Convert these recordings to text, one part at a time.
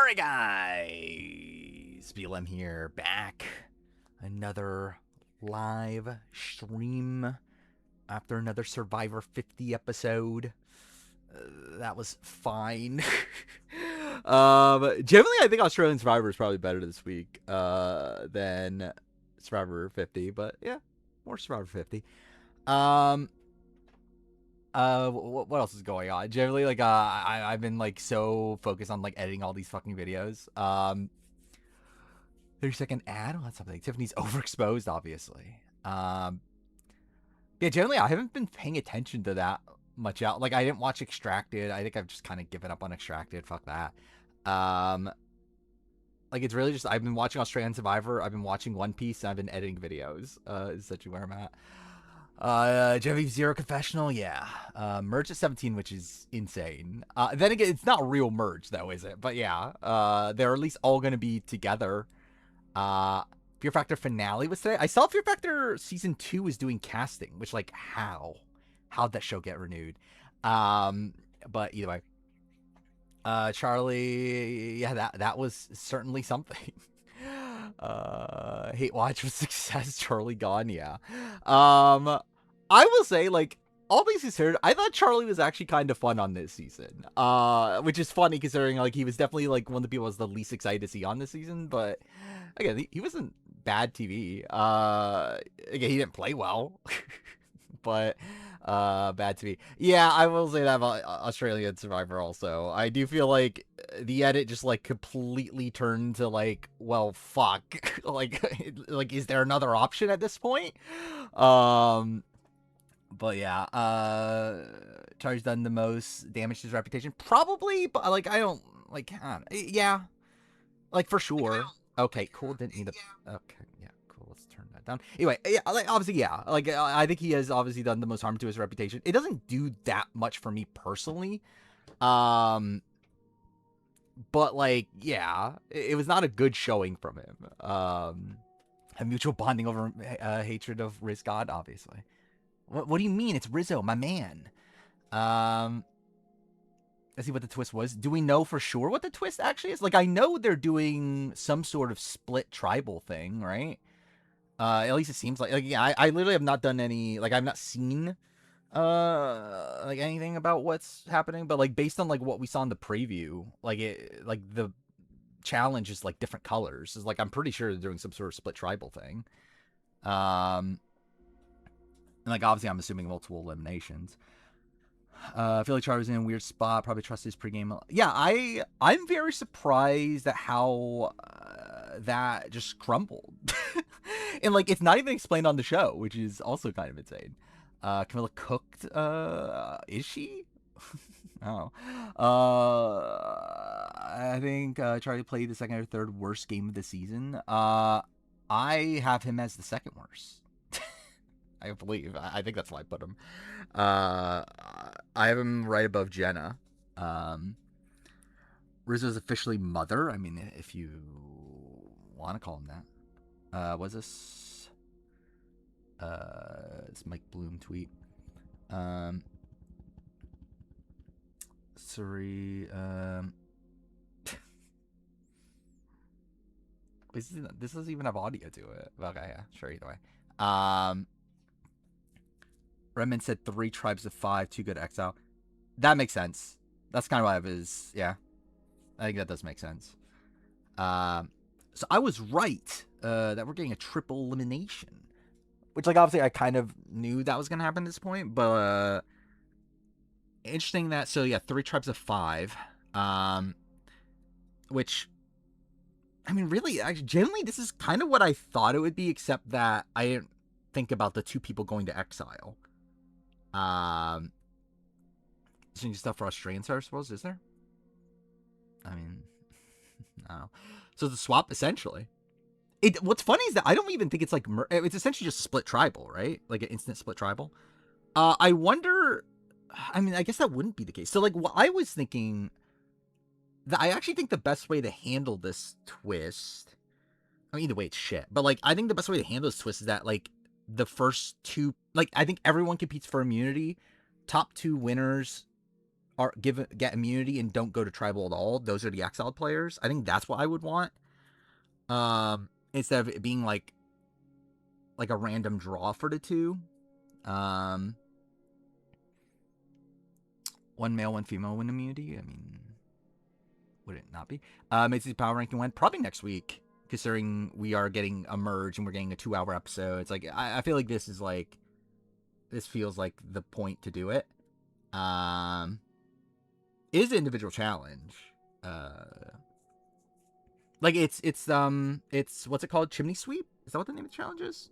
Alright guys, BLM here, back. Another live stream after another Survivor 50 episode. That was fine. Generally I think Australian Survivor is probably better this week than Survivor 50, but yeah, more Survivor 50. What else is going on? Generally, like, I've been, like, so focused on, like, editing all these fucking videos. 30-second ad? Well, that's something. Tiffany's overexposed, obviously. Yeah, generally, I haven't been paying attention to that much out. Like, I didn't watch Extracted. I think I've just kind of given up on Extracted. Fuck that. Like, it's really just, I've been watching Australian Survivor. I've been watching One Piece. And I've been editing videos. Is essentially where I'm at. Genevieve Zero Confessional, yeah. Merge at 17, which is insane. Then again, it's not real merge, though, is it? But yeah, they're at least all gonna be together. Fear Factor finale was today. I saw Fear Factor season 2 was doing casting, which, like, how'd that show get renewed? But either way, Charlie, yeah, that was certainly something. Hate Watch with success, Charlie gone, yeah. I will say, like, all things considered, I thought Charlie was actually kind of fun on this season. Which is funny considering, like, he was definitely, like, one of the people I was the least excited to see on this season, but again, he wasn't bad TV. Again, he didn't play well, but bad TV. Yeah, I will say that about Australian Survivor also. I do feel like the edit just, like, completely turned to, like, well, fuck. like, is there another option at this point? But yeah, Charlie's done the most damage to his reputation. Probably, but, like, I don't, like, yeah. Like, for sure. Okay, cool, didn't need a, okay, yeah, cool, let's turn that down. Anyway, yeah, like, obviously, yeah, like, I think he has obviously done the most harm to his reputation. It doesn't do that much for me personally. But, like, yeah, it was not a good showing from him. A mutual bonding over hatred of Riz God, obviously. What do you mean? It's Rizzo, my man. Let's see what the twist was. Do we know for sure what the twist actually is? Like, I know they're doing some sort of split tribal thing, right? At least it seems like yeah, I literally have not done any, like, I've not seen like anything about what's happening, but, like, based on, like, what we saw in the preview, like, the challenge is, like, different colors. It's like, I'm pretty sure they're doing some sort of split tribal thing. And, like, obviously I'm assuming multiple eliminations. I feel like Charlie was in a weird spot. Probably trust his pregame. Yeah, I'm very surprised at how that just crumbled. And, like, it's not even explained on the show, which is also kind of insane. Camilla cooked. Is she? Oh. I think Charlie played the second or third worst game of the season. I have him as the second worst. I believe. I think that's why I put him. I have him right above Jenna. Rizzo's officially mother. I mean, if you want to call him that. Was this? It's Mike Bloom tweet. Sorry. This doesn't even have audio to it. Okay, yeah, sure. Either way. Redmond said 3 tribes of 5, 2 good exile. That makes sense. That's kind of what I have is, yeah. I think that does make sense. So I was right that we're getting a triple elimination. Which, like, obviously I kind of knew that was going to happen at this point. But interesting that, so yeah, 3 tribes of 5. Which, I mean, really, generally this is kind of what I thought it would be, except that I didn't think about the 2 people going to exile. Interesting stuff for Australians, I suppose, is there? I mean, I don't know. So the swap, essentially. What's funny is that I don't even think it's like, it's essentially just split tribal, right? Like an instant split tribal. I wonder, I mean, I guess that wouldn't be the case. So, like, what I was thinking, that I actually think the best way to handle this twist, I mean, either way, it's shit. But, like, I think the best way to handle this twist is that, like, the first 2, like, I think everyone competes for immunity. Top 2 winners get immunity and don't go to tribal at all, those are the exiled players. I think that's what I would want. Instead of it being like a random draw for the two. One male, one female win immunity. I mean, would it not be? It's the power ranking one probably next week, considering we are getting a merge and we're getting a 2-hour episode. It's like I feel like this feels like the point to do it. It is an individual challenge. Like it's what's it called? Chimney sweep? Is that what the name of the challenge is?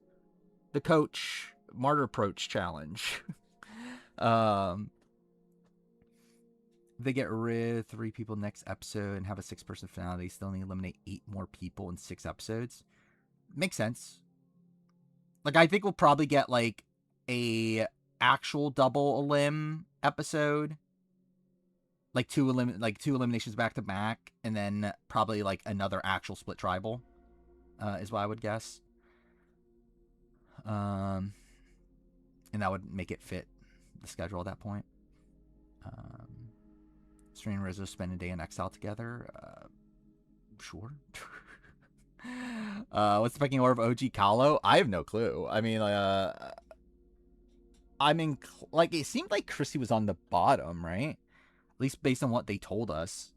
The coach martyr approach challenge. They get rid of 3 people next episode and have a 6-person finale. They still need to eliminate 8 more people in 6 episodes. Makes sense. Like, I think we'll probably get like a actual double elim episode, like two eliminations back to back, and then probably like another actual split tribal, is what I would guess. And that would make it fit the schedule at that point. Serena and Rizzo spend a day in exile together. Sure. What's the pecking order of OG Kahlo? I have no clue. I mean, it seemed like Chrissy was on the bottom, right? At least based on what they told us.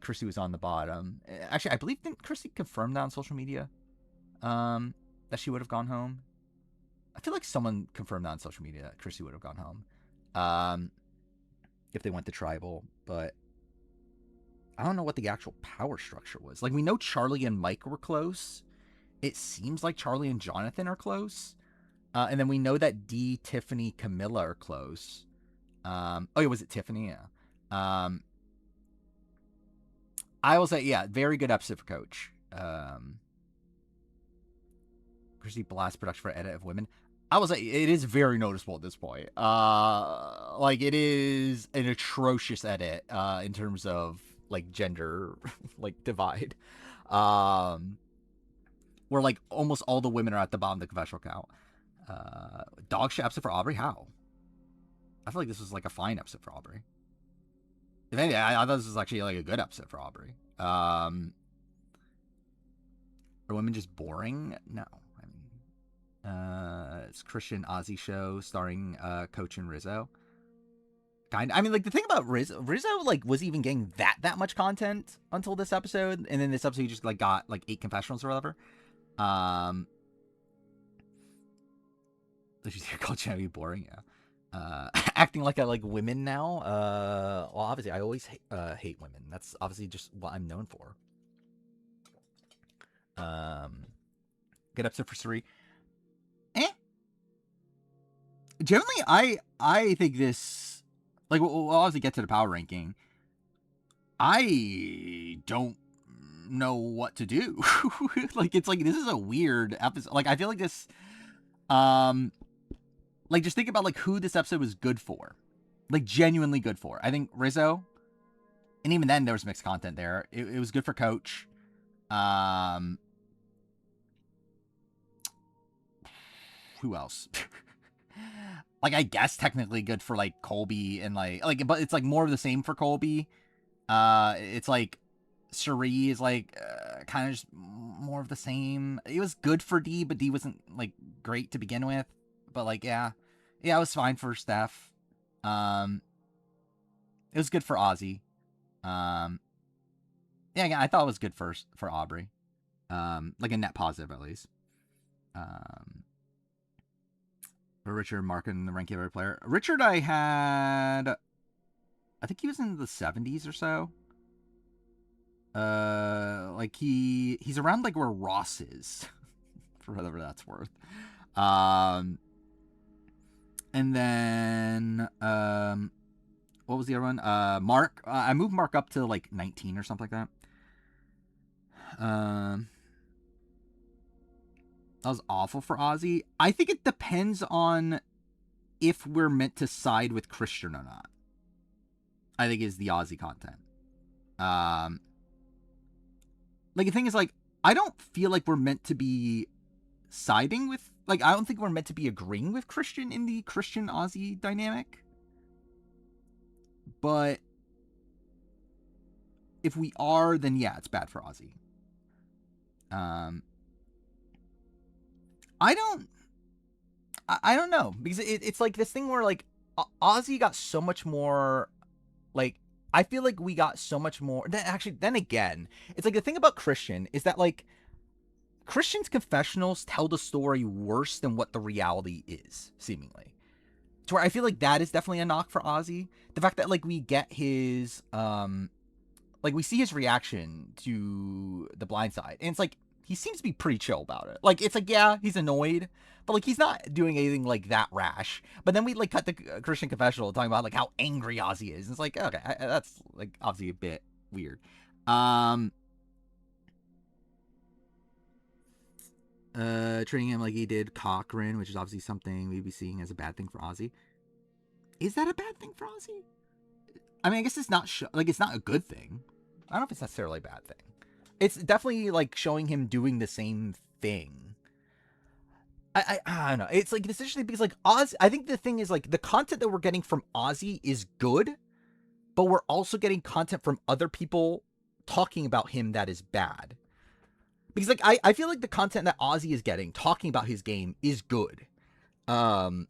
Chrissy was on the bottom. Actually, I believe, didn't Chrissy confirm that on social media? That she would have gone home? I feel like someone confirmed that on social media that Chrissy would have gone home. If they went to tribal, but I don't know what the actual power structure was. Like, we know Charlie and Mike were close. It seems like Charlie and Jonathan are close. And then we know that Dee, Tiffany, Camilla are close. Oh, yeah, was it Tiffany? Yeah. I will say, yeah, very good episode for Coach. Chrissy Blast production for edit of women. I will say it is very noticeable at this point. Like, it is an atrocious edit in terms of like gender like divide. Where like almost all the women are at the bottom of the confessional count. Dog shit episode for Aubrey? How? I feel like this was like a fine episode for Aubrey. If anything, I thought this was actually like a good episode for Aubrey. Are women just boring? No. It's Christian Ozzy show starring Coach and Rizzo. I mean, like, the thing about Rizzo, like, was even getting that much content until this episode, and then this episode he just like got like 8 confessionals or whatever. She's called Chevy boring, yeah. Acting like I like women now. Well, obviously I always hate women. That's obviously just what I'm known for. Good episode for Suri. Generally, I think this, like, we'll obviously get to the power ranking. I don't know what to do. Like, it's like, this is a weird episode. Like, I feel like this, like, just think about like who this episode was good for, like genuinely good for. I think Rizzo, and even then there was mixed content there. It was good for Coach. Who else? Like, I guess technically good for like Colby and like, but it's like more of the same for Colby. It's like Suri is like kind of just more of the same. It was good for Dee, but Dee wasn't like great to begin with. But like, yeah, it was fine for Steph. It was good for Ozzy. Yeah, I thought it was good for Aubrey. Like a net positive at least. Richard Markin, the ranking every player. Richard, I think he was in the 70s or so. Like he's around like where Ross is, for whatever that's worth. And then what was the other one? Mark. I moved Mark up to like 19 or something like that. That was awful for Ozzy. I think it depends on if we're meant to side with Christian or not. I think is the Ozzy content. Like, the thing is, like, I don't feel like we're meant to be siding with, like, I don't think we're meant to be agreeing with Christian in the Christian Ozzy dynamic. But if we are, then yeah, it's bad for Ozzy. I don't know, because it's like this thing where like Ozzy got so much more, like, I feel like we got so much more. Then again, it's like the thing about Christian is that like Christian's confessionals tell the story worse than what the reality is, seemingly. To where I feel like that is definitely a knock for Ozzy. The fact that like we get his like we see his reaction to The Blind Side, and it's like he seems to be pretty chill about it. Like, it's like, yeah, he's annoyed, but like he's not doing anything like that rash. But then we like cut the Christian confessional talking about like how angry Ozzy is. And it's like, okay, that's like obviously a bit weird. Treating him like he did Cochran, which is obviously something we'd be seeing as a bad thing for Ozzy. Is that a bad thing for Ozzy? I mean, I guess it's not like it's not a good thing. I don't know if it's necessarily a bad thing. It's definitely like showing him doing the same thing. I don't know. It's like, it's interesting because like Ozzy, I think the thing is like the content that we're getting from Ozzy is good, but we're also getting content from other people talking about him that is bad. Because like I feel like the content that Ozzy is getting talking about his game is good. But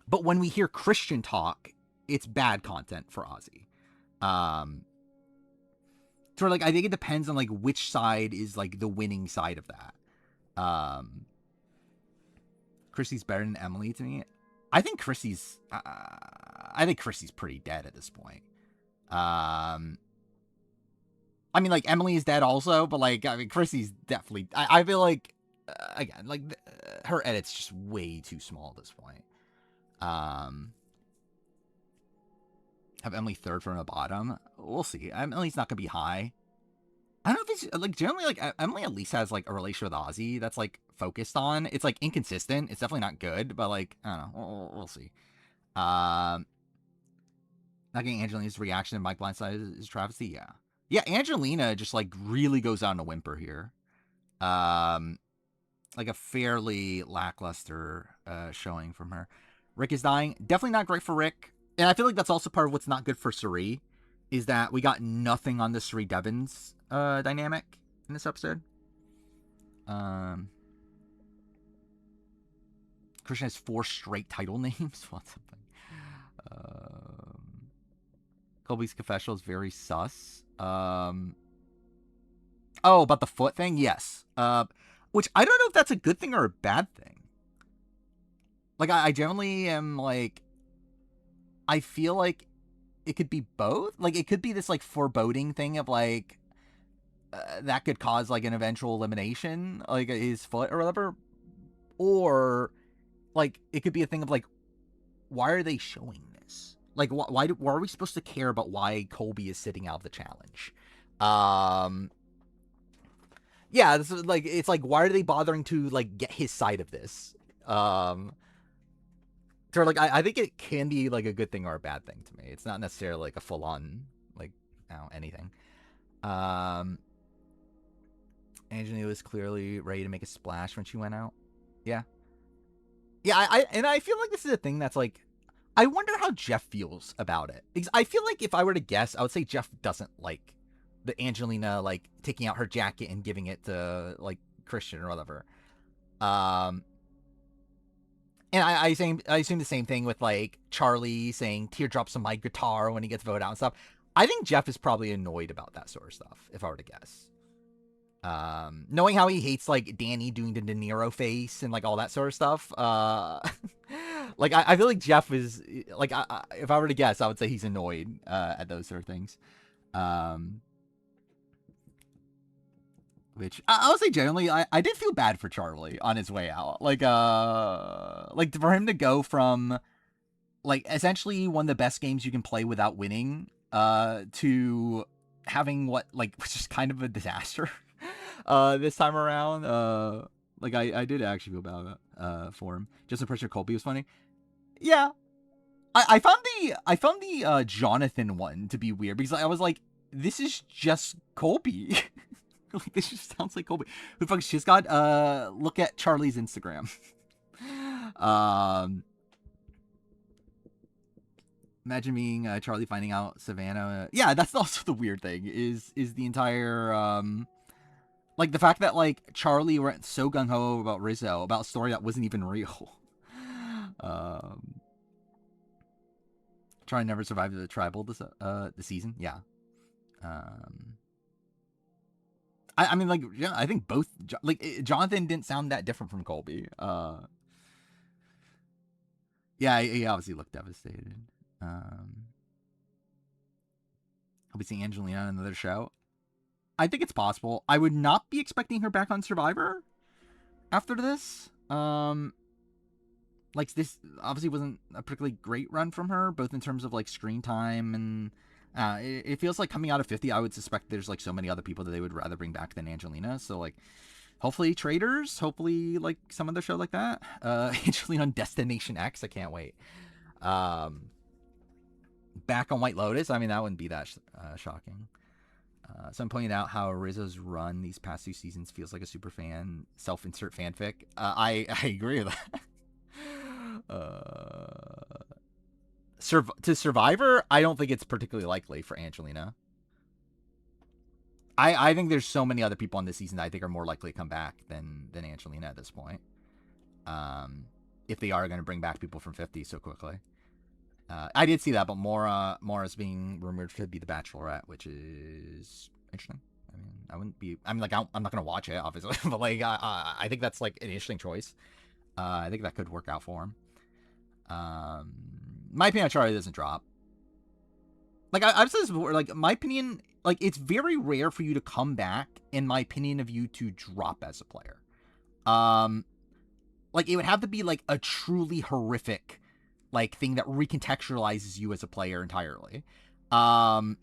when we hear Christian talk, it's bad content for Ozzy. So like I think it depends on like which side is like the winning side of that. Chrissy's better than Emily to me. I think Chrissy's pretty dead at this point. I mean, like, Emily is dead also, but like, I mean, Chrissy's definitely. I feel like again, like her edit's just way too small at this point. Have Emily third from the bottom. We'll see. Emily's not gonna be high. I don't know if it's like generally like Emily at least has like a relationship with Ozzy that's like focused on. It's like inconsistent. It's definitely not good, but like I don't know. We'll see. Not getting Angelina's reaction to Mike Blindside is travesty. Yeah, yeah. Angelina just like really goes out in a whimper here. Like a fairly lackluster showing from her. Rick is dying. Definitely not great for Rick, and I feel like that's also part of what's not good for Cirie, is that we got nothing on the Cirie Devons dynamic in this episode. Christian has 4 straight title names. What something? Colby's confessional is very sus. Oh, about the foot thing? Yes. Which I don't know if that's a good thing or a bad thing. Like, I generally am like, I feel like it could be both. Like, it could be this like foreboding thing of like that could cause like an eventual elimination, like his foot or whatever, or like it could be a thing of like, why are they showing this? Like, why are we supposed to care about why Colby is sitting out of the challenge? Yeah, this is like, it's like, why are they bothering to like get his side of this? So like, I think it can be like a good thing or a bad thing to me. It's not necessarily like a full on like, I don't know, anything. Angelina was clearly ready to make a splash when she went out. Yeah. Yeah, I feel like this is a thing that's like, I wonder how Jeff feels about it. Because I feel like if I were to guess, I would say Jeff doesn't like the Angelina like taking out her jacket and giving it to like Christian or whatever. And I assume the same thing with like Charlie saying teardrops on my guitar when he gets voted out and stuff. I think Jeff is probably annoyed about that sort of stuff, if I were to guess. Knowing how he hates like Danny doing the De Niro face and like all that sort of stuff. Like I feel like Jeff is like, if I were to guess, I would say he's annoyed at those sort of things. Which I would say generally, I did feel bad for Charlie on his way out. Like for him to go from like essentially one of the best games you can play without winning to having what like which is kind of a disaster this time around. Like I did actually feel bad for him. Just impression of Colby was funny. Yeah, I found the Jonathan one to be weird because I was like, this is just Colby. Like, this just sounds like Colby. Who the fuck is Shiz God? Look at Charlie's Instagram. Imagine being Charlie finding out Savannah. Yeah, that's also the weird thing is the entire like the fact that like Charlie went so gung ho about Rizzo about a story that wasn't even real. um, Charlie never survived the tribal the season. Yeah. Um, I mean like yeah, I think both like Jonathan didn't sound that different from Colby. Yeah, he obviously looked devastated. I'll be seeing Angelina on another show. I think it's possible. I would not be expecting her back on Survivor after this. Like this obviously wasn't a particularly great run from her, both in terms of like screen time and it feels like coming out of 50, I would suspect there's like so many other people that they would rather bring back than Angelina. So like hopefully Traders, hopefully like some other show like that. Angelina on Destination X, I can't wait. Back on White Lotus, I mean that wouldn't be that shocking. So I'm pointing out how Rizzo's run these past 2 seasons feels like a super fan self-insert fanfic. I agree with that. To Survivor, I don't think it's particularly likely for Angelina. I think there's so many other people on this season that I think are more likely to come back than Angelina at this point. If they are going to bring back people from 50 so quickly. I did see that, but Maura's being rumored to be the Bachelorette, which is interesting. I mean, I wouldn't be. I mean, like, I'm not gonna watch it, obviously, but like, I think that's like an interesting choice. I think that could work out for him. My opinion on Charlie doesn't drop. Like I've said this before. Like my opinion, like it's very rare for you to come back. In my opinion, of you to drop as a player. Like it would have to be like a truly horrific like thing that recontextualizes you as a player entirely. For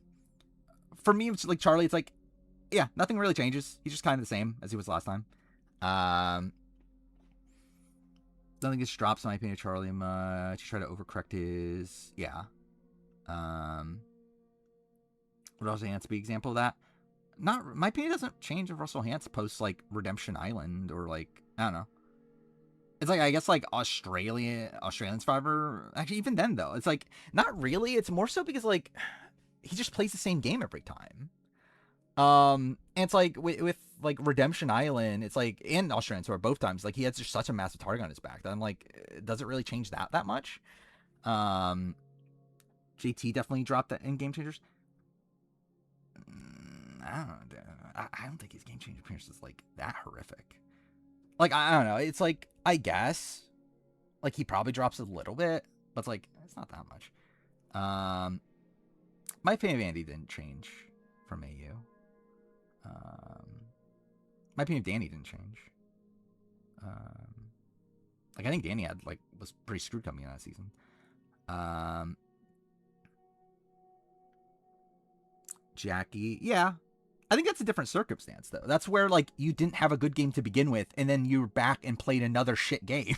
me, it's like Charlie. It's like, yeah, nothing really changes. He's just kind of the same as he was last time. Nothing gets dropped, in my opinion, Charlie much. He tried to overcorrect his, yeah. What else? Hans be example of that? Not my opinion doesn't change if Russell Hantz posts like Redemption Island or like I don't know. It's like I guess like Australian Survivor. Actually, even then though, it's like not really. It's more so because like he just plays the same game every time. And it's like with like Redemption Island, it's like in Australian Survivor both times, like he has just such a massive target on his back that I'm like, does it really change that much? JT definitely dropped that in Game Changers. I don't know. I don't think his Game Changer appearance is like that horrific. Like I don't know. It's like I guess like he probably drops a little bit, but it's like it's not that much. My opinion of Andy didn't change from AU. My opinion of Danny didn't change. Like I think Danny had like was pretty screwed coming in that season. Jackie, yeah. I think that's a different circumstance though. That's where like you didn't have a good game to begin with, and then you're back and played another shit game.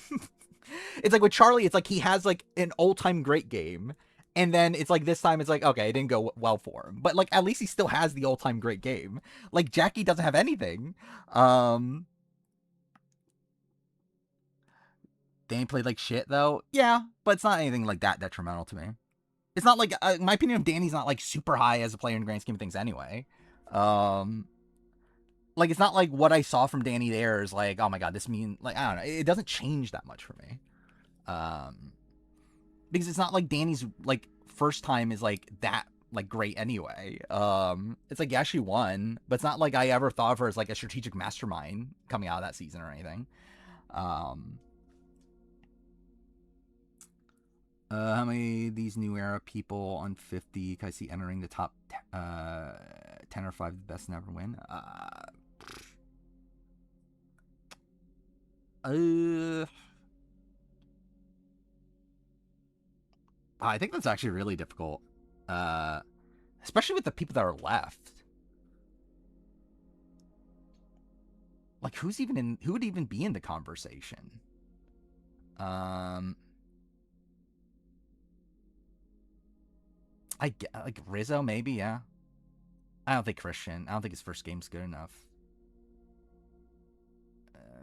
It's like with Charlie, it's like he has like an all-time great game, and then it's like this time it's like okay, it didn't go well for him, but like at least he still has the all-time great game. Like Jackie doesn't have anything. Danny played like shit though, yeah, but it's not anything like that detrimental to me. It's not like my opinion of Danny's not like super high as a player in the grand scheme of things anyway. Like it's not like what I saw from Danny there is like, oh my god, this mean like I don't know, it doesn't change that much for me. Because it's not like Danny's like first time is like that like great anyway. It's like yeah, she won, but it's not like I ever thought of her as like a strategic mastermind coming out of that season or anything. How many of these new era people on 50 can I see entering the top 10 or 5 best never win? I think that's actually really difficult. Especially with the people that are left. Like who would even be in the conversation? I get like Rizzo, maybe, yeah. I don't think Christian. I don't think his first game's good enough.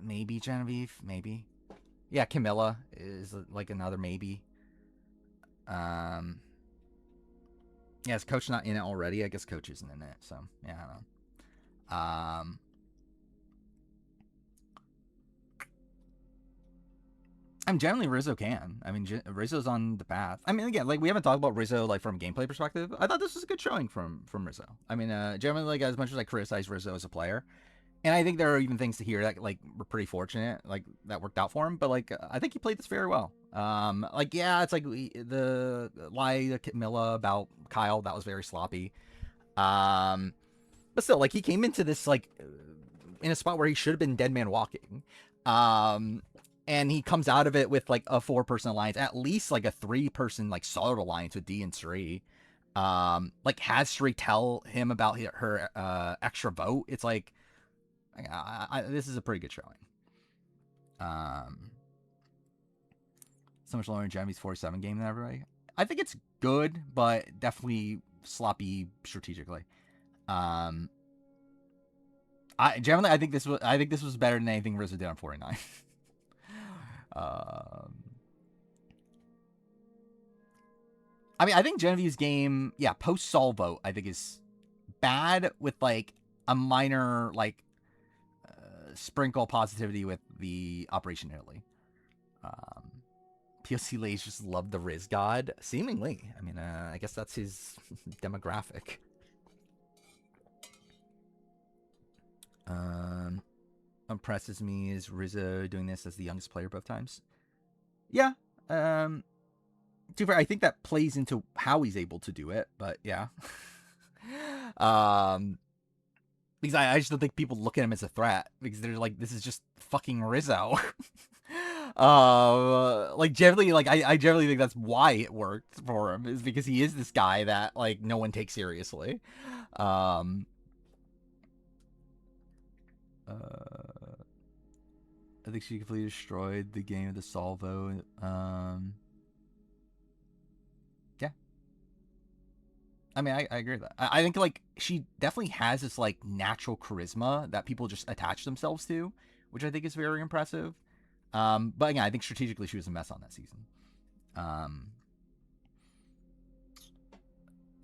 Maybe Genevieve, maybe. Yeah, Camilla is like another maybe. Yeah, is Coach not in it already? I guess Coach isn't in it, so yeah, I don't know. I mean, generally Rizzo can. I mean, Rizzo's on the path. I mean, again, like we haven't talked about Rizzo like from a gameplay perspective. I thought this was a good showing from Rizzo. I mean, generally, like as much as I criticize Rizzo as a player, and I think there are even things to hear that like we're pretty fortunate, like that worked out for him. But like, I think he played this very well. Like yeah, it's like the lie to Camilla about Kyle that was very sloppy. Um, but still, like he came into this like in a spot where he should have been dead man walking. Um, and he comes out of it with like a 4-person alliance, at least like a 3-person like solid alliance with D and Sri. Like has Sri tell him about her extra vote. It's like this is a pretty good showing. So much lower in Jeremy's 47 game than everybody. I think it's good, but definitely sloppy strategically. I think this was better than anything Rizzo did on 49. I mean, I think Genevieve's game, yeah, post Sol vote, I think is bad with like a minor like sprinkle positivity with the Operation Italy. POC Lays just loved the Riz God, seemingly. I mean, I guess that's his demographic. Impresses me is Rizzo doing this as the youngest player both times. Yeah. To be fair, I think that plays into how he's able to do it, but yeah. Because I just don't think people look at him as a threat because they're like, this is just fucking Rizzo. Like generally, like I generally think that's why it worked for him is because he is this guy that like no one takes seriously. I think she completely destroyed the game of the Salvo. Yeah. I mean, I agree with that. I think like she definitely has this like natural charisma that people just attach themselves to, which I think is very impressive. But again, I think strategically she was a mess on that season.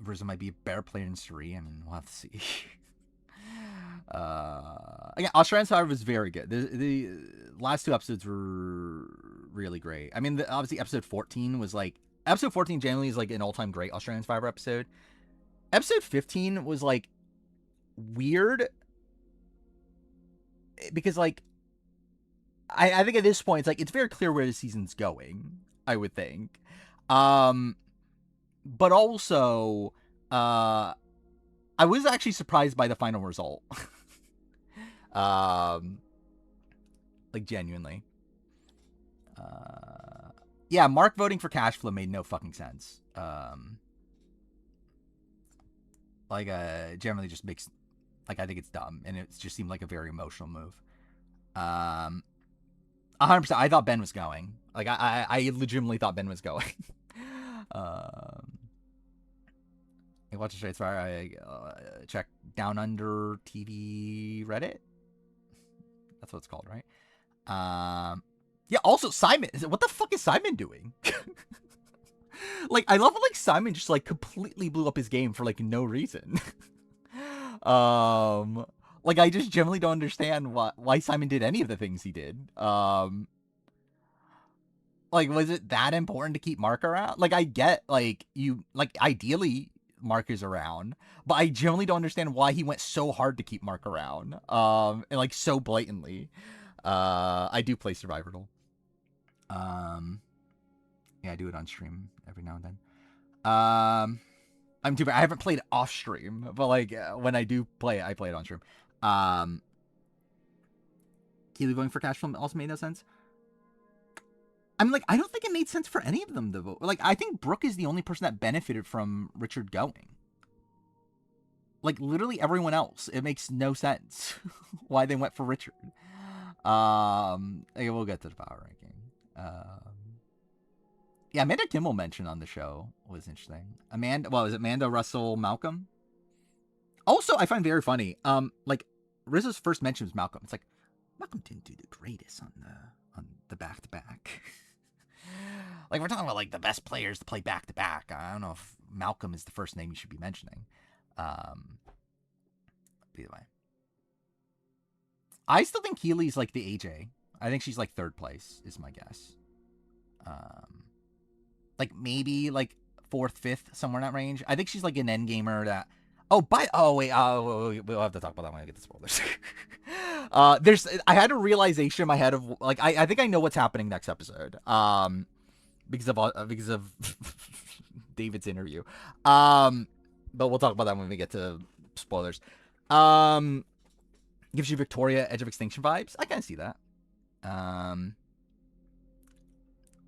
Rizzo might be a better player than Suri. I mean, we'll have to see. Again, Australians, however, was very good. The last 2 episodes were really great. I mean, obviously, episode 14 was like episode 14 generally is like an all-time great Australian Survivor episode. Episode 15 was like weird because like I think at this point it's like it's very clear where the season's going. I would think, but also I was actually surprised by the final result. Like genuinely. Yeah, Mark voting for Cashflow made no fucking sense. Like generally just makes like I think it's dumb and it just seemed like a very emotional move. 100%. I thought Ben was going. Like I legitimately thought Ben was going. I watched the Straight Fire. I check Down Under TV Reddit. That's what it's called, right? Yeah. Also, Simon. What the fuck is Simon doing? Like, I love how like Simon just like completely blew up his game for like no reason. Like I just generally don't understand why Simon did any of the things he did. Like, was it that important to keep Mark around? Like, I get like you like ideally Mark is around, but I generally don't understand why he went so hard to keep Mark around. And like so blatantly. I do play Survival. Yeah, I do it on stream every now and then. I'm too bad. I haven't played off stream, but like when I do play it, I play it on stream. Keely voting for Cash Film also made no sense. I mean, like, I don't think it made sense for any of them to vote. Like, I think Brooke is the only person that benefited from Richard going. Like, literally everyone else, it makes no sense why they went for Richard. Okay, we'll get to the power ranking. Yeah, Amanda Kimmel mentioned on the show was interesting. Was it Amanda, Russell, Malcolm? Also, I find very funny. Like Rizzo's first mention was Malcolm. It's like Malcolm didn't do the greatest on the back to back. Like, we're talking about, like, the best players to play back-to-back. I don't know if Malcolm is the first name you should be mentioning. Either way. I still think Healy's, like, the AJ. I think she's, like, third place, is my guess. Like, maybe, like, fourth, fifth, somewhere in that range. I think she's, like, an endgamer that... we'll have to talk about that when I get the spoilers. I had a realization in my head of, like, I think I know what's happening next episode. Because of David's interview. But we'll talk about that when we get to spoilers. Gives you Victoria Edge of Extinction vibes. I kind of see that.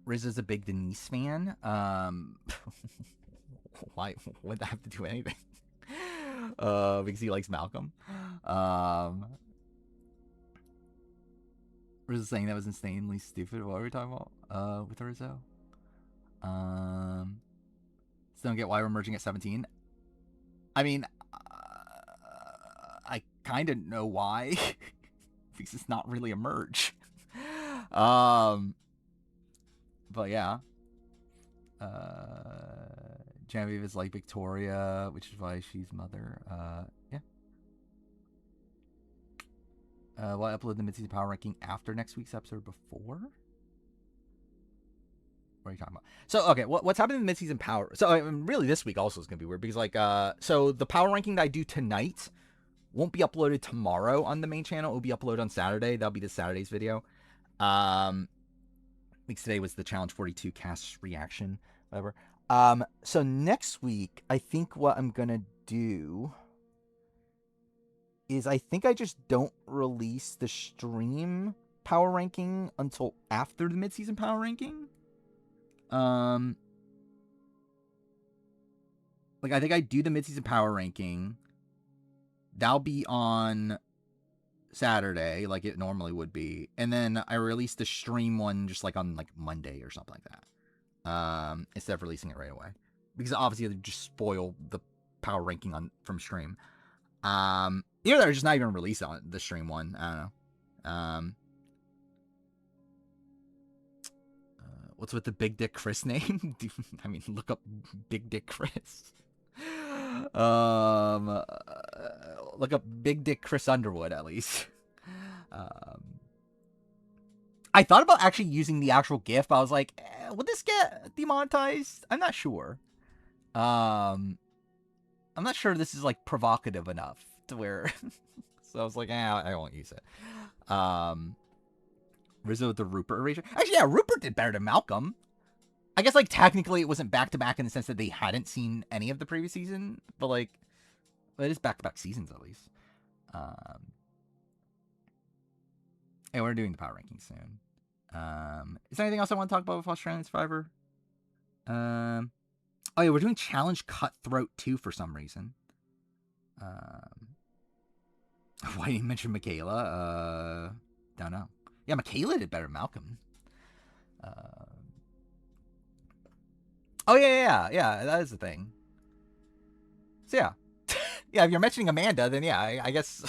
Riz is a big Denise fan. Why would that have to do anything? Because he likes Malcolm. Riz is saying that was insanely stupid. What are we talking about? With Rizzo? Still don't get why we're merging at 17. I mean, I kind of know why. Because it's not really a merge. But yeah. Genevieve is like Victoria, which is why she's mother. Yeah. Will I upload the mid-season power ranking after next week's episode before? What are you talking about? So, okay, what's happening in the mid-season power? So, really, this week also is going to be weird because, like, so the power ranking that I do tonight won't be uploaded tomorrow on the main channel. It will be uploaded on Saturday. That'll be the Saturday's video. Because today was the Challenge 42 cast reaction, whatever. So next week, I think what I'm going to do is I think I just don't release the stream power ranking until after the mid-season power ranking. Like, I think I do the mid-season power ranking. That'll be on Saturday, like it normally would be. And then I release the stream one just, like, on, like, Monday or something like that. Instead of releasing it right away. Because, obviously, they just spoil the power ranking from stream. Either they're just not even released on the stream one. I don't know. What's with the Big Dick Chris name? I mean, look up Big Dick Chris. Look up Big Dick Chris Underwood, at least. I thought about actually using the actual GIF, but I was like, would this get demonetized? I'm not sure. I'm not sure this is, like, provocative enough to where... So I was like, I won't use it. Rizzo with the Rupert erasure. Actually, yeah, Rupert did better than Malcolm. I guess, like, technically it wasn't back-to-back in the sense that they hadn't seen any of the previous season, but, like, it is back-to-back seasons, at least. Hey, we're doing the power rankings soon. Is there anything else I want to talk about with Australian Survivor? Oh, yeah, we're doing Challenge Cutthroat 2 for some reason. Why didn't you mention Michaela? Don't know. Yeah, Michaela did better than Malcolm. Oh, yeah, that is the thing. So, yeah. Yeah, if you're mentioning Amanda, then yeah, I guess...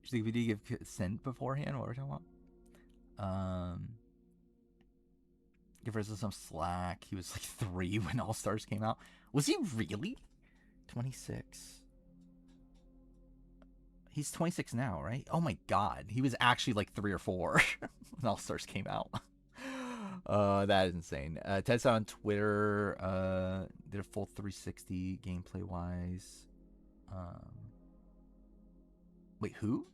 Did we give consent beforehand? What were we talking about? Give Rizzo some slack. He was like 3 when All Stars came out. Was he really? 26. He's 26 now, right? Oh my god. He was actually like 3 or 4 when All Stars came out. That is insane. Ted said on Twitter, did a full 360 gameplay wise. Wait, who?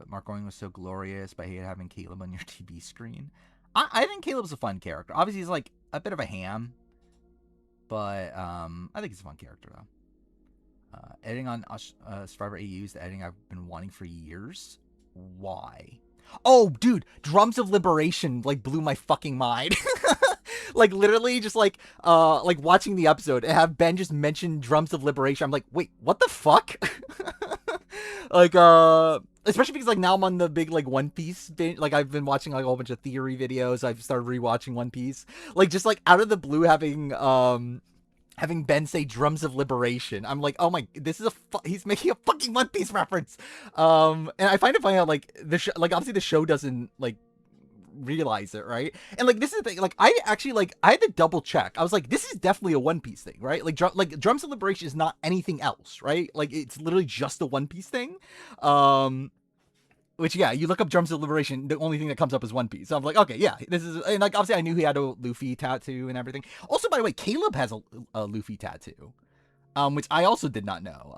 Mark Owen was so glorious, but I hated having Caleb on your TV screen. I think Caleb's a fun character. Obviously, he's like a bit of a ham, but I think he's a fun character though. Editing on Survivor AU is the editing I've been wanting for years. Why? Oh, dude, Drums of Liberation like blew my fucking mind. Like literally just like watching the episode and have Ben just mention Drums of Liberation. I'm like, wait, what the fuck? Like especially because like now I'm on the big like One Piece binge. Like I've been watching like a whole bunch of theory videos. I've started rewatching One Piece. Like just like out of the blue having having Ben say "drums of liberation." I'm like, oh my, this is he's making a fucking One Piece reference. And I find it funny how like like obviously the show doesn't like realize it, right? And like this is the thing, like I actually like I had to double check. I was like, this is definitely a One Piece thing, right? Like drums of liberation is not anything else, right? Like it's literally just a One Piece thing. Um, which yeah, you look up drums of liberation, the only thing that comes up is One Piece. So I'm like, okay, yeah, this is, and like obviously I knew he had a Luffy tattoo and everything. Also, by the way, Caleb has a Luffy tattoo, which I also did not know.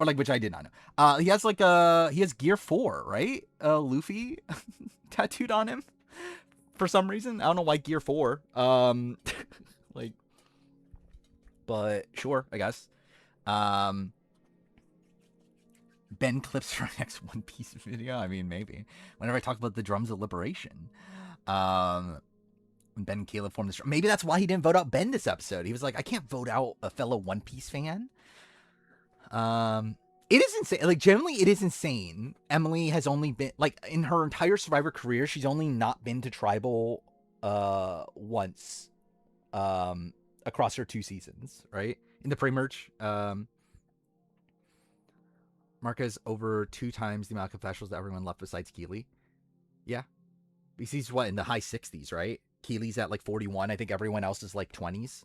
Or like which I did not know. He has like he has Gear 4, right? Luffy tattooed on him for some reason. I don't know why Gear 4. Like, but sure, I guess. Um, Ben clips for next One Piece video. I mean, maybe whenever I talk about the drums of liberation. When Ben and Caleb formed this, maybe that's why he didn't vote out Ben this episode. He was like, I can't vote out a fellow One Piece fan. It is insane. Like, generally, it is insane. Emily has only been, like, in her entire Survivor career, she's only not been to Tribal, once, across her 2 seasons, right? In the pre-merge, Marca's over 2 times the amount of confessionals that everyone left besides Keely. Yeah. He's what, in the high 60s, right? Keely's at, like, 41. I think everyone else is, like, 20s.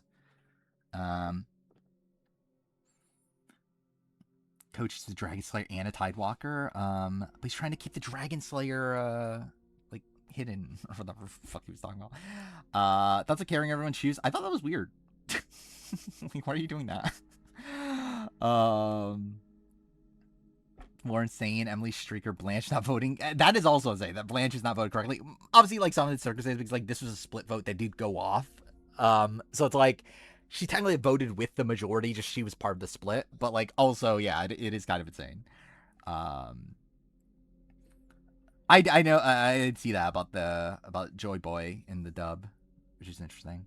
Coach is the Dragon Slayer and a Tidewalker. But he's trying to keep the Dragon Slayer, like, hidden, or whatever the fuck he was talking about. Thoughts of carrying everyone's shoes. I thought that was weird. Like, why are you doing that? More insane. Emily Streaker, Blanche not voting. That is also insane that Blanche is not voted correctly. Obviously, like some of the circumstances, because like this was a split vote that did go off. So it's like she technically voted with the majority, just she was part of the split. But like also, yeah, it is kind of insane. I know I did see that about Joy Boy in the dub, which is interesting.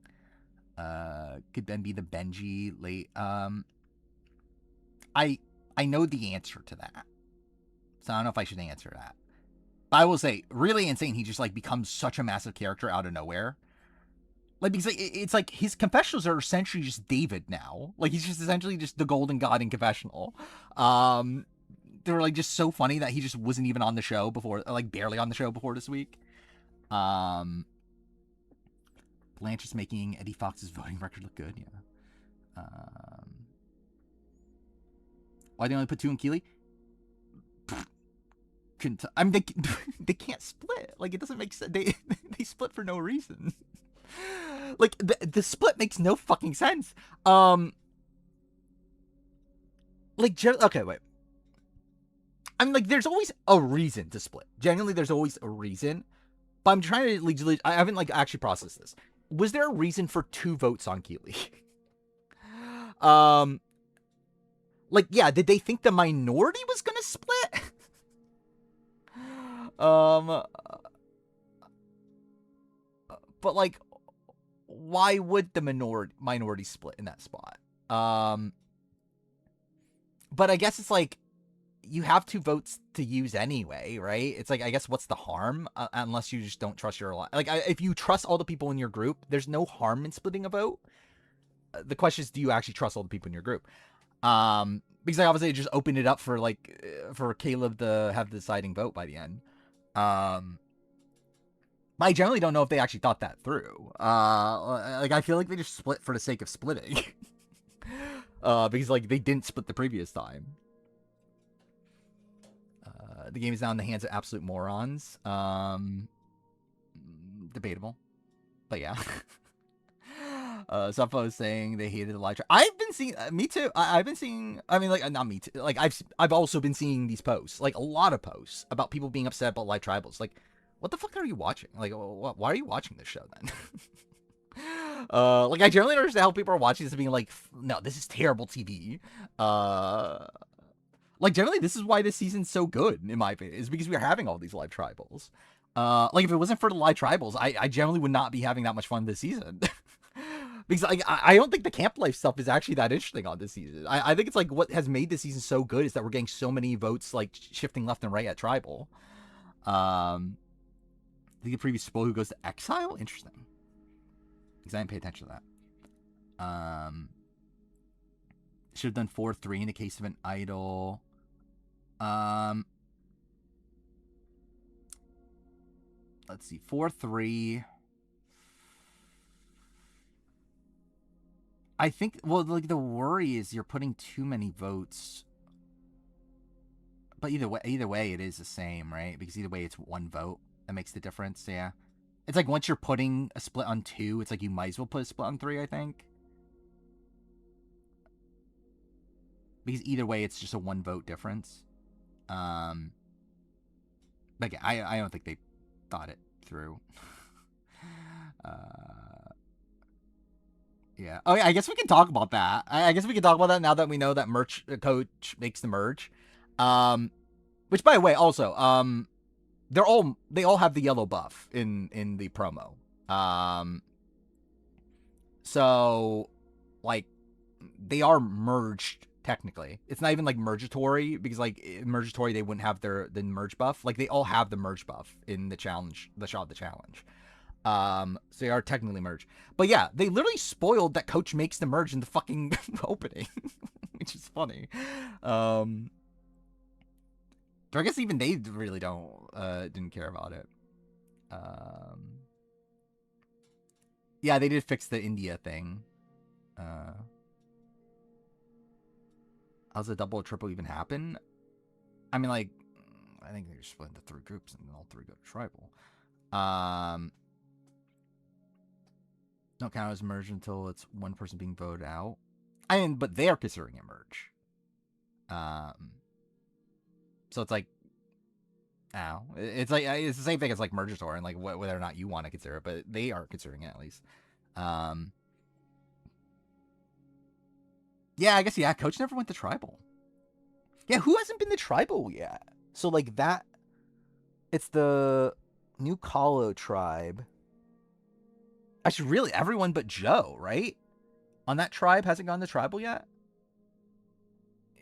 Could Ben be the Benji late? I know the answer to that. So I don't know if I should answer that. But I will say, really insane. He just like becomes such a massive character out of nowhere. Like, because it's like his confessionals are essentially just David now. Like he's just essentially just the Golden God in confessional. They were like just so funny that he just wasn't even on the show before, like barely on the show before this week. Blanche is making Eddie Fox's voting record look good. Yeah. Why they only put 2 in Keely? I mean, they can't split. Like, it doesn't make sense. They split for no reason. Like, the split makes no fucking sense. Like, okay, wait. I mean, like, there's always a reason to split. Genuinely, there's always a reason. But I'm trying to, I haven't, like, actually processed this. Was there a reason for 2 votes on Keely? Like, yeah, did they think the minority was gonna split? But like, why would the minority split in that spot? But I guess it's like you have 2 votes to use anyway, right? It's like, I guess what's the harm, unless you just don't trust your like if you trust all the people in your group, there's no harm in splitting a vote. The question is, do you actually trust all the people in your group? Because I obviously just opened it up for like for Caleb to have the deciding vote by the end. But I generally don't know if they actually thought that through. Like I feel like they just split for the sake of splitting. Because like they didn't split the previous time. The game is now in the hands of absolute morons. Debatable, but yeah. Sufo is saying they hated the live trial. I've been seeing, me too. I've been seeing. I mean, like not me too. Like I've also been seeing these posts, like a lot of posts about people being upset about live tribals. Like, what the fuck are you watching? Like, why are you watching this show then? Like I generally don't understand how people are watching this and being like, no, this is terrible TV. Like generally this is why this season's so good in my opinion, is because we are having all these live tribals. Like if it wasn't for the live tribals, I generally would not be having that much fun this season. Because I don't think the camp life stuff is actually that interesting on this season. I think it's like what has made this season so good is that we're getting so many votes like shifting left and right at tribal. The previous spoil who goes to exile? Interesting. Because I didn't pay attention to that. Should have done 4-3 in the case of an idol. Let's see, 4-3. I think, well, like, the worry is you're putting too many votes. But either way, it is the same, right? Because either way, it's one vote that makes the difference. Yeah, it's like once you're putting a split on 2, it's like you might as well put a split on 3. I think, because either way, it's just a 1 vote difference. But yeah, I don't think they thought it through. Yeah. Oh yeah. I guess we can talk about that. I guess we can talk about that now that we know that coach makes the merge. Which, by the way, also, they all have the yellow buff in the promo. So, like, they are merged technically. It's not even like mergatory, because like in mergatory they wouldn't have the merge buff. Like, they all have the merge buff in the challenge, the shot of the challenge. So they are technically merged. But yeah, they literally spoiled that coach makes the merge in the fucking opening, which is funny. I guess even they really didn't care about it. Yeah, they did fix the India thing. How's a double or triple even happen? I mean, like, I think they're split into 3 groups and all 3 go to tribal. Don't count as merge until it's one person being voted out. But they're considering a merge. So it's like, it's like, it's the same thing as like mergatory and like whether or not you want to consider it, but they are considering it at least. Yeah, I guess, yeah, coach never went to tribal. Yeah, who hasn't been to tribal yet? So like that, it's the New Kalo tribe. Actually, really, everyone but Joe, right? On that tribe hasn't gone to tribal yet?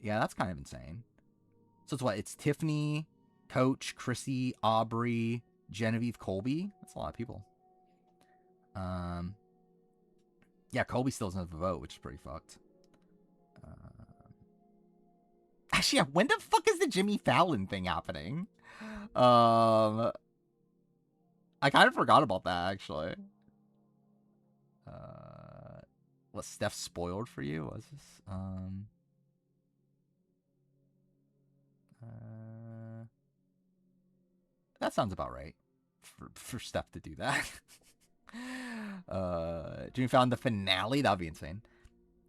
Yeah, that's kind of insane. So it's what? It's Tiffany, Coach, Chrissy, Aubrey, Genevieve, Colby. That's a lot of people. Yeah, Colby still doesn't have a vote, which is pretty fucked. Actually, yeah, when the fuck is the Jimmy Fallon thing happening? I kind of forgot about that, actually. What, Steph spoiled for you? What's this? That sounds about right for Steph to do that. Jimmy Fallon the finale? That'd be insane.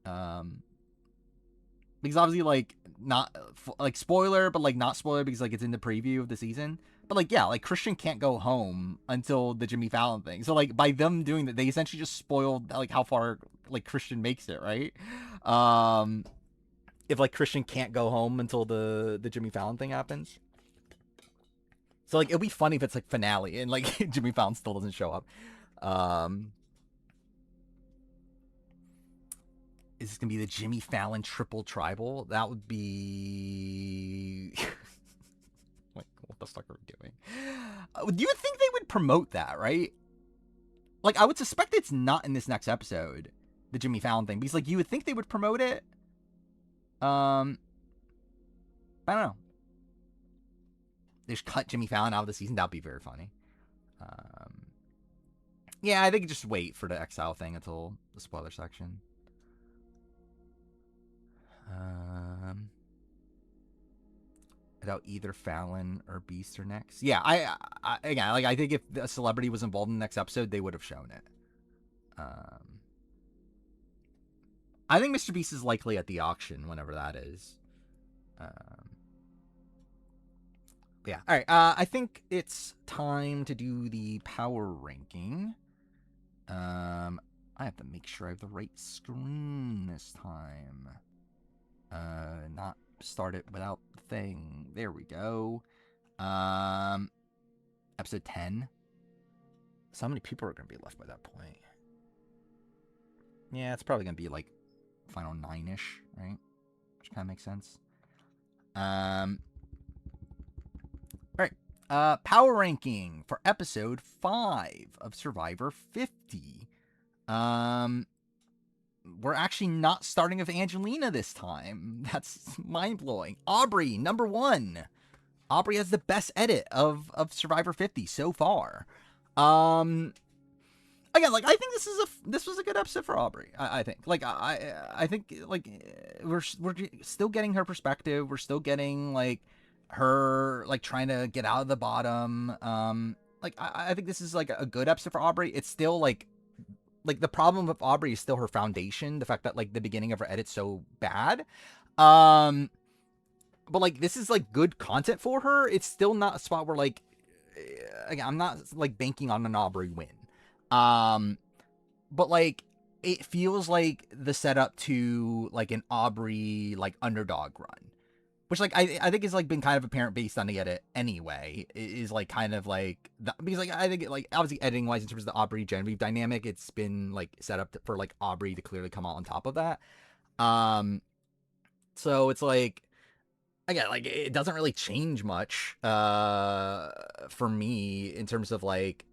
Because obviously, like, not like spoiler, but like not spoiler because like it's in the preview of the season. But like, yeah, like Christian can't go home until the Jimmy Fallon thing. So like by them doing that, they essentially just spoiled like how far like Christian makes it, right? If like Christian can't go home until the Jimmy Fallon thing happens. So like it'll be funny if it's like finale and like Jimmy Fallon still doesn't show up. Is this gonna be the Jimmy Fallon triple tribal? That would be like, what the fuck are we doing? You would think they would promote that, right? Like, I would suspect it's not in this next episode, the Jimmy Fallon thing, because like you would think they would promote it. I don't know. They just cut Jimmy Fallon out of the season. That'd be very funny. Yeah, I think just wait for the Exile thing until the spoiler section. I doubt either Fallon or Beast are next. Yeah, I think if a celebrity was involved in the next episode, they would have shown it. I think Mr. Beast is likely at the auction, whenever that is. Yeah. All right. I think it's time to do the power ranking. I have to make sure I have the right screen this time. Not start it without the thing. There we go. Episode 10. So how many people are going to be left by that point? Yeah, it's probably going to be like final 9-ish, right? Which kind of makes sense. All right. Power ranking for episode 5 of Survivor 50. we're actually not starting with Angelina this time. That's mind-blowing. Aubrey, number 1. Aubrey has the best edit of Survivor 50 so far. Again, like, I think this was a good episode for Aubrey. I think, like, I think, like, we're still getting her perspective. We're still getting, like, her, like, trying to get out of the bottom. Like, I think this is, like, a good episode for Aubrey. It's still, like, the problem with Aubrey is still her foundation. The fact that, like, the beginning of her edit's so bad. But, like, this is, like, good content for her. It's still not a spot where, like, again, I'm not, like, banking on an Aubrey win. But, like, it feels like the setup to, like, an Aubrey, like, underdog run. Which, like, I think is, like, been kind of apparent based on the edit anyway. Is, like, kind of, like, because, like, I think, like, obviously editing-wise in terms of the Aubrey-Genevieve dynamic, it's been, like, set up for, like, Aubrey to clearly come out on top of that. So it's, like, again, like, it doesn't really change much, for me in terms of, like,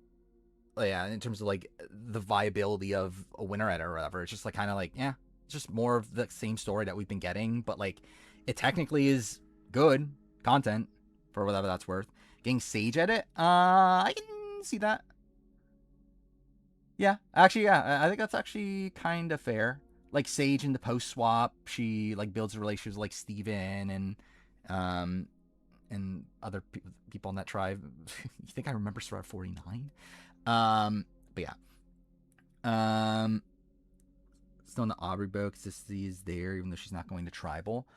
yeah, in terms of, like, the viability of a winner edit or whatever. It's just, like, kind of, like, yeah, it's just more of the same story that we've been getting, but, like, it technically is good content for whatever that's worth. Getting Sage edit, I can see that. Yeah, actually, yeah, I think that's actually kind of fair. Like, Sage in the post swap, she, like, builds a relationship with, like, Steven and other people on that tribe. You think I remember Survivor 49? But yeah. Still in the Aubrey boat, consistency is there, even though she's not going to tribal.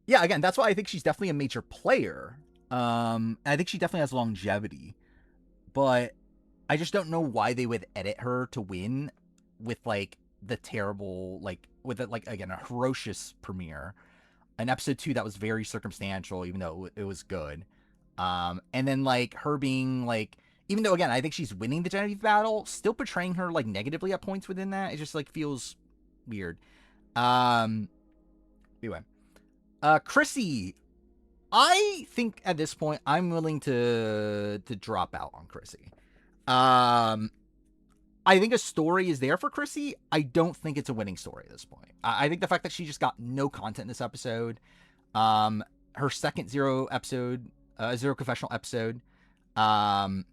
Yeah, again, that's why I think she's definitely a major player. And I think she definitely has longevity. But I just don't know why they would edit her to win with, like, the terrible, like, with it, like, again, a ferocious premiere. An episode 2 that was very circumstantial, even though it was good. And then, like, her being, like, even though, again, I think she's winning the Genevieve battle, still portraying her, like, negatively at points within that. It just, like, feels weird. Anyway. Chrissy. I think at this point, I'm willing to drop out on Chrissy. I think a story is there for Chrissy. I don't think it's a winning story at this point. I think the fact that she just got no content in this episode, her second zero confessional episode, I'm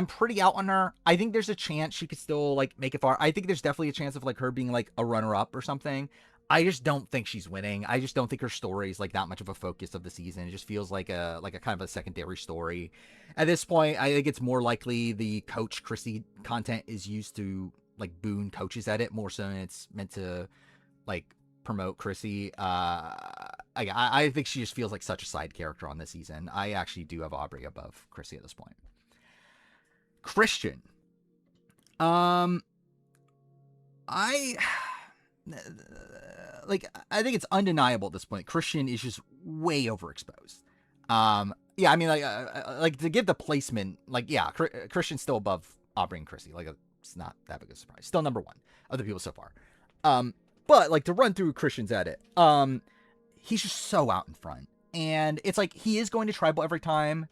pretty out on her. I think there's a chance she could still, like, make it far. I think there's definitely a chance of, like, her being, like, a runner-up or something. I just don't think she's winning. I just don't think her story is, like, that much of a focus of the season. It just feels like a kind of a secondary story. At this point, I think it's more likely the Coach Chrissy content is used to, like, boon coaches at it more so than it's meant to, like, promote Chrissy. I think she just feels like such a side character on this season. I actually do have Aubrey above Chrissy at this point. Christian. I think it's undeniable at this point. Christian is just way overexposed. Yeah, I mean, like to give the placement, like, yeah, Christian's still above Aubrey and Chrissy. Like, it's not that big a surprise. Still number 1 of the people so far. But, like, to run through Christian's edit, he's just so out in front, and it's like he is going to tribal every time.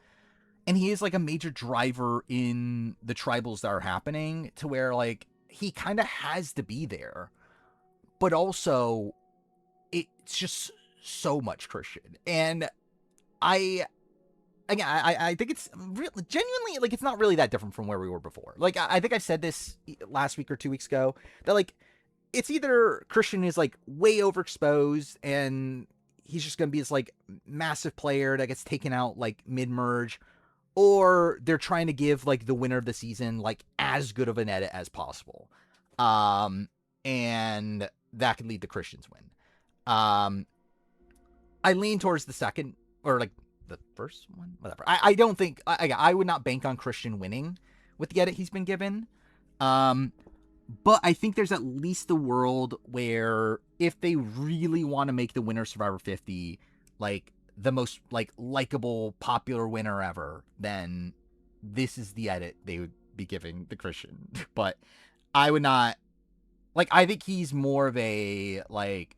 And he is, like, a major driver in the tribals that are happening to where, like, he kind of has to be there. But also, it's just so much Christian. And I think it's genuinely, like, it's not really that different from where we were before. Like, I think I said this last week or 2 weeks ago, that, like, it's either Christian is, like, way overexposed and he's just going to be this, like, massive player that gets taken out, like, mid-merge, or they're trying to give, like, the winner of the season, like, as good of an edit as possible. And that could lead to Christian's win. I lean towards the second, or, like, the first one, whatever. I don't think, I would not bank on Christian winning with the edit he's been given. But I think there's at least a world where if they really want to make the winner Survivor 50, like, the most, like, likable, popular winner ever, then this is the edit they would be giving the Christian. But I would not, like, I think he's more of a, like,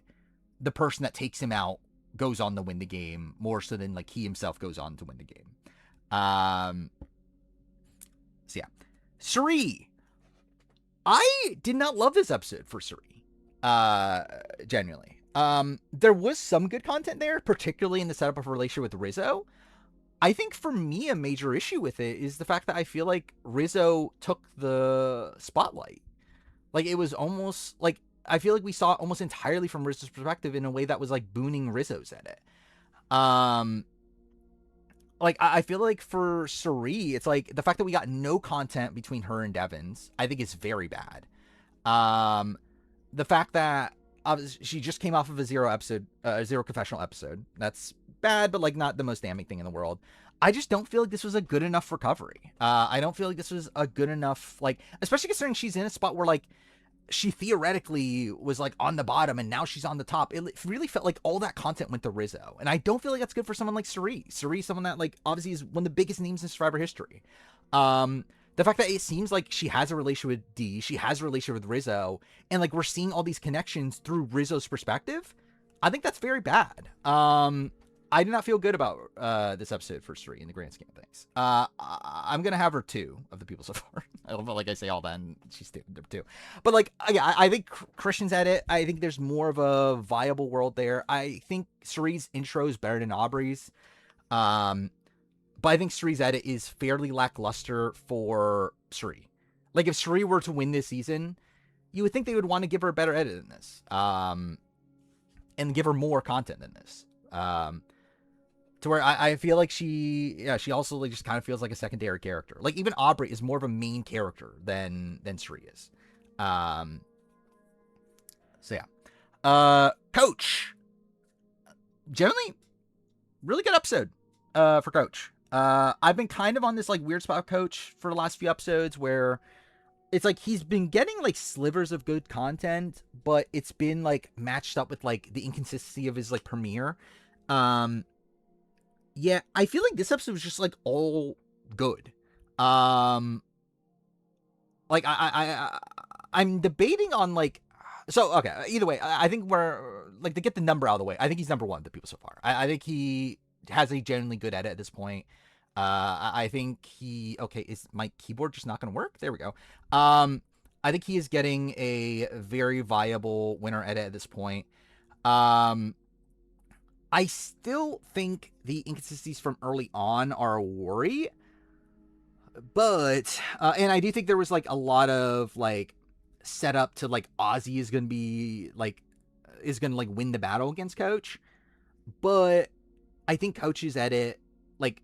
the person that takes him out goes on to win the game, more so than, like, he himself goes on to win the game. So yeah. Cirie. I did not love this episode for Suri. Genuinely. There was some good content there, particularly in the setup of her relationship with Rizzo. I think for me, a major issue with it is the fact that I feel like Rizzo took the spotlight. Like, it was almost like, I feel like we saw it almost entirely from Rizzo's perspective in a way that was like booning Rizzo's edit. Like, I feel like for Suri, it's like the fact that we got no content between her and Devins, I think is very bad. The fact that she just came off of a zero confessional episode, that's bad, but like not the most damning thing in the world. I just don't feel like this was a good enough recovery. I don't feel like this was a good enough, like, especially considering she's in a spot where like she theoretically was like on the bottom and now she's on the top. It really felt like all that content went to Rizzo. And I don't feel like that's good for someone like Suri. Suri, someone that like obviously is one of the biggest names in Survivor history. The fact that it seems like she has a relationship with D, she has a relationship with Rizzo, and like we're seeing all these connections through Rizzo's perspective, I think that's very bad. I do not feel good about this episode for Suri in the grand scheme of things. I'm gonna have her 2 of the people so far. I don't feel like I say all that, and she's number 2. But like, yeah, I think Christian's edit. I think there's more of a viable world there. I think Suri's intro is better than Aubrey's. But I think Suri's edit is fairly lackluster for Suri. Like, if Suri were to win this season, you would think they would want to give her a better edit than this. And give her more content than this. To where I feel like she also like just kind of feels like a secondary character. Like, even Aubrey is more of a main character than Suri is. So yeah. Coach. Generally, really good episode for Coach. I've been kind of on this like weird spot of Coach for the last few episodes where it's like he's been getting like slivers of good content, but it's been like matched up with like the inconsistency of his like premiere. Yeah, I feel like this episode was just like all good. Like I'm debating on like, so okay, either way, I think we're like, to get the number out of the way, I think he's number 1 of the people so far. I think he has a genuinely good edit at this point. I think is my keyboard just not going to work? There we go. I think he is getting a very viable winner edit at this point. I still think the inconsistencies from early on are a worry, but and I do think there was like a lot of like setup to like Ozzy is gonna win the battle against Coach, but I think Coach's edit, like,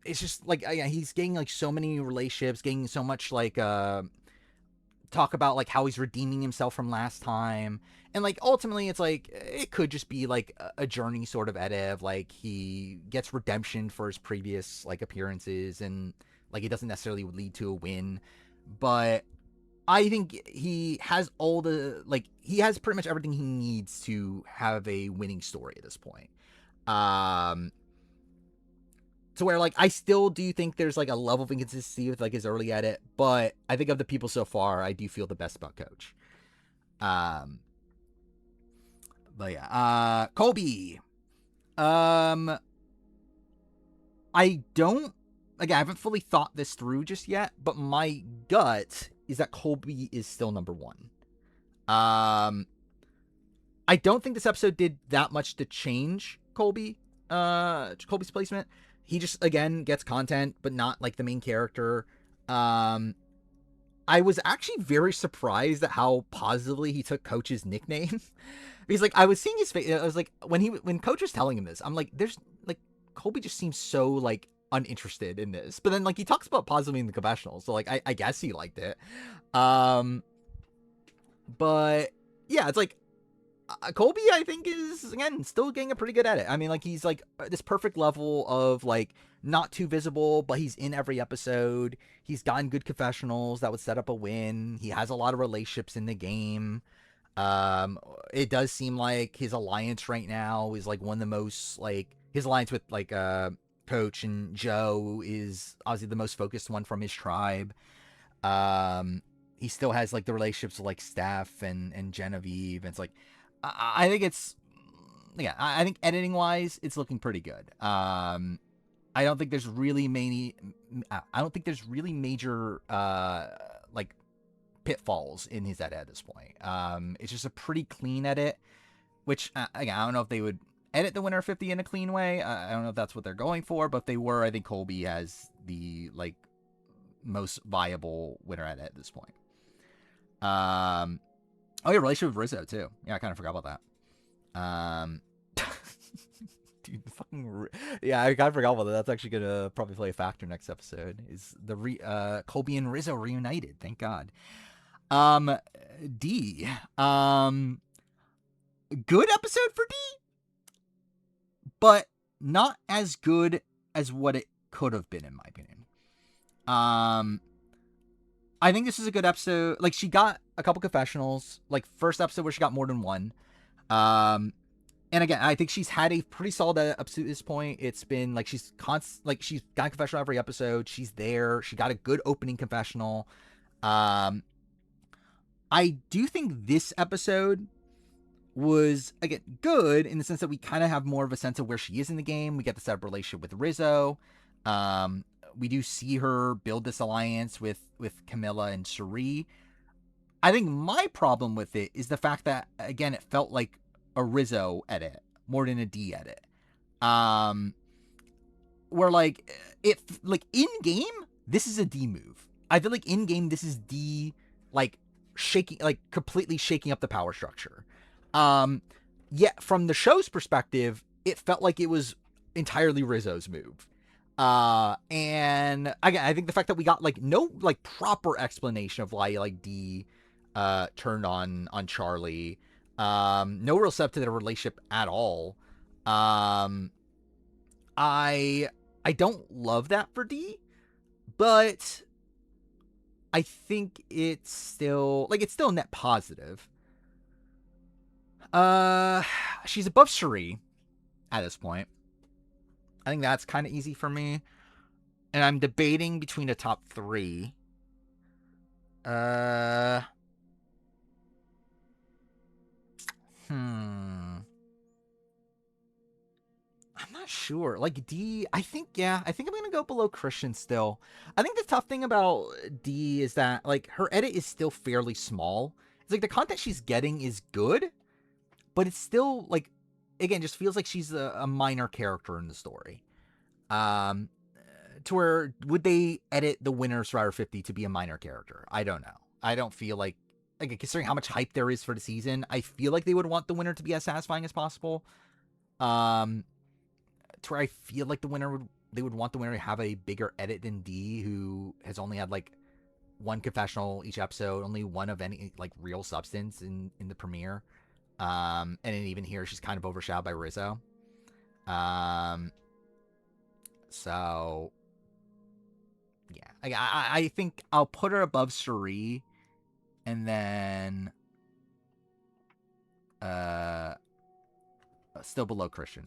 it's just like, yeah, he's getting like so many relationships, getting so much like talk about like how he's redeeming himself from last time, and like ultimately it's like it could just be like a journey sort of edit of like he gets redemption for his previous like appearances, and like it doesn't necessarily lead to a win, but I think he has he has pretty much everything he needs to have a winning story at this point. To where like I still do think there's like a level of inconsistency with like his early edit, but I think of the people so far, I do feel the best about Coach. But yeah, Colby. I haven't fully thought this through just yet, but my gut is that Colby is still number 1. I don't think this episode did that much to change Colby's placement. He just, again, gets content, but not like the main character. I was actually very surprised at how positively he took Coach's nickname. Because like I was seeing his face, I was like, when Coach was telling him this, I'm like, there's like, Colby just seems so like uninterested in this. But then like he talks about positively in the confessional, so like I guess he liked it. But yeah, it's like Colby, I think, is again still getting a pretty good edit. I mean, like he's like this perfect level of like not too visible, but he's in every episode. He's gotten good confessionals that would set up a win. He has a lot of relationships in the game. It does seem like his alliance right now is like one of the most like his alliance with like Coach and Joe is obviously the most focused one from his tribe. He still has like the relationships with like Steph and Genevieve. And it's like I think it's I think editing wise it's looking pretty good. I don't think there's really major like pitfalls in his edit at this point. It's just a pretty clean edit, which again, I don't know if they would edit the winner 50 in a clean way. I don't know if that's what they're going for, but if they were, I think Colby has the like most viable winner edit at this point. Oh yeah, relationship with Rizzo too. Yeah, I kind of forgot about that. Dude, fucking yeah, I kind of forgot about that. That's actually gonna probably play a factor next episode. Is the Colby and Rizzo reunited? Thank God. D. Good episode for D, but not as good as what it could have been, in my opinion. I think this is a good episode. Like, she got a couple confessionals. Like, first episode where she got more than one. And again, I think she's had a pretty solid episode at this point. It's been like she's she's got a confessional every episode. She's there. She got a good opening confessional. I do think this episode was, again, good in the sense that we kind of have more of a sense of where she is in the game. We get the set up relationship with Rizzo. We do see her build this alliance with Camilla and Cirie. I think my problem with it is the fact that, again, it felt like a Rizzo edit more than a D edit. Where like in game, this is a D move. I feel like in game, this is D like completely shaking up the power structure. Yet from the show's perspective, it felt like it was entirely Rizzo's move. And again, I think the fact that we got like no like proper explanation of why like D turned on Charlie. No real step to their relationship at all. I don't love that for D, but I think it's still net positive. She's above Cirie at this point. I think that's kind of easy for me. And I'm debating between a top 3. I'm not sure. Like D, I think I'm going to go below Christian still. I think the tough thing about D is that like her edit is still fairly small. It's like the content she's getting is good, but it's still like, again, just feels like she's a minor character in the story. To where would they edit the winner Survivor 50 to be a minor character? I don't know. I don't feel like considering how much hype there is for the season, I feel like they would want the winner to be as satisfying as possible. To where I feel like they would want the winner to have a bigger edit than D, who has only had like one confessional each episode, only one of any like real substance in the premiere. And then even here, she's kind of overshadowed by Rizzo. So yeah, I think I'll put her above Cirie, and then still below Christian.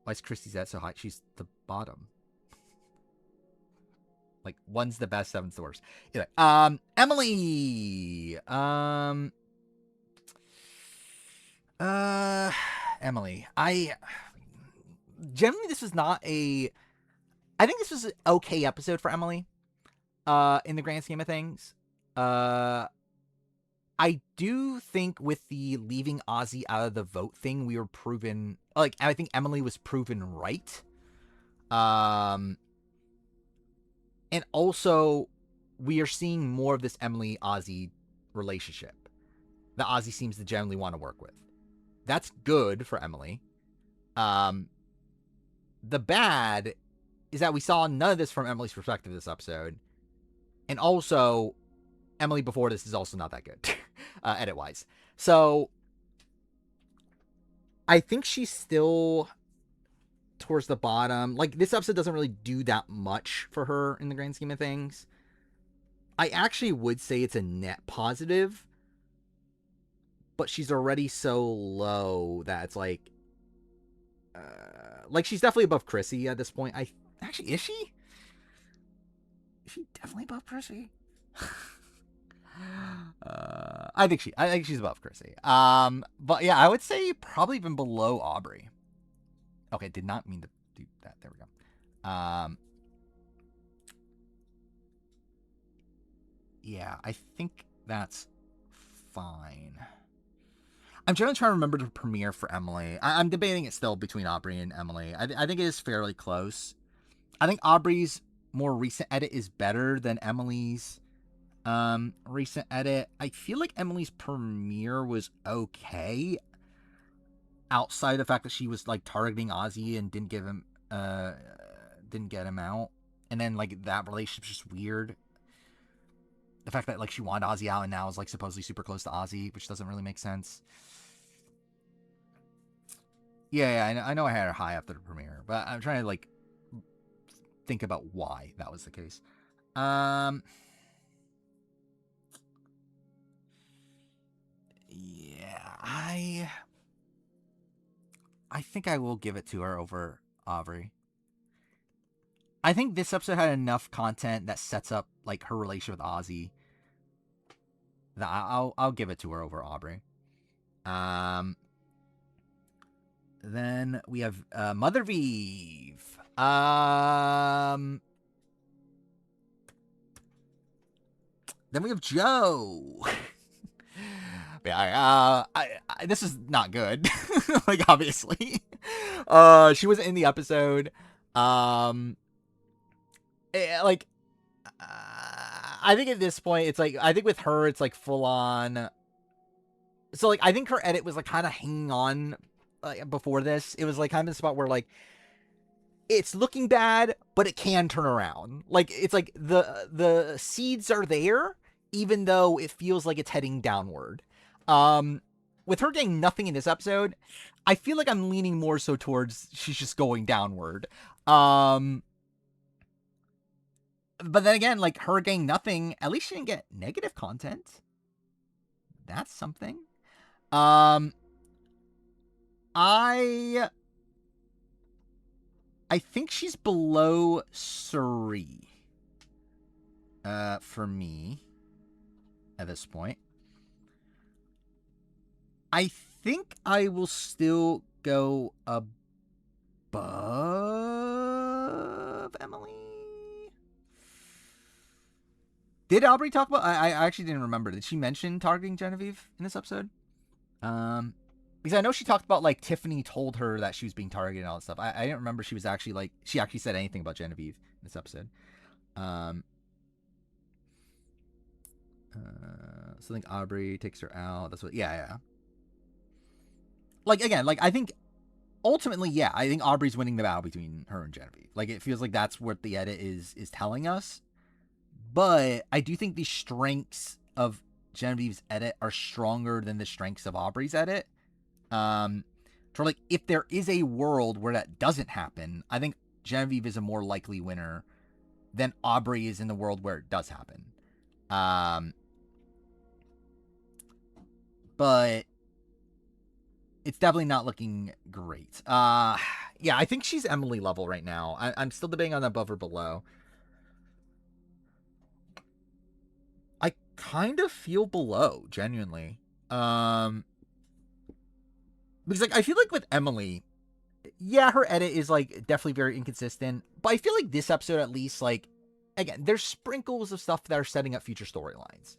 Why is Christy's at so high? She's the bottom. Like, one's the best, seven's the worst. Anyway, Emily. Emily. Generally, this was not a... I think this was an okay episode for Emily. In the grand scheme of things. I do think with the leaving Ozzy out of the vote thing, we were proven... Like, I think Emily was proven right. And also, we are seeing more of this Emily-Ozzy relationship that Ozzy seems to generally want to work with. That's good for Emily. The bad is that we saw none of this from Emily's perspective this episode. And also, Emily before this is also not that good, edit-wise. So, I think she's still towards the bottom. Like, this episode doesn't really do that much for her in the grand scheme of things. I actually would say it's a net positive, but she's already so low that it's like she's definitely above Chrissy at this point. Actually, is she? Is she definitely above Chrissy? I think she's above Chrissy. But yeah, I would say probably even below Aubrey. Okay, did not mean to do that. There we go. Yeah, I think That's fine. I'm trying to remember the premiere for Emily. I'm debating it still between Aubrey and Emily. I think it is fairly close. I think Aubrey's more recent edit is better than Emily's recent edit. I feel like Emily's premiere was okay, outside the fact that she was like targeting Ozzy and didn't get him out, and then like that relationship's just weird. The fact that like she wanted Ozzy out and now is like supposedly super close to Ozzy, which doesn't really make sense. Yeah, I know I had her high after the premiere, but I'm trying to like think about why that was the case. Yeah, I think I will give it to her over Aubrey. I think this episode had enough content that sets up like her relationship with Ozzy that I'll give it to her over Aubrey. Then we have Mother Vive. Then we have Joe. Yeah, this is not good. Like, obviously. She was in the episode. Like, I think at this point, it's like, I think with her, it's like full on. So, like, I think her edit was like kind of hanging on before this. It was like kind of a spot where, like, it's looking bad, but it can turn around. Like, it's like the seeds are there, even though it feels like it's heading downward. With her getting nothing in this episode, I feel like I'm leaning more so towards she's just going downward. But then again, like her getting nothing, at least she didn't get negative content. That's something. I think she's below Suri. For me, at this point. I think I will still go above Emily. Did Aubrey talk about? I actually didn't remember. Did she mention targeting Genevieve in this episode? Because I know she talked about like Tiffany told her that she was being targeted and all that stuff. I didn't remember she was actually like she actually said anything about Genevieve in this episode. So I think Aubrey takes her out. That's what. Yeah. Like again, like I think ultimately, yeah, I think Aubrey's winning the battle between her and Genevieve. Like it feels like that's what the edit is telling us. But I do think the strengths of Genevieve's edit are stronger than the strengths of Aubrey's edit. So like if there is a world where that doesn't happen, I think Genevieve is a more likely winner than Aubrey is in the world where it does happen. But it's definitely not looking great. Yeah, I think she's Emily level right now. I'm still debating on above or below. I kind of feel below, genuinely. Because like I feel like with Emily, yeah, her edit is like definitely very inconsistent. But I feel like this episode at least, like, again, there's sprinkles of stuff that are setting up future storylines.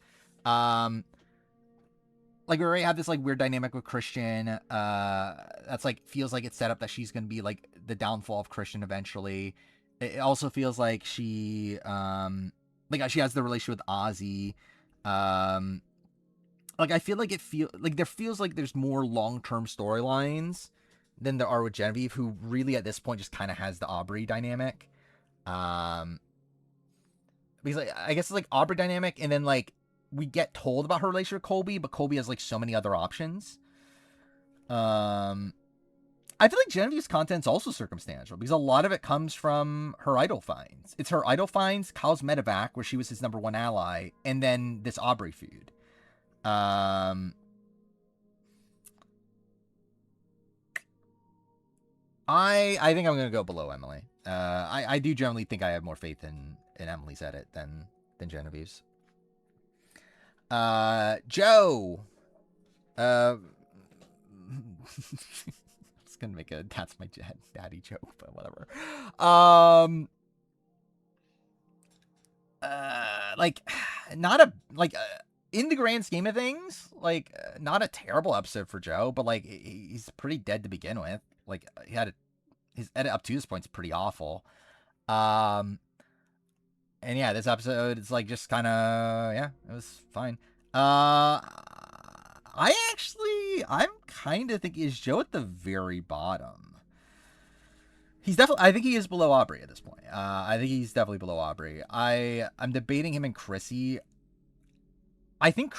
Like we already have this like weird dynamic with Christian. That's like feels like it's set up that she's gonna be like the downfall of Christian eventually. It also feels like she has the relationship with Ozzy. Like I feel like there feels like there's more long-term storylines than there are with Genevieve, who really at this point just kind of has the Aubrey dynamic. Because like I guess it's like Aubrey dynamic, and then like we get told about her relationship with Colby, but Colby has like so many other options. I feel like Genevieve's content's also circumstantial because a lot of it comes from her idol finds. It's her idol finds, Kyle's medevac, where she was his number one ally, and then this Aubrey feud. I think I'm gonna go below Emily. I do generally think I have more faith in Emily's edit than Genevieve's. Joe. It's gonna make a that's my daddy joke, but whatever. Like not a like in the grand scheme of things, like, not a terrible episode for Joe, but like he's pretty dead to begin with. Like his edit up to this point is pretty awful. And yeah, this episode is like just kind of, yeah, it was fine. I'm kind of thinking, is Joe at the very bottom? He's definitely, I think he is below Aubrey at this point. I think he's definitely below Aubrey. I'm debating him and Chrissy. I think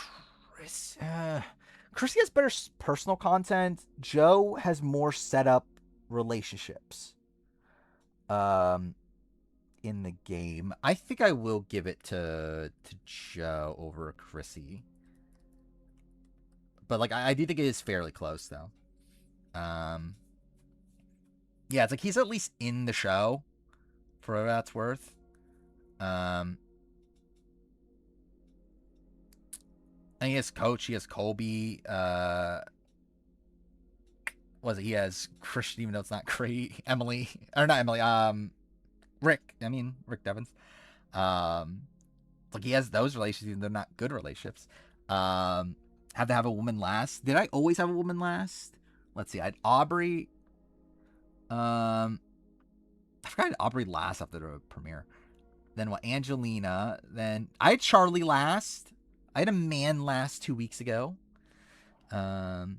Chrissy has better personal content. Joe has more set up relationships. In the game, I think I will give it to Joe over Chrissy. But like, I do think it is fairly close though. Yeah, it's like he's at least in the show, for what that's worth. And he has Coach, he has Colby, he has Christian, even though it's not great, Emily, or not Emily, Rick Devens. Like he has those relationships, even though they're not good relationships. Have to have a woman last. Did I always have a woman last? Let's see, I had Aubrey. I forgot I had Aubrey last after the premiere. Then what? Angelina. Then I had Charlie last. I had a man last 2 weeks ago. Have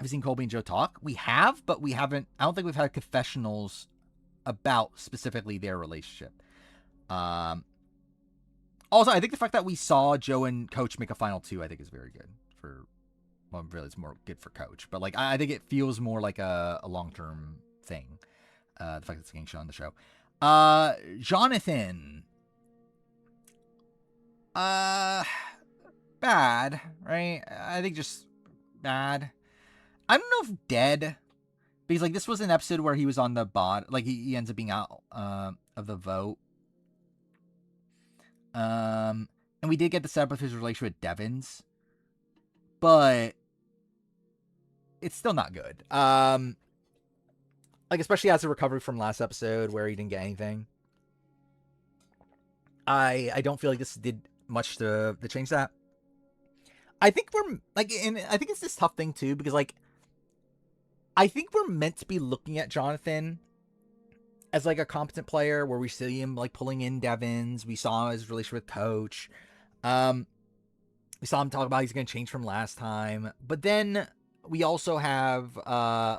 you seen Colby and Joe talk? We have, but we haven't. I don't think we've had confessionals about specifically their relationship. Also, I think the fact that we saw Joe and Coach make a final 2, I think is very good for. Well, really, it's more good for Coach, but like I think it feels more like a long-term thing. The fact that it's getting shown on the show. Jonathan. Bad, right? I think just bad. I don't know if dead, because like this was an episode where he was on the bot, like he ends up being out of the vote. And we did get the setup of his relationship with Devins, but it's still not good. Like especially as a recovery from last episode where he didn't get anything. I don't feel like this did much to change that. I think we're like, and I think it's this tough thing too, because like I think we're meant to be looking at Jonathan as like a competent player, where we see him like pulling in Devins. We saw his relationship with Coach. We saw him talk about he's going to change from last time, but then we also have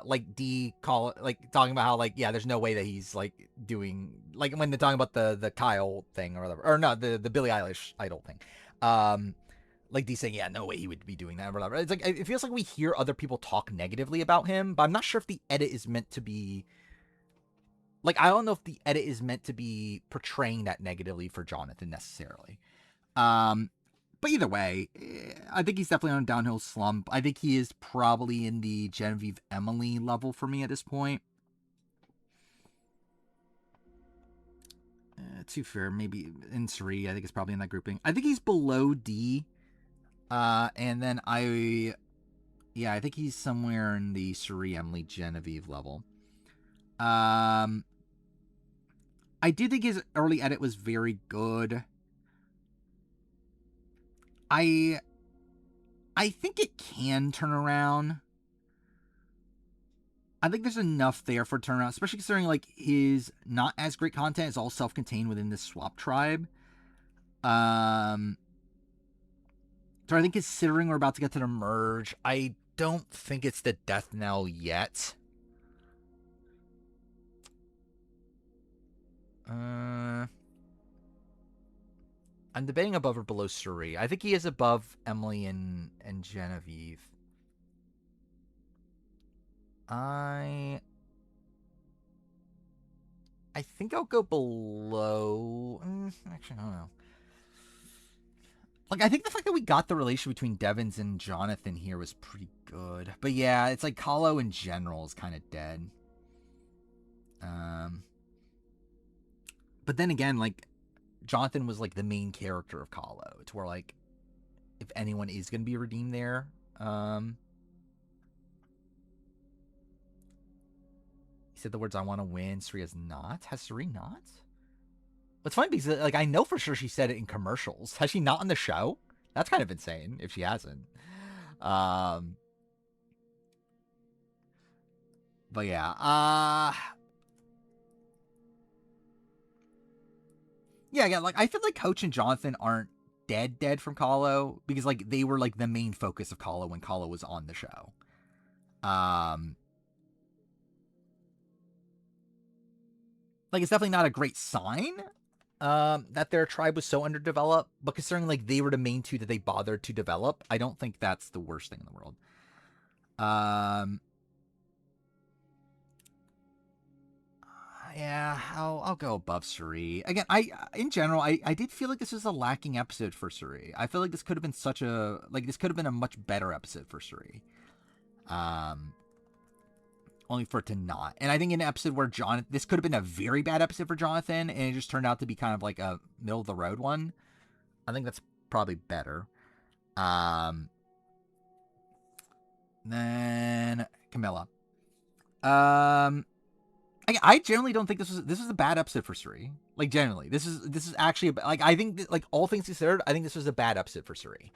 like D call like talking about how like, yeah, there's no way that he's like doing like when they're talking about the Kyle thing or whatever, or no, the Billie Eilish idol thing. Like D saying, yeah, no way he would be doing that or whatever. It's like it feels like we hear other people talk negatively about him, but I'm not sure if the edit is meant to be like, I don't know if the edit is meant to be portraying that negatively for Jonathan necessarily. But either way, I think he's definitely on a downhill slump. I think he is probably in the Genevieve Emily level for me at this point. Too fair, maybe in Suri, I think it's probably in that grouping. I think he's below D. And then I think he's somewhere in the Suri, Emily, Genevieve level. I do think his early edit was very good. I think it can turn around. I think there's enough there for a turnaround, especially considering like his not as great content is all self-contained within this swap tribe. So I think considering we're about to get to the merge, I don't think it's the death knell yet. I'm debating above or below Suri. I think he is above Emily and Genevieve. I think I'll go below. Actually, I don't know. Like, I think the fact that we got the relation between Devins and Jonathan here was pretty good. But yeah, it's like Kahlo in general is kind of dead. But then again, like, Jonathan was like the main character of Kahlo. It's where like, if anyone is going to be redeemed there, he said the words "I want to win." Suri has not. Has Suri not? What's funny because like I know for sure she said it in commercials. Has she not on the show? That's kind of insane if she hasn't. Um, but yeah, yeah. Like I feel like Coach and Jonathan aren't dead from Kahlo because like they were like the main focus of Kahlo when Kahlo was on the show. Like it's definitely not a great sign that their tribe was so underdeveloped, but considering like they were the main two that they bothered to develop, I don't think that's the worst thing in the world. Yeah, I'll go above Suri. Again, in general, I did feel like this was a lacking episode for Suri. I feel like this could have been this could have been a much better episode for Suri. Only for it to not. And I think in an episode where this could have been a very bad episode for Jonathan, and it just turned out to be kind of like a middle of the road one. I think that's probably better. Then Camilla. I generally don't think this was a bad episode for Suri. Like generally, this is actually like I think like all things considered, I think this was a bad episode for Suri.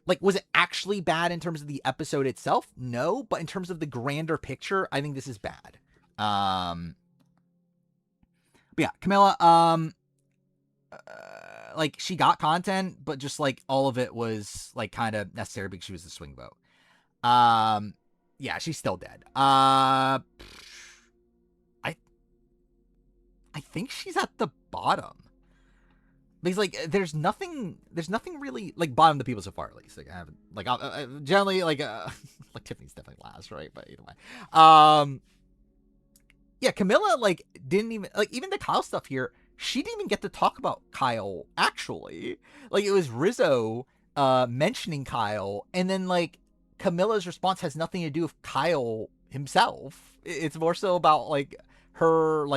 Like, was it actually bad in terms of the episode itself? No, but in terms of the grander picture, I think this is bad. But yeah, Camilla, like she got content, but just like all of it was like kind of necessary because she was the swing vote. Yeah, she's still dead. I think she's at the bottom. Because like there's nothing really like bottom to people so far at least. Like I haven't like generally like like Tiffany's definitely last, right? But either way, yeah, Camilla like didn't even like even the Kyle stuff here. She didn't even get to talk about Kyle actually. Like it was Rizzo mentioning Kyle, and then like Camilla's response has nothing to do with Kyle himself. It's more so about like her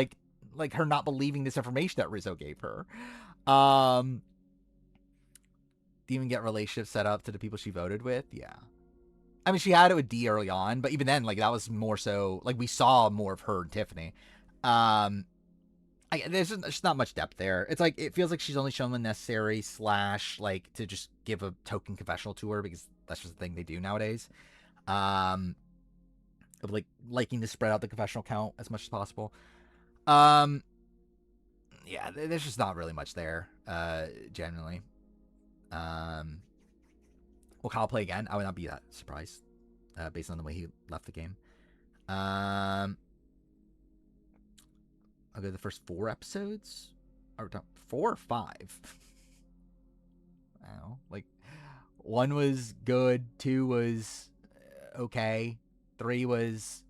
her not believing this information that Rizzo gave her. Didn't even get relationships set up to the people she voted with. Yeah. I mean, she had it with D early on, but even then, like, that was more so, like, we saw more of her and Tiffany. There's just not much depth there. It's like, it feels like she's only shown the necessary / like, to just give a token confessional to her, because that's just the thing they do nowadays. Of, like, liking to spread out the confessional count as much as possible. Yeah, there's just not really much there, generally. Will Kyle play again? I would not be that surprised, based on the way he left the game. I'll go to the first 4 episodes, or 4 or 5. I don't know, like 1 was good, 2 was okay, 3 was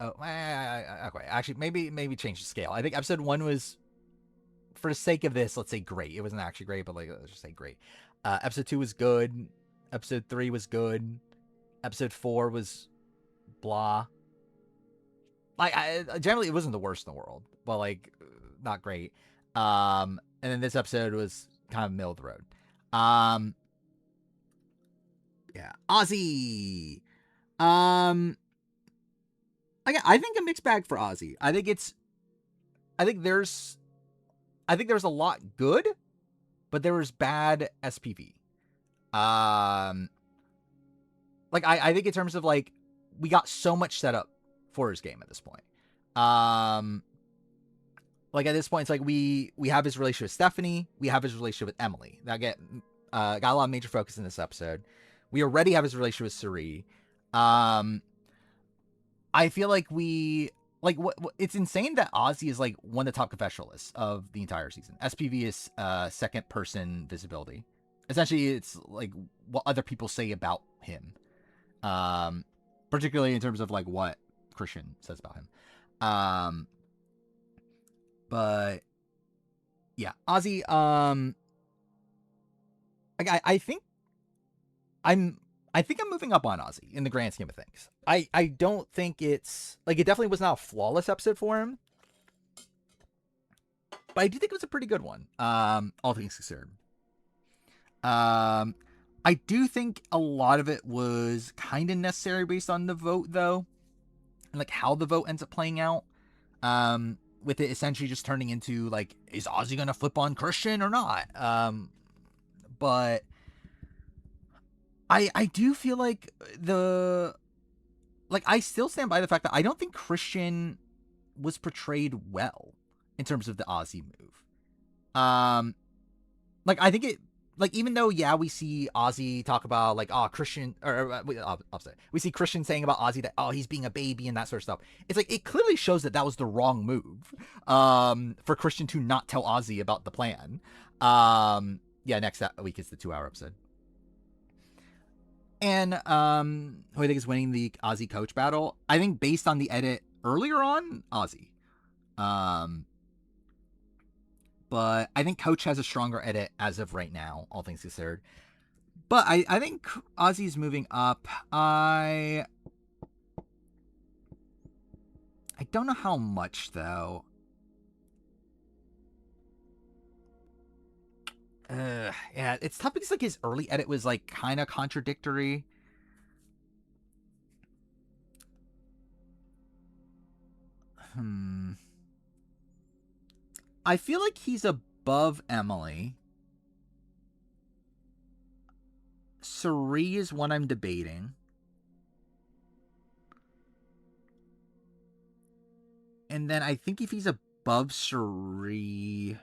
okay. Actually, maybe change the scale. I think episode 1 was, for the sake of this, let's say great. It wasn't actually great, but like let's just say great. Episode 2 was good. Episode 3 was good. Episode 4 was blah. Like generally, it wasn't the worst in the world, but like not great. And then this episode was kind of middle of the road. Yeah, Ozzy. I think a mixed bag for Ozzy. I think there's a lot good, but there was bad SPV. Like I think in terms of like we got so much set up for his game at this point. Like at this point, it's like we have his relationship with Stephanie, we have his relationship with Emily. That got a lot of major focus in this episode. We already have his relationship with Suri. I feel like it's insane that Ozzy is like one of the top confessionalists of the entire season. SPV is second person visibility. Essentially, it's like what other people say about him, particularly in terms of like what Christian says about him. But yeah, Ozzy. I think I'm moving up on Ozzy in the grand scheme of things. I don't think it's like, it definitely was not a flawless episode for him, but I do think it was a pretty good one. All things considered. I do think a lot of it was kind of necessary based on the vote, though, and like how the vote ends up playing out. With it essentially just turning into like, is Ozzy gonna flip on Christian or not? but I do feel like I still stand by the fact that I don't think Christian was portrayed well in terms of the Ozzy move. I think it, even though, yeah, we see Ozzy talk about, Christian, we see Christian saying about Ozzy that, he's being a baby and that sort of stuff. It's like, it clearly shows that that was the wrong move, for Christian to not tell Ozzy about the plan. Yeah, next week is the 2-hour episode. And, who I think is winning the Ozzy coach battle? I think based on the edit earlier on, Ozzy. But I think Coach has a stronger edit as of right now, all things considered. But I think Ozzy's moving up. I don't know how much, though. Yeah, it's tough because, his early edit was, kind of contradictory. I feel like he's above Emily. Cirie is one I'm debating. And then I think if he's above Cirie...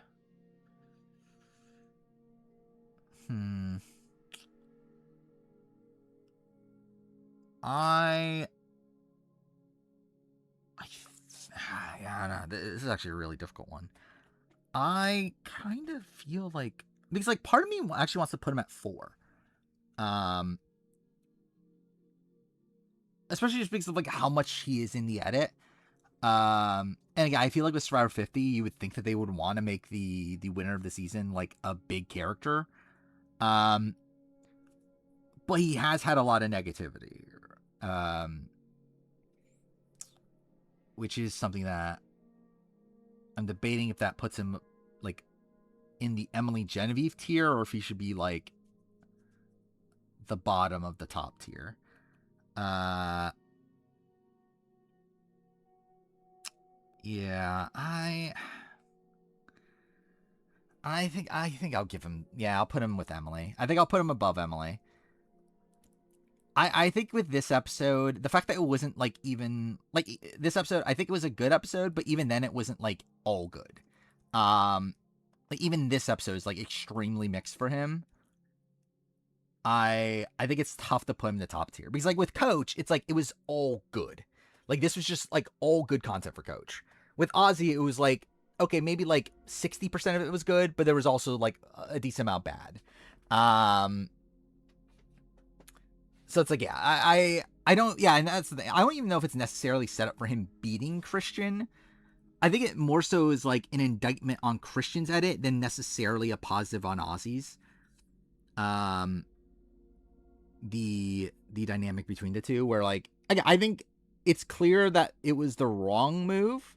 Yeah, no, this is actually a really difficult one. I kind of feel like, because part of me actually wants to put him at 4. Especially just because of how much he is in the edit. And again, I feel like with Survivor 50, you would think that they would want to make the winner of the season a big character. But he has had a lot of negativity. Which is something that I'm debating if that puts him in the Emily Genevieve tier, or if he should be the bottom of the top tier. Yeah, I think I'll give him, I'll put him with Emily. I think I'll put him above Emily. I think with this episode, the fact that it wasn't even this episode, I think it was a good episode, but even then it wasn't all good. Even this episode is extremely mixed for him. I think it's tough to put him in the top tier because with Coach, it's it was all good. This was just all good content for Coach. With Ozzy, it was okay, maybe 60% of it was good, but there was also a decent amount bad. So it's yeah, I don't, yeah, and that's the thing. I don't even know if it's necessarily set up for him beating Christian. I think it more so is an indictment on Christian's edit than necessarily a positive on Ozzy's. The dynamic between the two, where I think it's clear that it was the wrong move,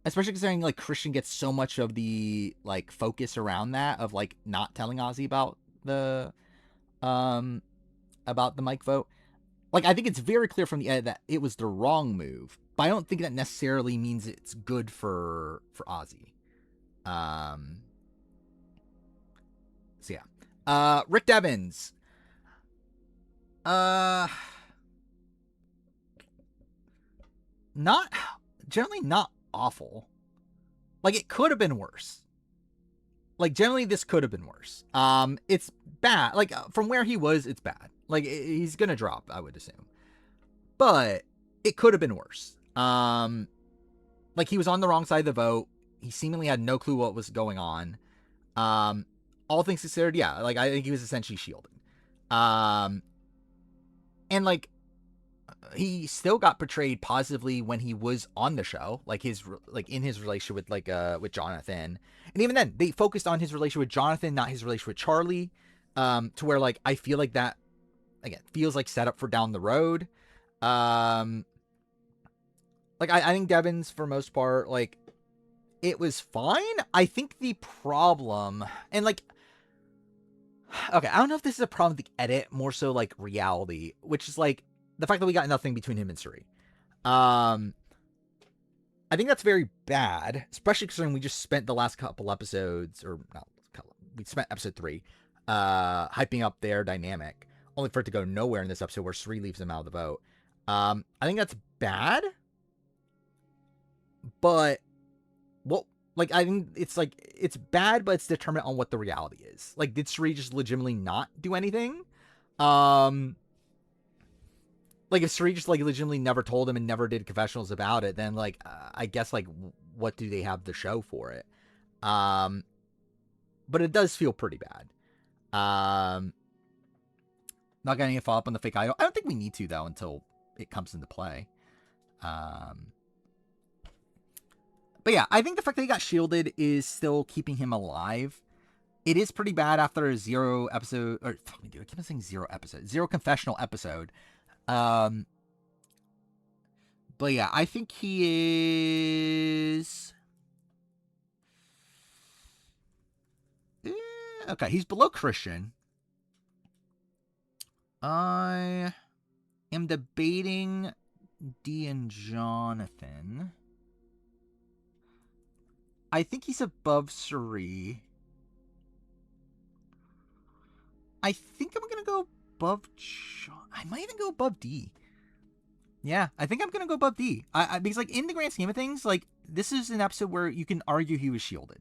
especially considering Christian gets so much of the focus around that of not telling Ozzy about the mic vote. I think it's very clear from the edit that it was the wrong move, but I don't think that necessarily means it's good for Ozzy. So yeah. Rick Devens. Generally not awful. It could have been worse. Generally this could have been worse. It's bad. From where he was, it's bad. He's gonna drop, I would assume. But it could have been worse. He was on the wrong side of the vote. He seemingly had no clue what was going on. All things considered, yeah, I think he was essentially shielded. And he still got portrayed positively when he was on the show, in his relationship with Jonathan. And even then, they focused on his relationship with Jonathan, not his relationship with Charlie. To where I feel like that, again, feels set up for down the road. I think Devens, for most part, it was fine. I think the problem, and okay, I don't know if this is a problem with the edit, more so reality, which is the fact that we got nothing between him and Cirie. I think that's very bad, especially considering we just spent the last couple episodes, or no, we spent episode 3 hyping up their dynamic, only for it to go nowhere in this episode where Sri leaves them out of the vote. I think that's bad, but what, like, I think it's bad, but it's determined on what the reality is. Like, did Sri just legitimately not do anything? Like, if Sri just, like, legitimately never told him and never did confessionals about it, then, like, I guess, like, what do they have the show for it? But it does feel pretty bad. Not getting a follow up on the fake idol. I don't think we need to, though, until it comes into play. But yeah, I think the fact that he got shielded is still keeping him alive. It is pretty bad after a 0 episode, or I keep on saying 0 episode, 0 confessional episode. But yeah, I think he is. Okay, he's below Christian. I am debating Dee and Jonathan. I think he's above Suri. I think I'm going to go above I might even go above Dee. Yeah, I think I'm going to go above Dee. Because, like, in the grand scheme of things, like, this is an episode where you can argue he was shielded.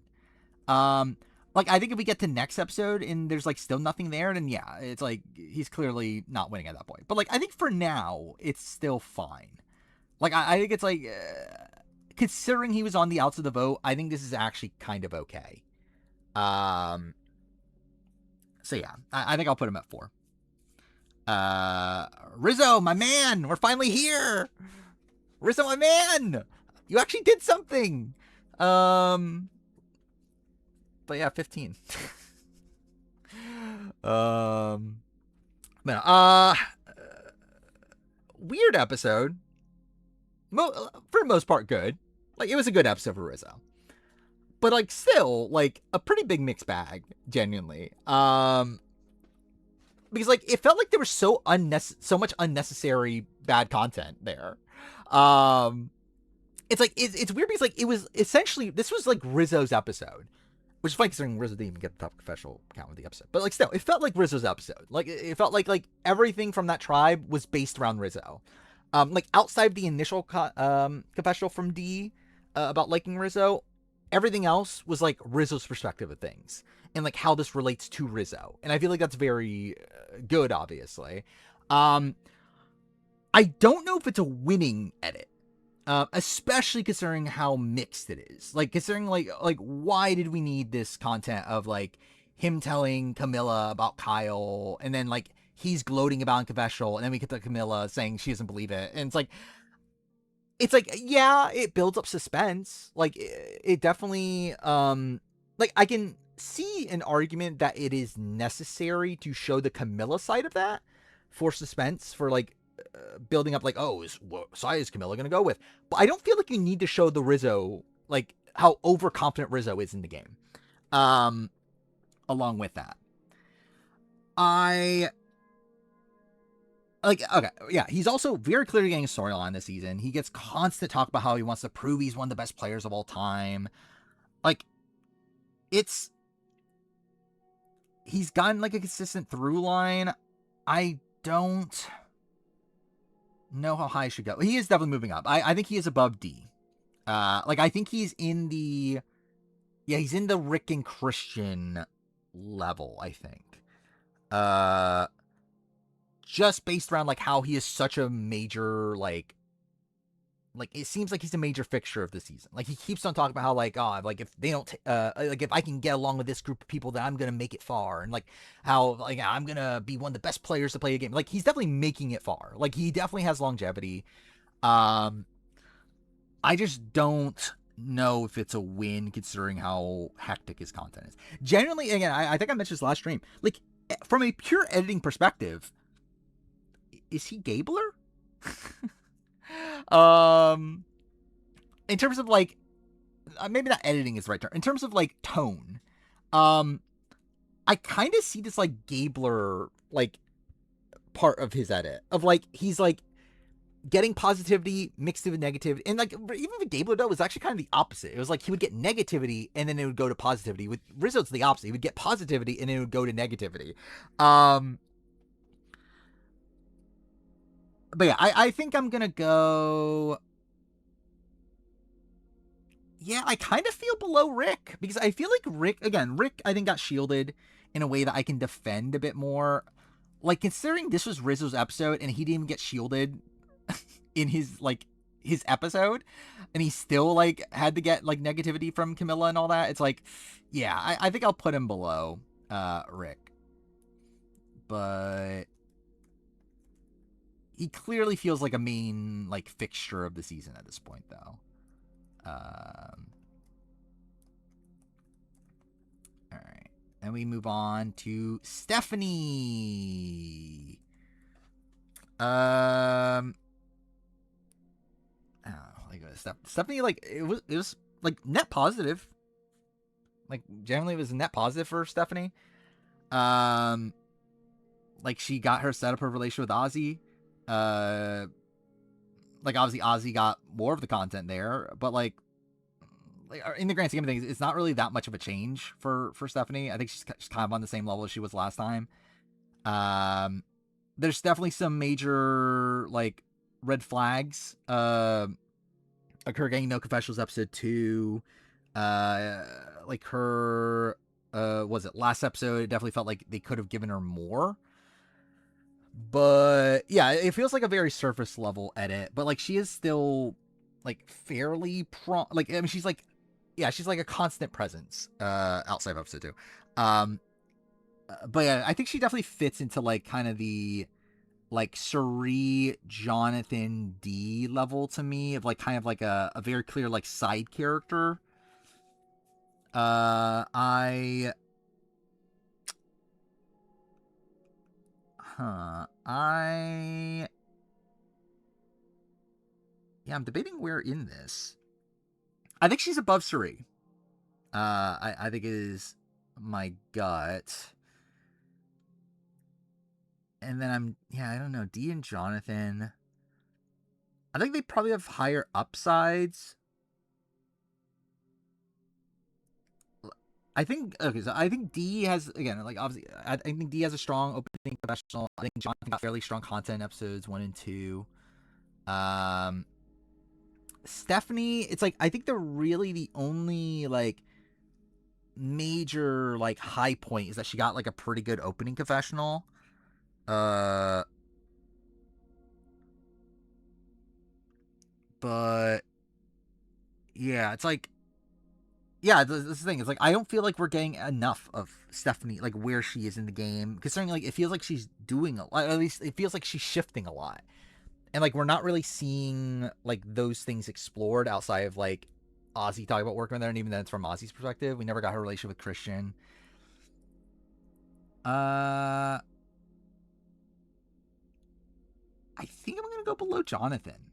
Like, I think if we get to next episode and there's, like, still nothing there, then yeah, it's like, he's clearly not winning at that point. But, like, I think for now, it's still fine. Like, I think it's, like, considering he was on the outs of the vote, I think this is actually kind of okay. So yeah, I think I'll put him at 4. Rizzo, my man, we're finally here. Rizzo, my man, you actually did something. But yeah, 15. Weird episode. For the most part, good. Like, it was a good episode for Rizzo. But, like, still, like, a pretty big mixed bag, genuinely. Because, like, it felt like there was so much unnecessary bad content there. It's like, it's weird because, like, it was essentially, this was, like, Rizzo's episode. Which is funny considering Rizzo didn't even get the top confessional count of the episode. But, like, still, it felt like Rizzo's episode. Like, it felt like everything from that tribe was based around Rizzo. Like, outside of the initial confessional from Dee about liking Rizzo, everything else was, like, Rizzo's perspective of things. And, like, how this relates to Rizzo. And I feel like that's very good, obviously. I don't know if it's a winning edit. Especially considering how mixed it is. Like, considering, like, why did we need this content of, like, him telling Camilla about Kyle, and then, like, he's gloating about in confessional, and then we get to Camilla saying she doesn't believe it, and it's like, yeah, it builds up suspense. Like, it definitely, like, I can see an argument that it is necessary to show the Camilla side of that for suspense, for, like, building up, like, oh, what side is Camilla gonna go with? But I don't feel like you need to show the Rizzo, like, how overconfident Rizzo is in the game. Along with that, okay, yeah, he's also very clearly getting a storyline this season. He gets constant talk about how he wants to prove he's one of the best players of all time. Like, he's gotten, like, a consistent through line. I don't know how high he should go. He is definitely moving up. I think he is above Dee. Like, I think he's in the Rick and Christian level, I think. Just based around, like, how he is such a major, like, it seems like he's a major fixture of the season. Like, he keeps on talking about how, like, oh, like, if they don't, like, if I can get along with this group of people, then I'm gonna make it far, and, like, how, like, I'm gonna be one of the best players to play a game. Like, he's definitely making it far. Like, he definitely has longevity. I just don't know if it's a win considering how hectic his content is. Generally, again, I think I mentioned this last stream. Like, from a pure editing perspective, is he Gabler? In terms of, like, maybe not editing is the right term. In terms of, like, tone, I kind of see this, like, Gabler, like, part of his edit of, like, he's like, getting positivity mixed with negativity. And like even with Gabler though, it was actually kind of the opposite. It was like he would get negativity and then it would go to positivity. With Rizzo, it's the opposite. He would get positivity and then it would go to negativity. But yeah, I think I'm gonna go. Yeah, I kind of feel below Rick because I feel like Rick I think got shielded in a way that I can defend a bit more. Like considering this was Rizzo's episode and he didn't even get shielded in his episode, and he still like had to get like negativity from Camilla and all that. It's like, yeah, I think I'll put him below Rick, but he clearly feels like a main like fixture of the season at this point, though. All right, and we move on to Stephanie. Like Stephanie, like it was like net positive. Like generally, it was net positive for Stephanie. Like she got her set up her relationship with Ozzy. Like obviously Ozzy got more of the content there, but like in the grand scheme of things, it's not really that much of a change for Stephanie. I think she's kind of on the same level as she was last time. There's definitely some major like red flags. Like her getting no confessionals episode 2. Like her was it last episode? It definitely felt like they could have given her more. But yeah, it feels like a very surface level edit. But like she is still like fairly like I mean she's like she's like a constant presence outside of episode 2. But yeah, I think she definitely fits into like kind of the like Cirie, Jonathan, D level to me of like kind of like a very clear like side character. I I'm debating where in this. I think she's above Cirie. I think it is my gut. And then I don't know, D and Jonathan. I think they probably have higher upsides. I think so I think D has again like obviously I think D has a strong opening professional. I think Jonathan got fairly strong content in episodes 1 and 2. Stephanie, it's like I think they're really the only like major like high point is that she got like a pretty good opening confessional. But yeah, it's like this is the thing. It's like I don't feel like we're getting enough of Stephanie, like where she is in the game. Considering like it feels like she's doing a lot. At least it feels like she's shifting a lot, and like we're not really seeing like those things explored outside of like Ozzy talking about working with her, and even then it's from Ozzy's perspective. We never got her relationship with Christian. I think I'm gonna go below Jonathan.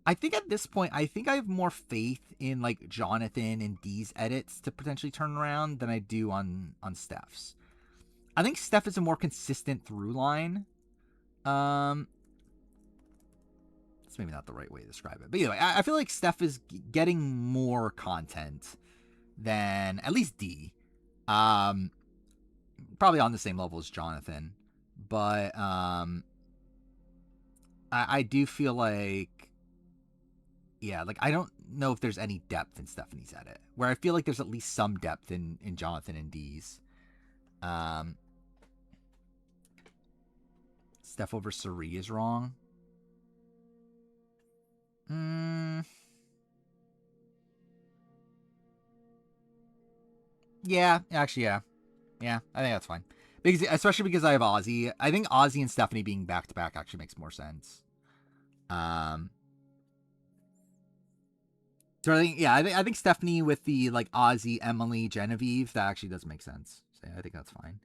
I think at this point, I think I have more faith in like Jonathan and Dee's edits to potentially turn around than I do on Steph's. I think Steph is a more consistent through line. That's maybe not the right way to describe it, but anyway, I feel like Steph is getting more content than at least D. Probably on the same level as Jonathan, but I do feel like like I don't know if there's any depth in Stephanie's edit. Where I feel like there's at least some depth in Jonathan and Dee's. Steph over Cirie is wrong. Yeah, actually, yeah. Yeah, I think that's fine. Especially because I have Ozzy. I think Ozzy and Stephanie being back to back actually makes more sense. So I think Stephanie with the like Ozzy, Emily, Genevieve, that actually does make sense. So yeah, I think that's fine.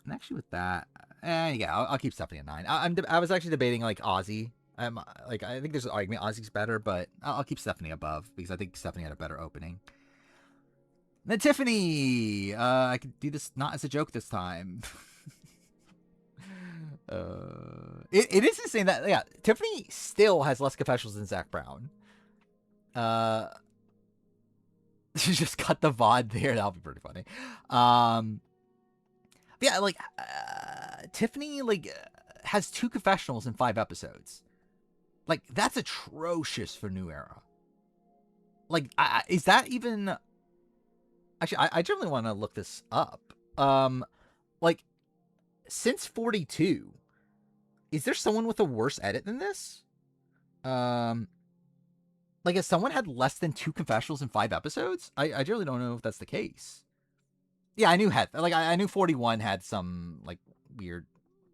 And actually with that, I'll keep Stephanie at 9. I was actually debating like Ozzy. I think there's an argument Ozzy's better, but I'll keep Stephanie above because I think Stephanie had a better opening. Then Tiffany, I could do this not as a joke this time. It is insane that Tiffany still has less confessionals than Zach Brown. She just cut the VOD there. That'll be pretty funny. Yeah, like Tiffany has 2 confessionals in 5 episodes. Like that's atrocious for New Era. Like, is that even? Actually, I generally want to look this up. Like since 42, is there someone with a worse edit than this? Like, has someone had less than 2 confessionals in 5 episodes? I really don't know if that's the case. Yeah, I knew I knew 41 had some like weird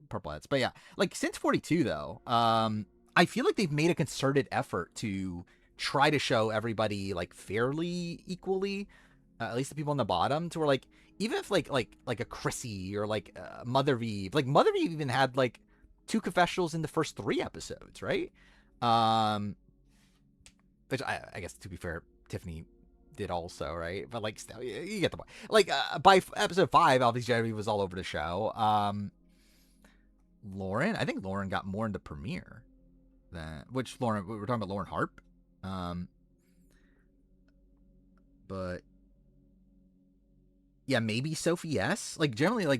purple heads, but yeah, like since 42 though, I feel like they've made a concerted effort to try to show everybody like fairly equally, at least the people on the bottom, to where like even if like a Chrissy or like Mother Vive, like Mother Vive even had like 2 confessionals in the first 3 episodes, right? Which I guess to be fair, Tiffany did also, right? But like still, you get the point. Like by episode 5, obviously Genevieve was all over the show. Lauren, I think Lauren got more into Premiere than which Lauren. We were talking about Lauren Harp. But yeah, maybe Sophie S. Like generally, like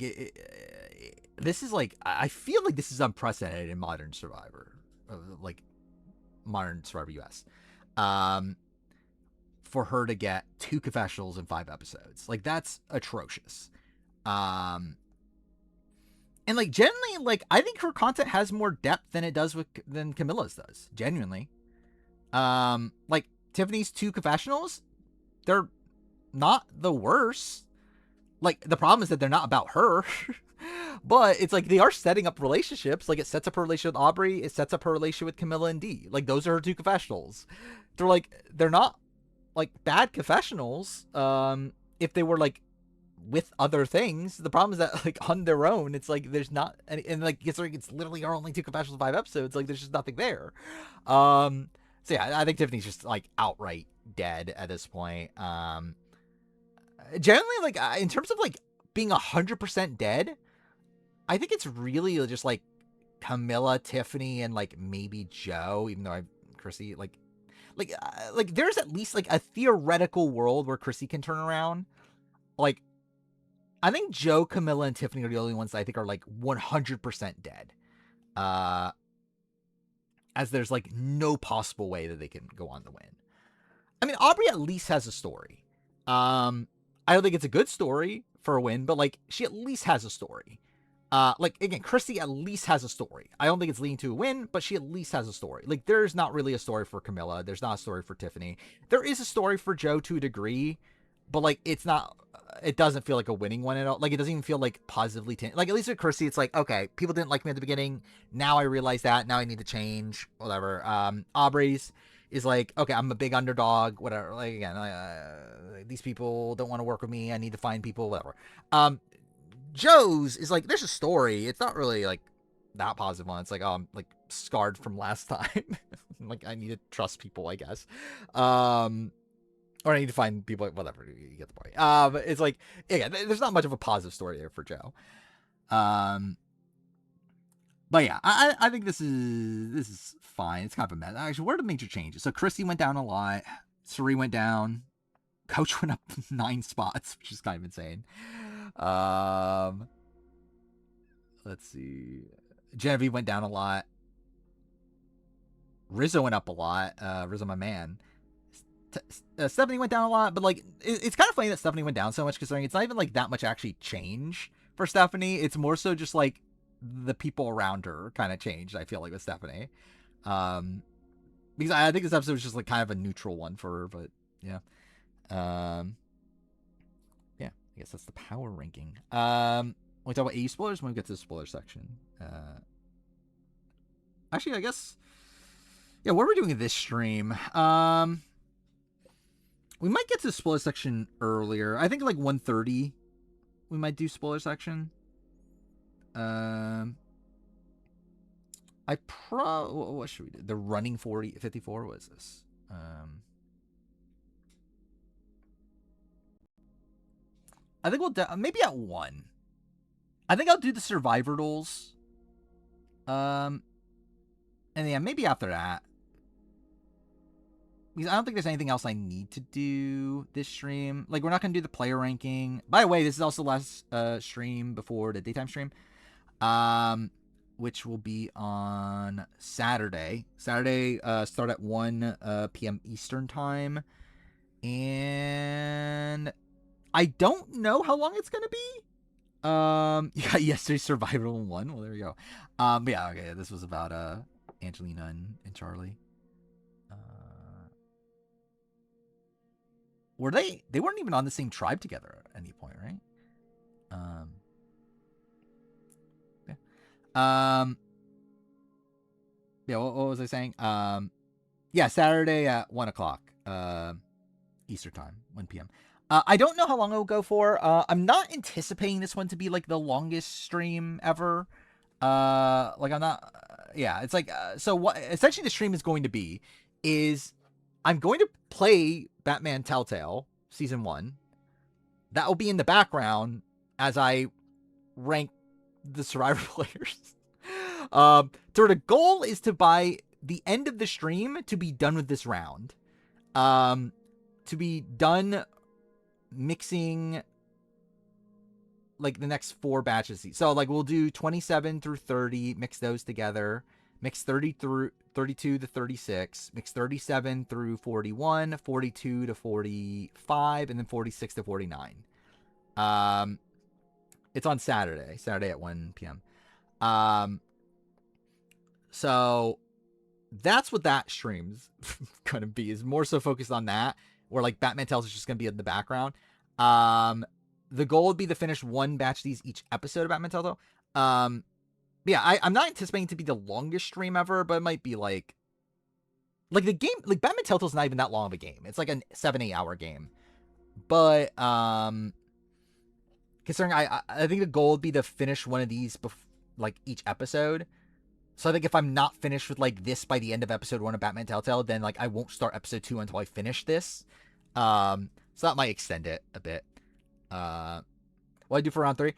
this is like I feel like this is unprecedented in modern Survivor, like modern Survivor US. For her to get 2 confessionals in 5 episodes, like that's atrocious. And like generally, like I think her content has more depth than it does than Camilla's does. Genuinely, like Tiffany's 2 confessionals, they're not the worst. Like the problem is that they're not about her. But it's like they are setting up relationships. Like it sets up her relationship with Aubrey. It sets up her relationship with Camilla and Dee. Like those are her 2 confessionals. They're not like bad confessionals. If they were like with other things, the problem is that like on their own, it's like there's not any, and like it's literally our only 2 confessionals in 5 episodes. Like there's just nothing there. So yeah, I think Tiffany's just like outright dead at this point. Generally, like in terms of like being 100% dead, I think it's really just like Camilla, Tiffany, and like maybe Joe. Even though Chrissy like there's at least like a theoretical world where Chrissy can turn around. Like I think Joe, Camilla, and Tiffany are the only ones that I think are like 100% dead. As there's like no possible way that they can go on to win. I mean, Aubrey at least has a story. I don't think it's a good story for a win, but like she at least has a story. Like again, Chrissy at least has a story. I don't think it's leading to a win, but she at least has a story. Like there's not really a story for Camilla. There's not a story for Tiffany. There is a story for Joe to a degree, but like it's not. It doesn't feel like a winning one at all. Like it doesn't even feel like positively. Like at least with Chrissy, it's like okay, people didn't like me at the beginning. Now I realize that. Now I need to change. Whatever. Aubrey's is like okay, I'm a big underdog. Whatever. Like again, these people don't want to work with me. I need to find people. Whatever. Joe's is like there's a story. It's not really like that positive one. It's like oh I'm like scarred from last time. Like I need to trust people, I guess. Or I need to find people. Whatever, you get the point. But it's like yeah, there's not much of a positive story there for Joe. But yeah, I think this is fine. It's kind of a mess. Actually, where are the major changes? So Chrissy went down a lot. Cirie went down. Coach went up 9 spots, which is kind of insane. Let's see. Genevieve went down a lot. Rizzo went up a lot. Rizzo, my man. Stephanie went down a lot, but like it's kind of funny that Stephanie went down so much considering it's not even like that much actually change for Stephanie. It's more so just like the people around her kind of changed. I feel like with Stephanie, because I think this episode was just like kind of a neutral one for her. But yeah, yeah. I guess that's the power ranking. We talk about AU spoilers when we get to the spoiler section. Actually, I guess yeah. What are we doing in this stream? We might get to the spoiler section earlier. I think like 1:30 we might do spoiler section. What should we do? The running 54. What is this? I think we'll maybe at 1. I think I'll do the survivor duels And yeah, maybe after that, because I don't think there's anything else I need to do this stream. Like, we're not gonna do the player ranking. By the way, this is also the last stream before the daytime stream, which will be on Saturday. Start at 1 p.m. Eastern time, and I don't know how long it's gonna be. You got yesterday's survival 1. Well, there you go. Yeah, okay. This was about Angelina and Charlie. Were they? They weren't even on the same tribe together at any point, right? Yeah. What was I saying? Yeah, Saturday at 1:00 Eastern time, 1 p.m. I don't know how long it'll go for. I'm not anticipating this one to be like the longest stream ever. Like I'm not. Yeah, it's like so. What essentially the stream is going to be is I'm going to play Batman Telltale Season 1. That will be in the background as I rank the Survivor players. So the goal is to, by the end of the stream, to be done with this round. To be done mixing like the next 4 batches. So like we'll do 27 through 30, mix those together, mix 30 through 32 to 36, mix 37 through 41, 42 to 45, and then 46 to 49. It's on Saturday at 1 p.m. So that's what that stream's gonna be, is more so focused on that, where like Batman Tales is just gonna be in the background. The goal would be to finish 1 batch of these each episode of Batman Telltale. Yeah, I'm not anticipating to be the longest stream ever, but it might be like the game, like Batman Telltale's not even that long of a game. It's like a 7-8 hour game. But considering I think the goal would be to finish one of these like each episode. So I think if I'm not finished with like this by the end of episode 1 of Batman Telltale, then like I won't start episode 2 until I finish this. So that might extend it a bit. What I do for round 3.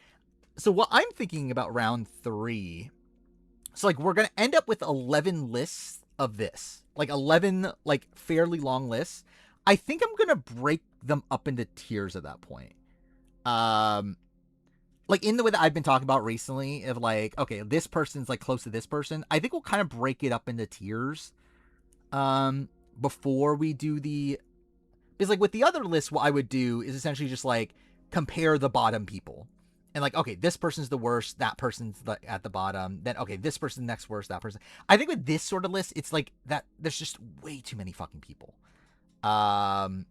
So what I'm thinking about round 3, so like we're gonna end up with 11 lists of this, like 11 like fairly long lists. I think I'm gonna break them up into tiers at that point. Like in the way that I've been talking about recently, of like, okay, this person's like close to this person. I think we'll kind of break it up into tiers. Before we do because like with the other list, what I would do is essentially just like compare the bottom people. And like, okay, this person's the worst, that person's at the bottom. Then, okay, this person's next worst, that person. I think with this sort of list, it's like that there's just way too many fucking people. To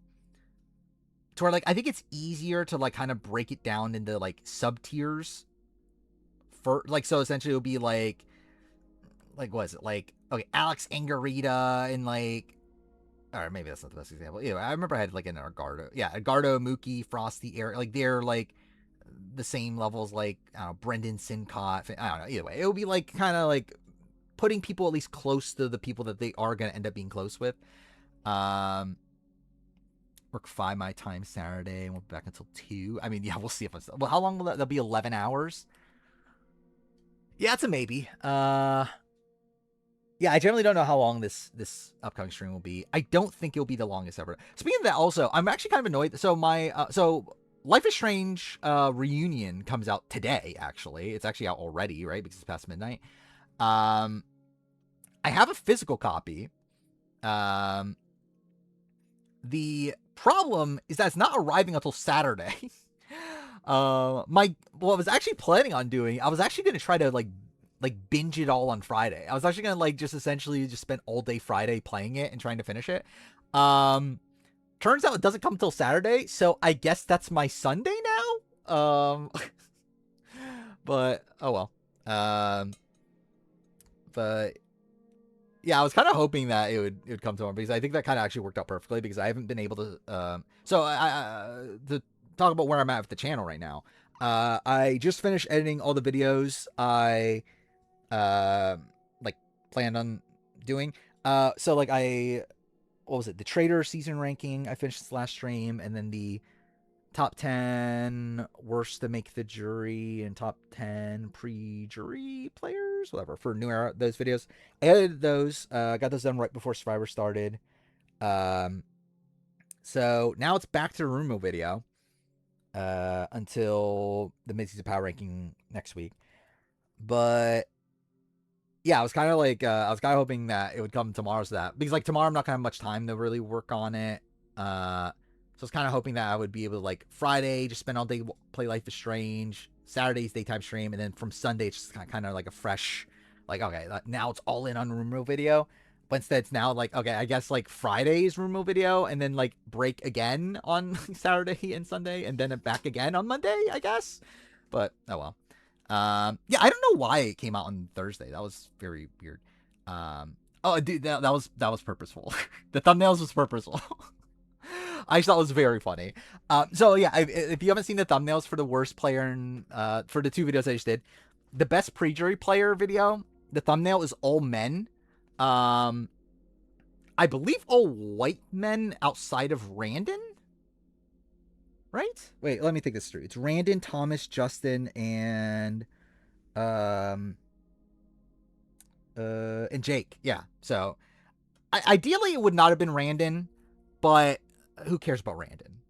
where like, I think it's easier to like kind of break it down into like sub tiers. For like, so essentially it'll be like what is it? Like, okay, Alex Angarita and like, or maybe that's not the best example. Yeah, I remember I had like an Edgardo. Yeah, Edgardo, Mookie, Frosty, Eric. Like they're like the same levels, like I don't know, Brendan Sincott. I don't know. Either way, it would be like kind of like putting people at least close to the people that they are going to end up being close with. Work 5 my time Saturday, and we'll be back until 2. I mean, yeah, we'll see if it's. Well, how long will that'll be? 11 hours. Yeah, it's a maybe. Yeah, I generally don't know how long this upcoming stream will be. I don't think it'll be the longest ever. Speaking of that, also, I'm actually kind of annoyed. So my Life is Strange reunion comes out today. Actually, it's actually out already, right? Because it's past midnight. I have a physical copy. The problem is that it's not arriving until Saturday. What I was actually planning on doing, I was actually going to try to like binge it all on Friday. I was actually going to like just essentially just spend all day Friday playing it and trying to finish it. Turns out it doesn't come till Saturday, so I guess that's my Sunday now. But oh well. But yeah, I was kind of hoping that it would come tomorrow, because I think that kind of actually worked out perfectly, because I haven't been able to. So to talk about where I'm at with the channel right now. I just finished editing all the videos I like planned on doing. So like what was it? The Trader season ranking I finished this last stream, and then the top 10 worst to make the jury and top 10 pre-jury players. pictures, whatever, for New Era, those videos. I edited those, got those done right before Survivor started. So now it's back to the Rumo video until the mid-season power ranking next week. But yeah, I was kind of like, hoping that it would come tomorrow, so that, because like tomorrow I'm not gonna have much time to really work on it. So I was kind of hoping that I would be able to, like, Friday just spend all day play Life is Strange, Saturday's daytime stream, and then from Sunday it's just kind of like a fresh, like, okay, now it's all in on Rumo video. But instead it's now like, okay, I guess like Friday's Rumo video, and then like break again on Saturday and Sunday, and then back again on Monday, I guess. But oh well. Yeah, I don't know why it came out on Thursday. That was very weird. Oh, dude, that was purposeful. The thumbnails was purposeful. I just thought it was very funny. So yeah, if you haven't seen the thumbnails for the worst player and for the 2 videos I just did, the best pre-jury player video, the thumbnail is all men. I believe all white men outside of Randon. Right? Wait, let me think this through. It's Randon, Thomas, Justin, and Jake. Yeah. So ideally it would not have been Randon, but who cares about Randon?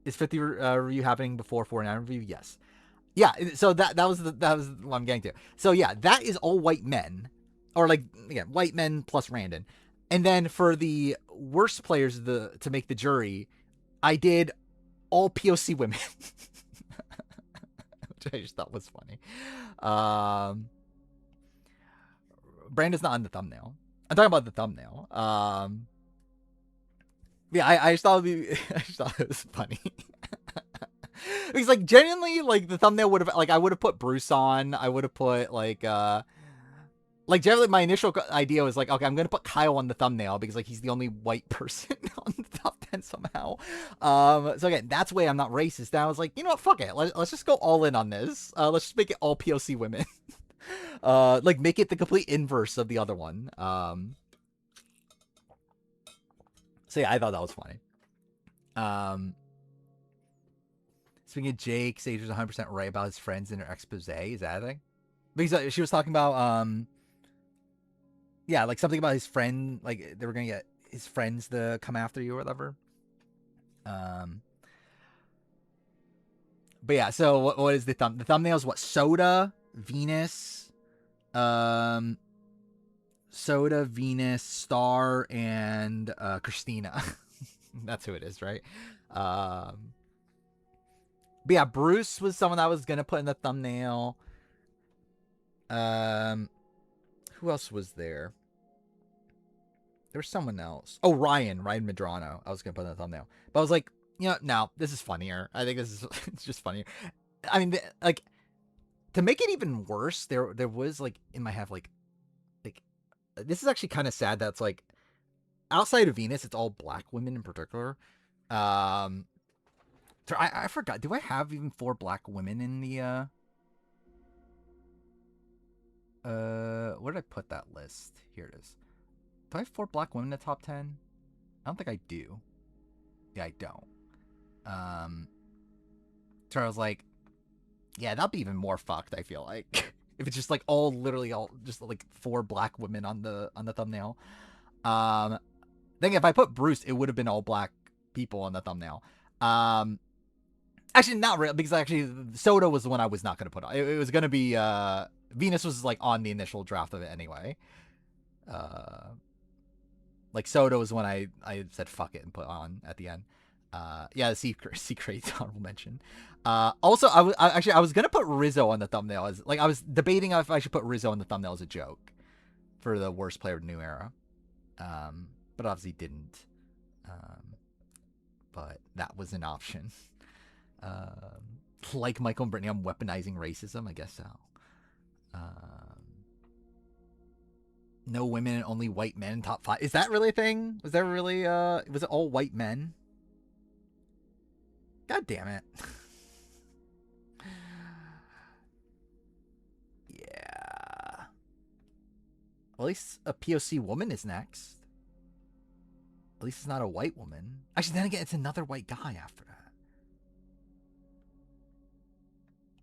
Is 50 review happening before 49 review? Yes. Yeah. So that was what I'm getting to. So yeah, that is all white men, or like, again, white men plus Randon. And then for the worst players to make the jury, I did all POC women, which I just thought was funny. Brandon's not on the thumbnail. I'm talking about the thumbnail. Yeah, I just thought it was funny. Because like genuinely, like the thumbnail would have, like, I would have put Bruce on. I would have put like generally my initial idea was like, okay, I'm gonna put Kyle on the thumbnail because like he's the only white person on the top 10 somehow. So again, that's why I'm not racist. Now I was like, you know what, fuck it, let's just go all in on this. Let's just make it all POC women. Like make it the complete inverse of the other one. So yeah, I thought that was funny. Speaking of Jake, Sage was 100% right about his friends in her expose. Is that a thing? Because she was talking about yeah, like something about his friend, like they were gonna get his friends to come after you or whatever. But yeah, so what is the thumbnail is what? Soda, Venus, Soda, Venus, Star, and Christina. That's who it is, right? But yeah, Bruce was someone I was gonna put in the thumbnail. Who else was there? There was someone else. Oh, Ryan Medrano. I was gonna put in the thumbnail, but I was like, you know, no, this is funnier. I think this is it's just funnier. I mean, like, to make it even worse, there was like in my head, like this is actually kind of sad. That's like outside of Venus, it's all black women in particular. I forgot. Do I have even 4 black women in the where did I put that list? Here it is. Do I have 4 black women in the top 10? I don't think I do. Yeah, I don't. So I was like, yeah, that'd be even more fucked, I feel like. If it's just like literally all just like 4 black women on the thumbnail. Then if I put Bruce, it would have been all black people on the thumbnail. Actually, not really, because actually Soda was the one I was not going to put on. It was going to be Venus was like on the initial draft of it anyway. Like Soda was when I said fuck it and put on at the end. Yeah, the secret honorable mention. Also, I was gonna put Rizzo on the thumbnail as like I was debating if I should put Rizzo on the thumbnail as a joke for the worst player of New Era. But obviously didn't. But that was an option. Like Michael and Brittany, I'm weaponizing racism. I guess so. No women and only white men in top 5. Is that really a thing? Was there really was it all white men? God damn it. Yeah. Well, at least a POC woman is next. At least it's not a white woman. Actually, then again, it's another white guy after that.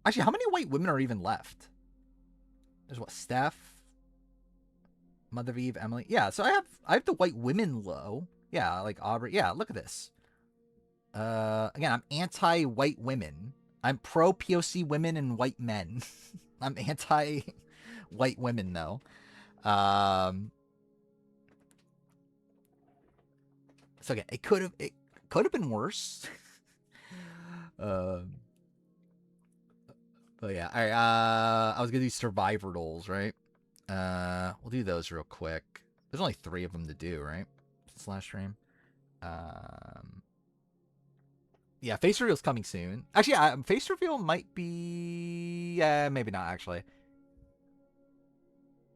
Actually, how many white women are even left? There's what, Steph, Mother of Eve, Emily. Yeah, so I have the white women low. Yeah, like Aubrey. Yeah, look at this. Again, I'm anti-white women. I'm pro POC women and white men. I'm anti-white women though. So again, it could have been worse. um, but yeah, all right. I was gonna do survivor roles, right? We'll do those real quick. There's only 3 of them to do, right? Since last stream. Yeah, face reveal's coming soon. Actually, yeah, face reveal might be, maybe not actually,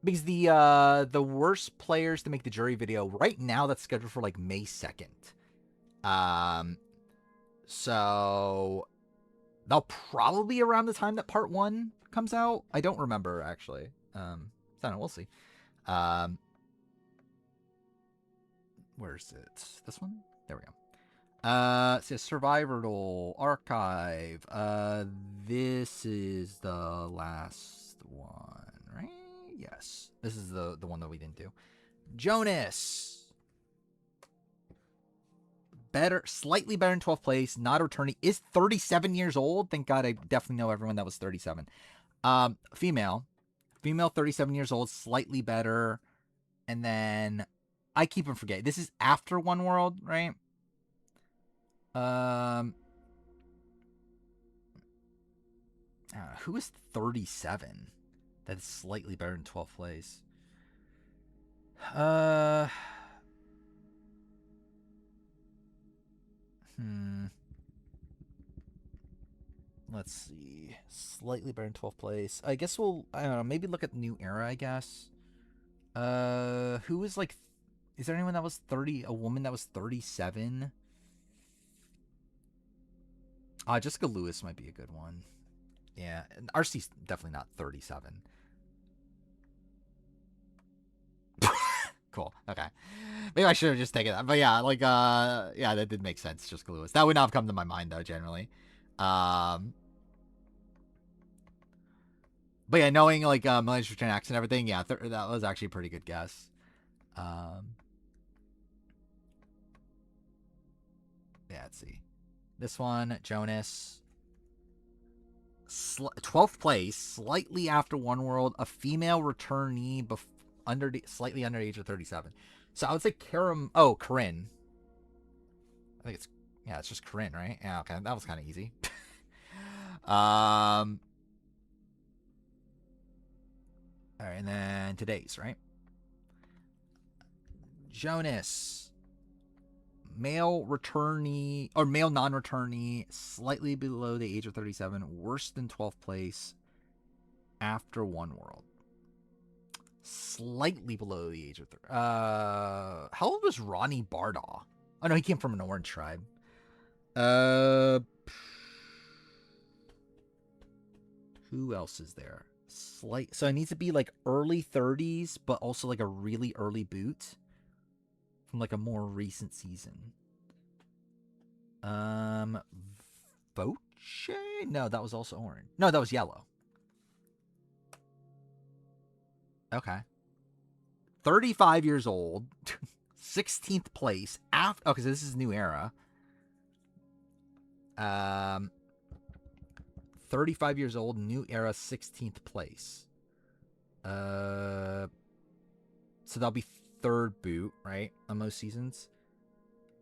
because the worst players to make the jury video right now, that's scheduled for like May 2nd. So that'll probably be around the time that part 1 comes out. I don't remember actually. So I don't know, we'll see. Where's it? This one? There we go. It says Survival Archive. This is the last one, right? Yes. This is the one that we didn't do. Jonas. Better, slightly better in 12th place, not a returnee, is 37 years old. Thank God I definitely know everyone that was 37. Female 37 years old, slightly better. And then I keep on forgetting. This is after One World, right? Who is 37? That is slightly better in 12th place. Let's see. Slightly better in 12th place. I guess we'll, I don't know, maybe look at New Era, I guess. Who is like, is there anyone that was 30, a woman that was 37? Jessica Lewis might be a good one. Yeah, RC's definitely not 37. Cool. Okay. Maybe I should have just taken that. But yeah, like, yeah, that did make sense. Jessica Lewis. That would not have come to my mind, though, generally. But yeah, knowing, like, Millennials Return X and everything, yeah, that was actually a pretty good guess. Yeah, let's see. This one, Jonas. 12th place, slightly after One World, a female returnee slightly under the age of 37. So I would say Corinne. I think it's just Corinne, right? Yeah, okay, that was kind of easy. All right, and then today's, right? Jonas, male returnee or male non-returnee, slightly below the age of 37, worse than 12th place after One World. Slightly below the age of 30. How old was Ronnie Bardaw? Oh no, he came from an orange tribe. Who else is there? So it needs to be like early 30s, but also like a really early boot from like a more recent season. Voce? No, that was also orange. No, that was yellow. Okay. 35 years old, 16th place after. Okay, so this is New Era. 35 years old, New Era, 16th place. So that'll be 3rd boot, right? On most seasons.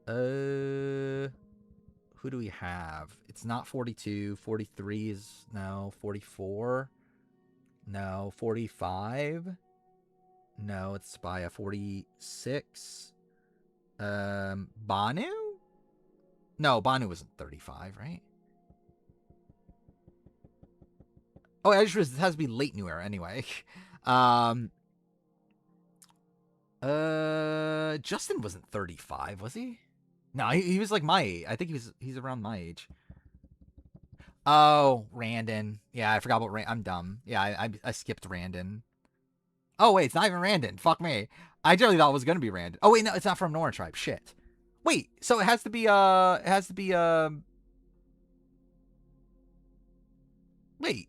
Who do we have? It's not 42. 43 is no. 44. No. 45. No, it's by a 46. Banu? No, Banu wasn't 35, right? Oh, I just realized it has to be late New Era anyway. Justin wasn't 35, was he? No, he was like my age. I think he's around my age. Oh, Randon. Yeah, I forgot about Randon. I'm dumb. Yeah, I skipped Randon. Oh wait, it's not even Randon. Fuck me. I generally thought it was gonna be Randon. Oh wait, no, it's not from Nora Tribe. Shit. Wait, so it has to be wait.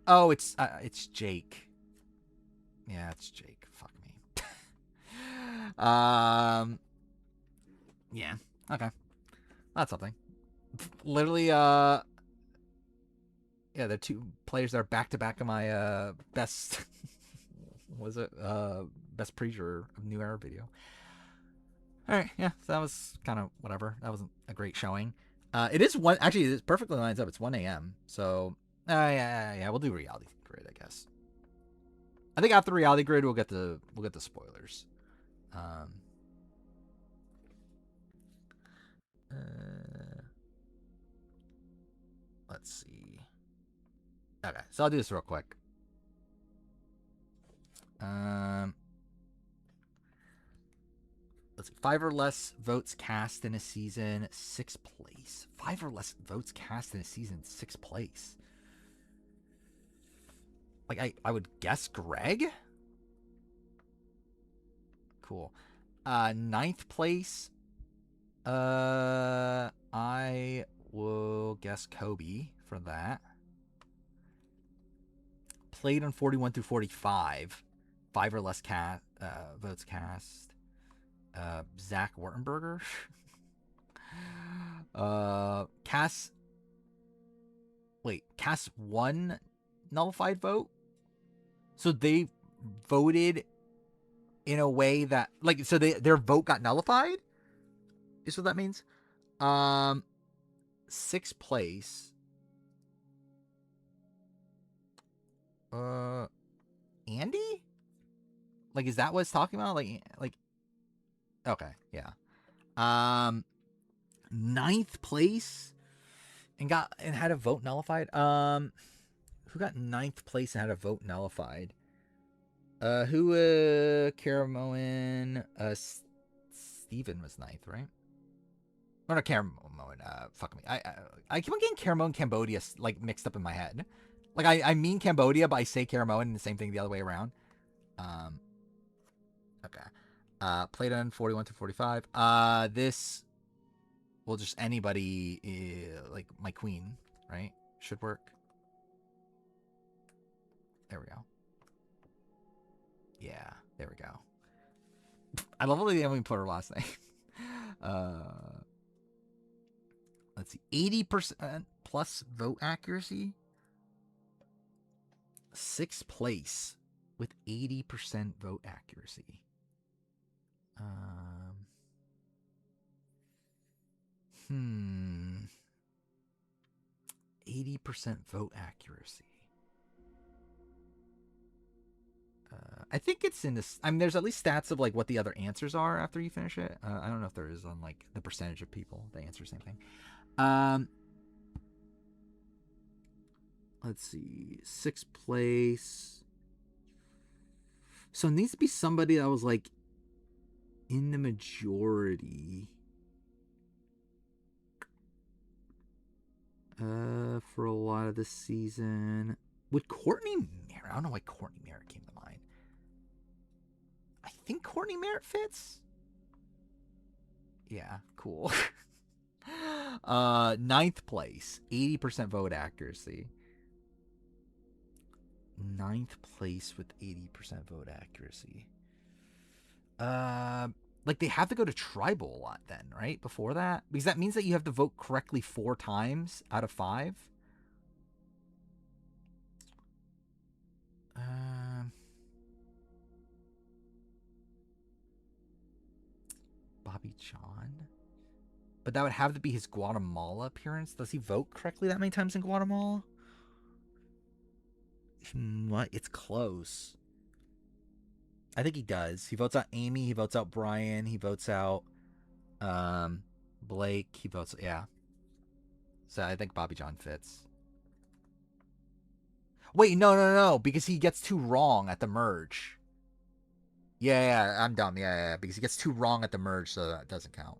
Oh, it's Jake. Yeah, it's Jake. Fuck me. Yeah. Okay. That's something. Literally, yeah, they're two players that are back to back of my best. Was it best pre-juror of New Era video? All right, yeah, so that was kind of whatever. That wasn't a great showing. It is one. Actually, it perfectly lines up. It's 1 a.m. So, yeah, we'll do reality grid, I guess. I think after reality grid, we'll get the spoilers. Let's see. Okay, so I'll do this real quick. Let's see. 5 or less votes cast in a season, 6th place. 5 or less votes cast in a season, 6th place. Like, I would guess Greg? Cool. 9th place. I will guess Kobe for that. Played on 41 through 45. 5 or less votes cast. Zach Wartenberger. Cass 1 nullified vote. So they voted in a way that, like, so their vote got nullified? Is what that means? 6th place. Andy? Like, is that what it's talking about? Like, okay, yeah. 9th place and had a vote nullified. Who got 9th place and had a vote nullified? Karamoan, Steven was 9th, right? Or no, Karamoan, fuck me. I keep on getting Karamoan Cambodia, like, mixed up in my head. Like, I mean Cambodia, but I say Karamoan and the same thing the other way around. Okay. Played on 41 to 45. This, well, just anybody, like my queen, right? Should work. There we go. Yeah, there we go. I love how they haven't put her last name. Let's see. 80% plus vote accuracy. 6th place with 80% vote accuracy. 80% vote accuracy. I think it's in this. I mean, there's at least stats of like what the other answers are after you finish it. I don't know if there is on like the percentage of people that answer the same thing. Let's see. 6th place. So it needs to be somebody that was like in the majority. For a lot of the season. Would Courtney Merritt? I don't know why Courtney Merritt came to mind. I think Courtney Merritt fits. Yeah, cool. 9th place, 80% vote accuracy. 9th place with 80% vote accuracy. Like they have to go to tribal a lot then, right? Before that, because that means that you have to vote correctly 4 times out of 5. Bobby John, but that would have to be his Guatemala appearance. Does he vote correctly that many times in Guatemala? What? It's close. I think he does. He votes out Amy. He votes out Brian. He votes out Blake. He votes, yeah. So I think Bobby John fits. Wait, no, because he gets 2 wrong at the merge. Yeah, I'm dumb. Yeah, because he gets 2 wrong at the merge, so that doesn't count.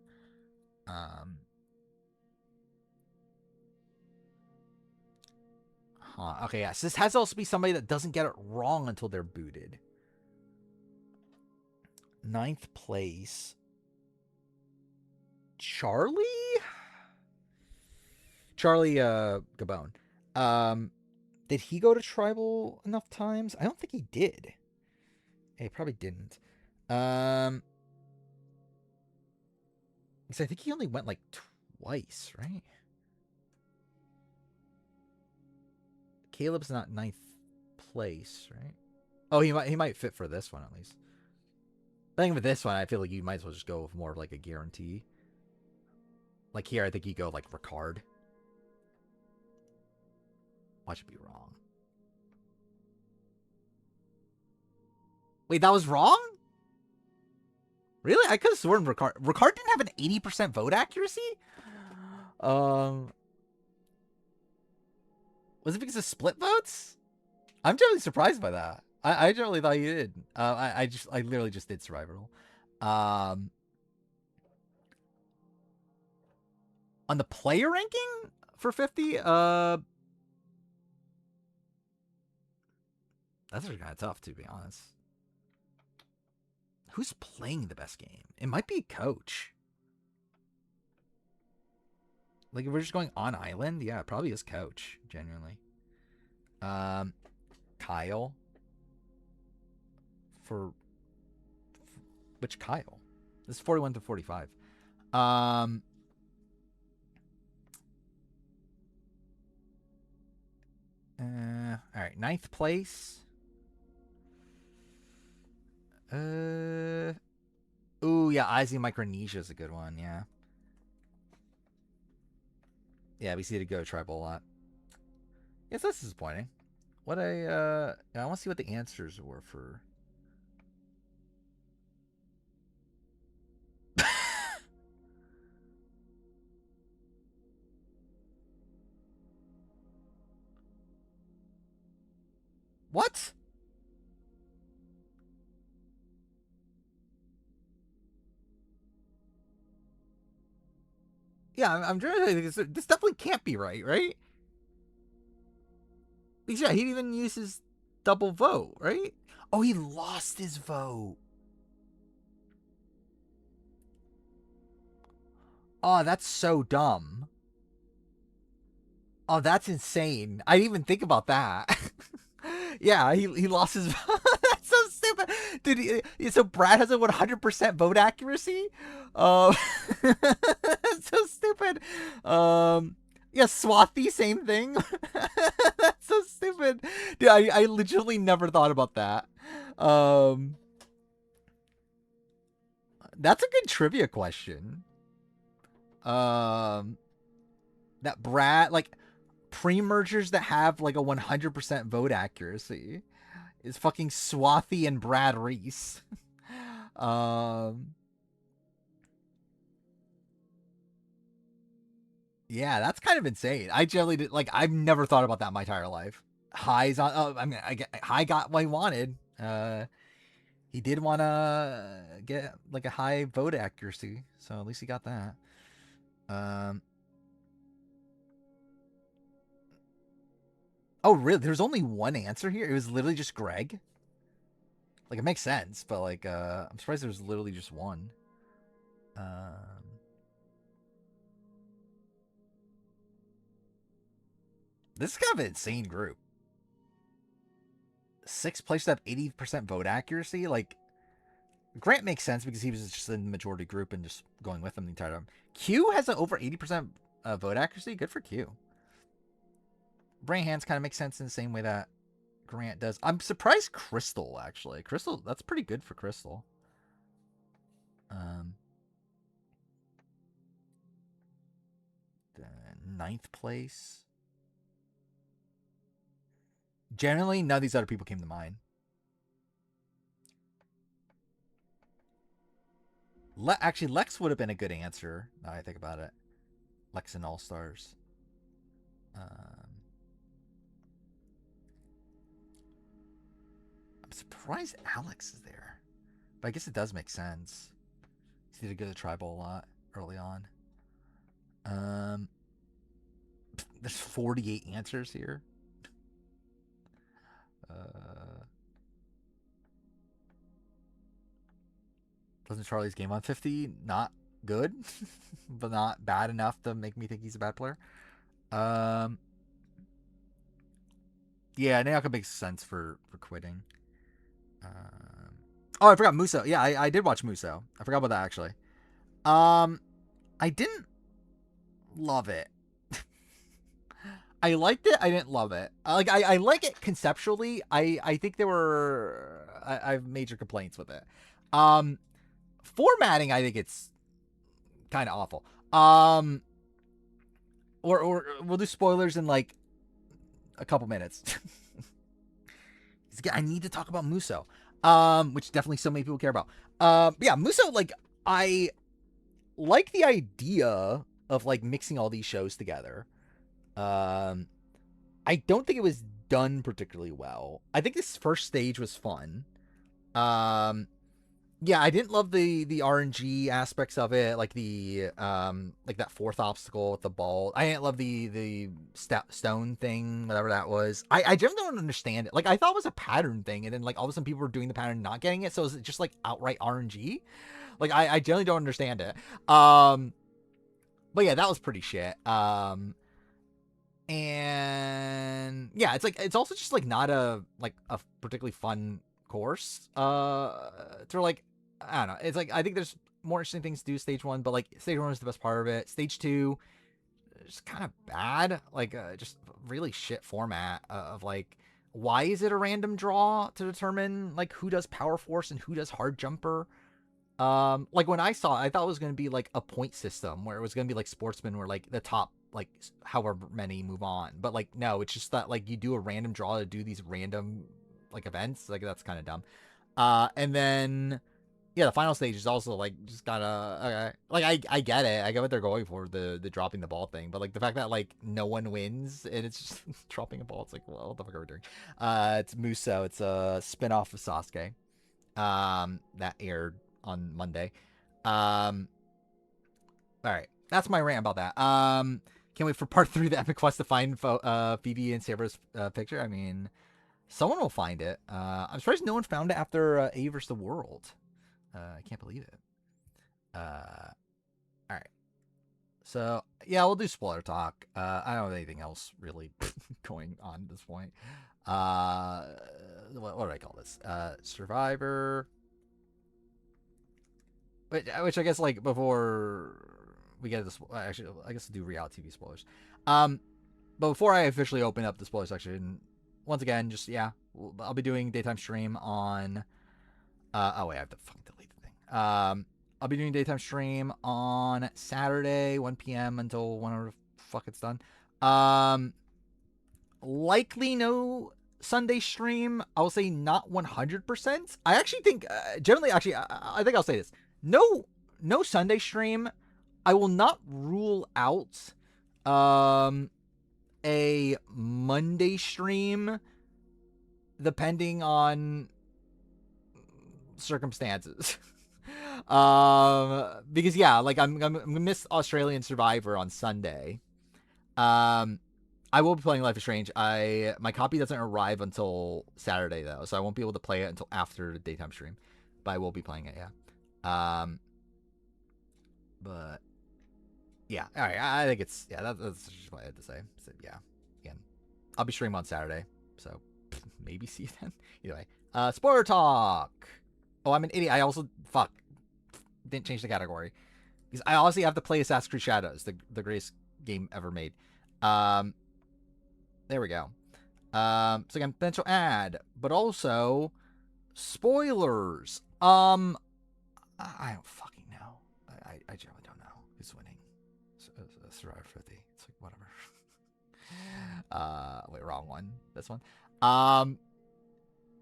Okay, yeah. So this has to also be somebody that doesn't get it wrong until they're booted. 9th place. Charlie Gabon. Did he go to tribal enough times? I don't think he did. He probably didn't. Because I think he only went like twice, right? Caleb's not ninth place, right? Oh, he might fit for this one at least. I think with this one, I feel like you might as well just go with more of like a guarantee. Like here, I think you go like Ricard. Watch it be wrong. Wait, that was wrong? Really? I could have sworn Ricard didn't have an 80% vote accuracy? Was it because of split votes? I'm totally surprised by that. I generally thought you did. I literally just did survival. On the player ranking for 50, that's kind of tough to be honest. Who's playing the best game? It might be coach. Like if we're just going on island, yeah, it probably is coach, genuinely. Kyle. For which Kyle? This is 41 to 45. All right, ninth place. Ooh, yeah, Izzy Micronesia is a good one. Yeah. Yeah, we see it go tribal a lot. Yes, that's disappointing. What I want to see what the answers were for. What? Yeah, I'm trying to think. This definitely can't be right? Because yeah, he didn't even use his double vote, right? Oh, he lost his vote. Oh, that's so dumb. Oh, that's insane. I didn't even think about that. Yeah, he lost his vote. That's so stupid. Dude, so Brad has a 100% vote accuracy? That's so stupid. Yeah, Swathi, same thing. That's so stupid. Dude, I legitimately never thought about that. That's a good trivia question. That Brad, like, pre-mergers that have like a 100% vote accuracy is fucking Swathi and Brad Reese. Yeah, that's kind of insane. I generally did, like, I've never thought about that my entire life. Highs on. Oh, I mean, High got what he wanted. He did want to get like a high vote accuracy, so at least he got that. Oh, really? There's only one answer here. It was literally just Greg. Like, it makes sense, but like, I'm surprised there was literally just one. This is kind of an insane group. Sixth place to have 80% vote accuracy. Like, Grant makes sense because he was just in the majority group and just going with them the entire time. Q has an over 80% vote accuracy. Good for Q. Brain Hands kind of makes sense in the same way that Grant does. I'm surprised Crystal, actually. Crystal, that's pretty good for Crystal. The ninth place. Generally, none of these other people came to mind. Actually, Lex would have been a good answer, now I think about it. Lex and All Stars. I'm surprised Alex is there. But I guess it does make sense. He did go to tribal a lot early on. There's 48 answers here. Wasn't Charlie's game on 50 not good, but not bad enough to make me think he's a bad player? Yeah, Naoka makes sense for quitting. Oh, I forgot Muso. Yeah, I did watch Muso. I forgot about that actually. Um, I didn't love it. I liked it. I didn't love it. I like it conceptually. I think there were I have major complaints with it. Um, Formatting. I think it's kind of awful. Or we'll do spoilers in like a couple minutes. I need to talk about Muso. Which definitely so many people care about. Yeah, Muso. Like I like the idea of like mixing all these shows together. Um, I don't think it was done particularly well. I think this first stage was fun. Um, yeah, I didn't love the RNG aspects of it, like that fourth obstacle with the ball. I didn't love the stone thing, whatever that was. I generally don't understand it. Like I thought it was a pattern thing, and then like all of a sudden people were doing the pattern, and not getting it. So is it just like outright RNG? Like I generally don't understand it. But yeah, that was pretty shit. And yeah, it's like it's also just like not a particularly fun course. To like I don't know. It's like I think there's more interesting things to do stage one, but like stage one is the best part of it. Stage two is kind of bad. Like just really shit format of like why is it a random draw to determine like who does power force and who does hard jumper? Like when I saw it, I thought it was going to be like a point system where it was going to be like sportsmen where like the top like however many move on, but like no, it's just that like you do a random draw to do these random like events. Like that's kind of dumb. And then yeah, the final stage is also like just kind of okay. Like I get it, I get what they're going for, the dropping the ball thing, but like the fact that like no one wins and it's just dropping a ball, it's like well, what the fuck are we doing? It's Muso. It's a spin-off of Sasuke. That aired on Monday. Um, all right, that's my rant about that. Can't wait for part 3 of the epic quest to find Phoebe and Sabra's picture. I mean, someone will find it. I'm surprised no one found it after A vs. the World. I can't believe it. All right. So yeah, we'll do spoiler talk. I don't have anything else really going on at this point. What do I call this? Survivor. Which I guess like before we get this, actually I guess we'll do reality TV spoilers. But before I officially open up the spoiler section, once again, just yeah, I'll be doing daytime stream on. Oh wait, I have to fucking delete the thing. I'll be doing daytime stream on Saturday, 1 p.m. until whenever the fuck it's done. Likely no Sunday stream. I will say not 100%. I actually think, generally, actually, I think I'll say this. No Sunday stream. I will not rule out a Monday stream depending on circumstances. Because yeah, like I'm gonna miss Australian Survivor on Sunday. I will be playing Life is Strange. My copy doesn't arrive until Saturday though, so I won't be able to play it until after the daytime stream. But I will be playing it, yeah. But yeah, all right. I think it's yeah. That's just what I had to say. So yeah, again, I'll be streaming on Saturday, so maybe see you then. Either way, spoiler talk. Oh, I'm an idiot. I also didn't change the category because I honestly have to play Assassin's Creed Shadows, the greatest game ever made. There we go. So again, potential ad, but also spoilers. I don't fucking know. I generally don't know who's winning. Survivor 50. It's like whatever. Wait, wrong one. This one.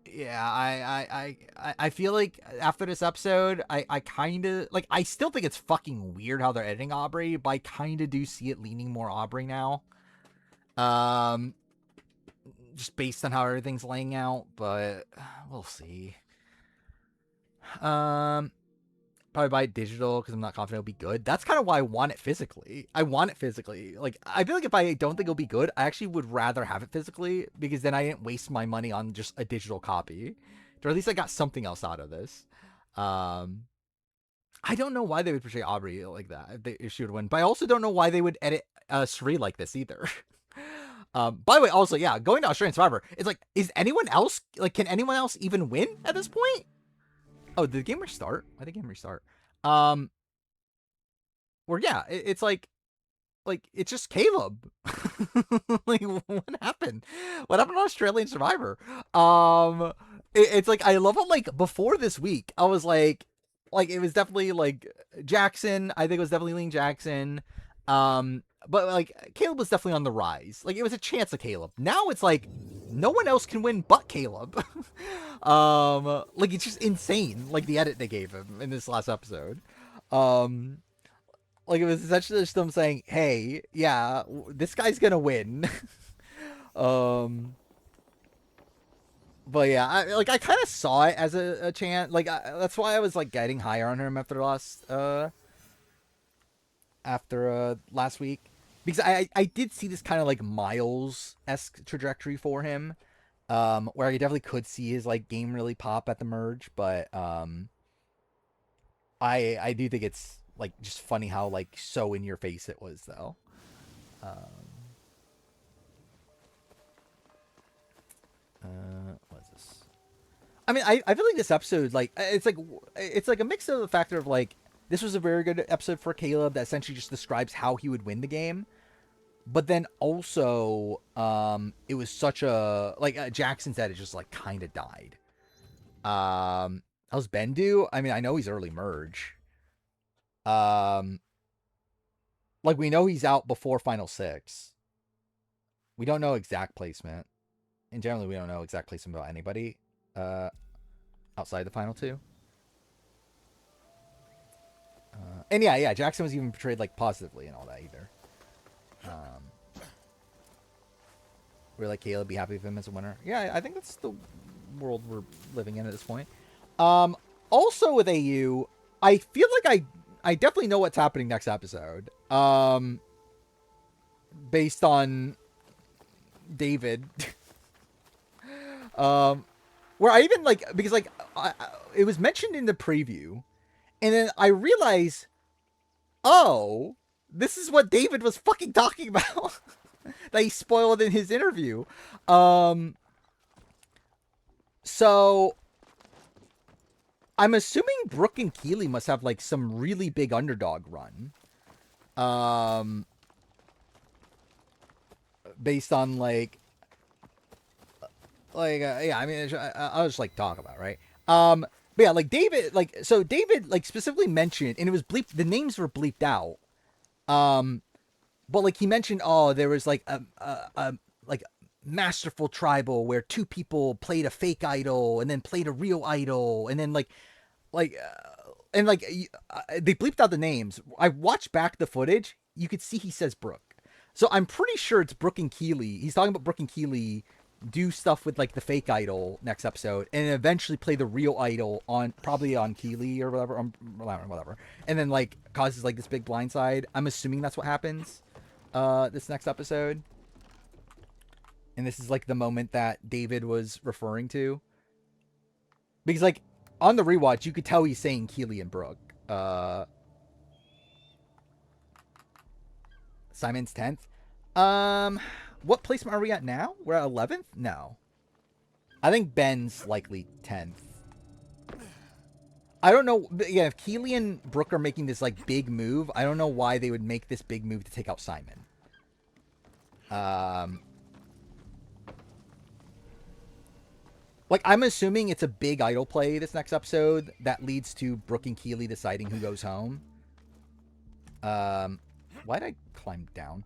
Yeah, I feel like after this episode, I kind of like. I still think it's fucking weird how they're editing Aubrey, but I kind of do see it leaning more Aubrey now. Just based on how everything's laying out, but we'll see. Probably buy it digital because I'm not confident it'll be good. That's kind of why I want it physically. I want it physically. Like, I feel like if I don't think it'll be good, I actually would rather have it physically because then I didn't waste my money on just a digital copy. Or at least I got something else out of this. I don't know why they would portray Aubrey like that if she would win, but I also don't know why they would edit Sri like this either. By the way, also, yeah, going to Australian Survivor, it's like, is anyone else, like, can anyone else even win at this point? Oh, did the game restart? Why did the game restart? Or yeah, it's like it's just Caleb. Like, what happened? What happened on Australian Survivor? It's like, I love how, like, before this week, I was like it was definitely like Jackson. I think it was definitely leaning Jackson. But like Caleb was definitely on the rise. Like, it was a chance of Caleb. Now it's like no one else can win but Caleb. Like, it's just insane. Like, the edit they gave him in this last episode. Um, like, it was essentially just them saying, "Hey, yeah, this guy's gonna win." um, but yeah, I kind of saw it as a chance. Like, that's why I was like getting higher on him after last week, because I did see this kind of like Miles-esque trajectory for him, where I definitely could see his like game really pop at the merge, but I do think it's like just funny how like so in your face it was though. What's this? I mean, I feel like this episode, like, it's like a mix of the factor of like this was a very good episode for Caleb that essentially just describes how he would win the game, but then also it was such a like Jackson said, it just like kind of died. How's Ben do? I mean, I know he's early merge. Um, like, we know he's out before Final Six. We don't know exact placement. And generally, we don't know exact placement about anybody outside the final two. And yeah, Jackson was even portrayed like positively and all that either. We're like, Caleb, be happy with him as a winner. Yeah, I think that's the world we're living in at this point. Also with AU, I feel like I definitely know what's happening next episode. Based on David. Where I even like, because like it was mentioned in the preview, and then I realized, oh, this is what David was fucking talking about that he spoiled in his interview. So I'm assuming Brooke and Keeley must have like some really big underdog run. Based on yeah, I mean, I'll just like talk about it, right? But yeah, like David, so David like specifically mentioned, and it was bleeped. The names were bleeped out. But like he mentioned, oh, there was like a like masterful tribal where two people played a fake idol and then played a real idol, and then like and like they bleeped out the names. I watched back the footage. You could see he says Brooke, so I'm pretty sure it's Brooke and Keeley. He's talking about Brooke and Keeley do stuff with like the fake idol next episode, and eventually play the real idol on probably on Keeley or whatever, and then like causes like this big blindside. I'm assuming that's what happens this next episode, and this is like the moment that David was referring to, because like on the rewatch you could tell he's saying Keeley and Brooke. Simon's 10th. What placement are we at now? We're at 11th? No. I think Ben's likely 10th. I don't know. Yeah, if Keeley and Brooke are making this like big move, I don't know why they would make this big move to take out Simon. Like, I'm assuming it's a big idol play this next episode that leads to Brooke and Keeley deciding who goes home. Why'd I climb down?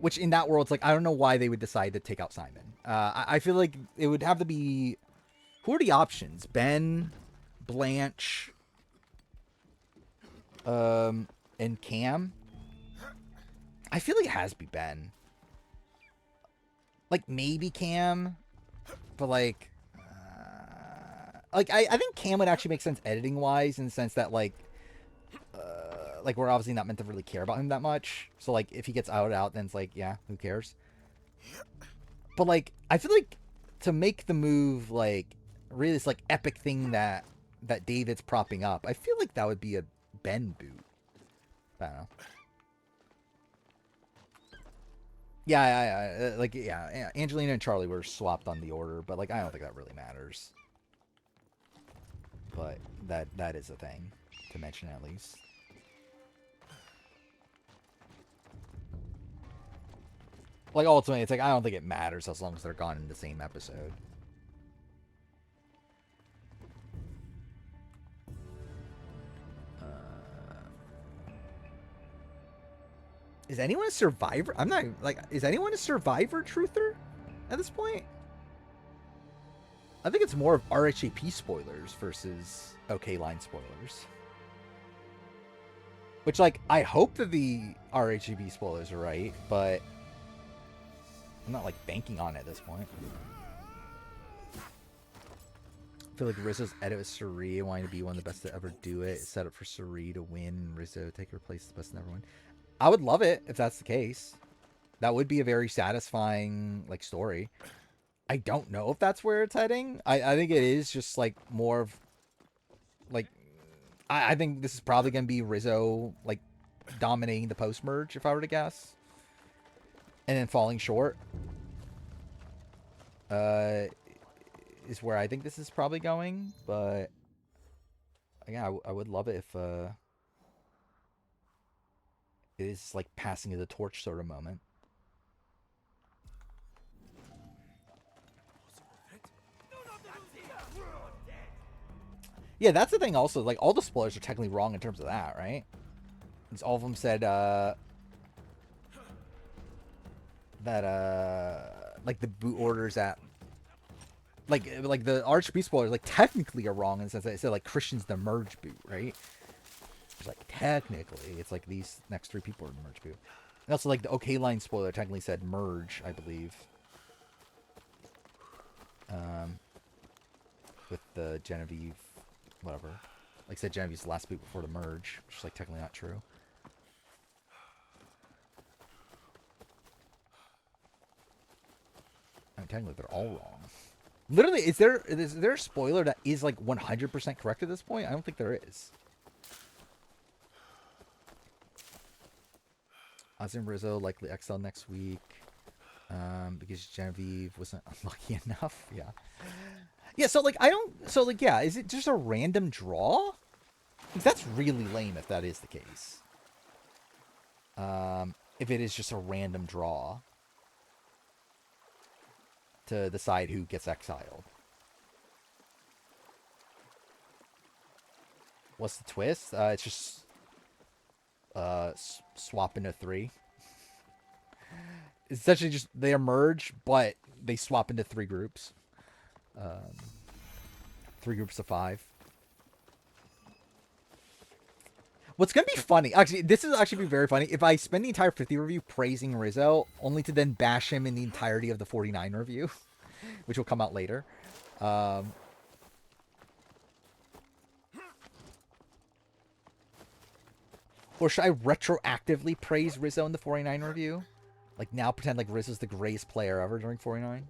Which in that world, it's like, I don't know why they would decide to take out Simon. I feel like it would have to be, who are the options? Ben, Blanche, and Cam. I feel like it has to be Ben. Like, maybe Cam, but like I think Cam would actually make sense editing wise, in the sense that like we're obviously not meant to really care about him that much. So like if he gets out, then it's like, yeah, who cares? But like I feel like to make the move like really this like epic thing that David's propping up, I feel like that would be a Ben boot. I don't know. Yeah, like yeah, Angelina and Charlie were swapped on the order, but like I don't think that really matters. But that is a thing to mention at least. Like ultimately, it's like I don't think it matters as long as they're gone in the same episode. Is anyone a survivor? I'm not like. Is anyone a survivor truther at this point? I think it's more of RHAP spoilers versus OK Line spoilers. Which, like, I hope that the RHAP spoilers are right, but I'm not, like, banking on it at this point. I feel like Rizzo's edit with Suri wanting to be one of the best to ever do it. It's set up for Suri to win. Rizzo take her place, the best to ever win. I would love it if that's the case. That would be a very satisfying, like, story. I don't know if that's where it's heading. I think it is just, like, more of, like, I think this is probably going to be Rizzo, like, dominating the post-merge, if I were to guess. And then falling short. Is where I think this is probably going. But, yeah, I would love it if, it is, like, passing of the torch sort of moment. Yeah, that's the thing also. Like, all the spoilers are technically wrong in terms of that, right? Because all of them said, like, the boot orders at... Like the RHB spoilers, like, technically are wrong in the sense that it said, like, Christian's the merge boot, right? It's like, technically, it's like these next three people are the merge boot. And also, like, the OK Line spoiler technically said merge, I believe. With the Genevieve, whatever. Like I said, Genevieve's the last boot before the merge, which is, like, technically not true. I mean, technically, they're all wrong. Literally, is there a spoiler that is, like, 100% correct at this point? I don't think there is. Ozzy and Rizzo likely XL next week. Because Genevieve wasn't unlucky enough. Yeah. Yeah, so, like, yeah, is it just a random draw? Because that's really lame if that is the case. If it is just a random draw to decide who gets exiled. What's the twist? It's just swap into 3. It's essentially just they emerge, but they swap into 3 groups. 3 groups of 5. What's going to be funny, actually, this is actually be very funny, if I spend the entire 50 review praising Rizzo, only to then bash him in the entirety of the 49 review, which will come out later. Or should I retroactively praise Rizzo in the 49 review? Like, now pretend like Rizzo's the greatest player ever during 49?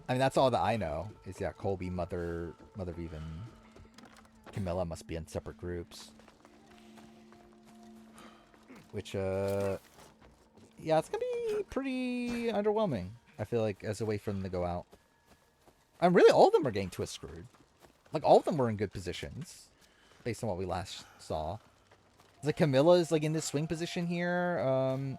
I mean, that's all that I know. Is, yeah, Colby, Mother Viv, and Camilla must be in separate groups. Which, yeah, it's gonna be pretty underwhelming, I feel like, as a way for them to go out. And really, all of them are getting twist screwed. Like, all of them were in good positions, based on what we last saw. Like, Camilla is, like, in this swing position here.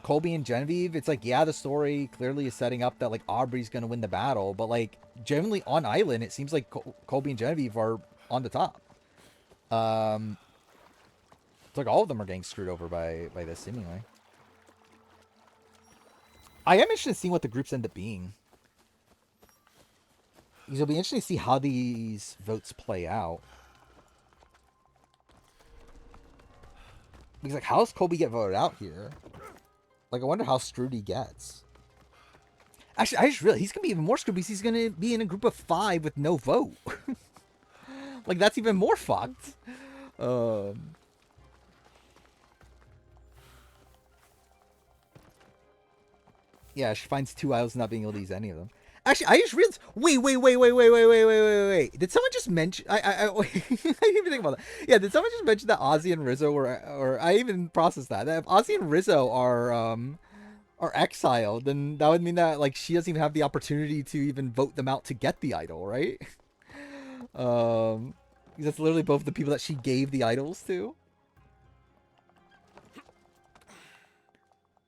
Colby and Genevieve, it's like, yeah, the story clearly is setting up that, like, Aubrey's gonna win the battle, but, like, generally on Island, it seems like Colby and Genevieve are on the top. It's like all of them are getting screwed over by this, seemingly. I am interested in seeing what the groups end up being. Because it'll be interesting to see how these votes play out. Because, like, how does Colby get voted out here? Like, I wonder how screwed he gets. Actually, I just realized he's going to be even more screwed because he's going to be in a group of 5 with no vote. Like, that's even more fucked. Yeah, she finds 2 islands not being able to use any of them. Actually, I just realized. Wait. Did someone just mention? Wait, I didn't even think about that. Yeah, did someone just mention that Ozzy and Rizzo were, or I even processed that. That if Ozzy and Rizzo are exiled, then that would mean that like she doesn't even have the opportunity to even vote them out to get the idol, right? Because that's literally both the people that she gave the idols to.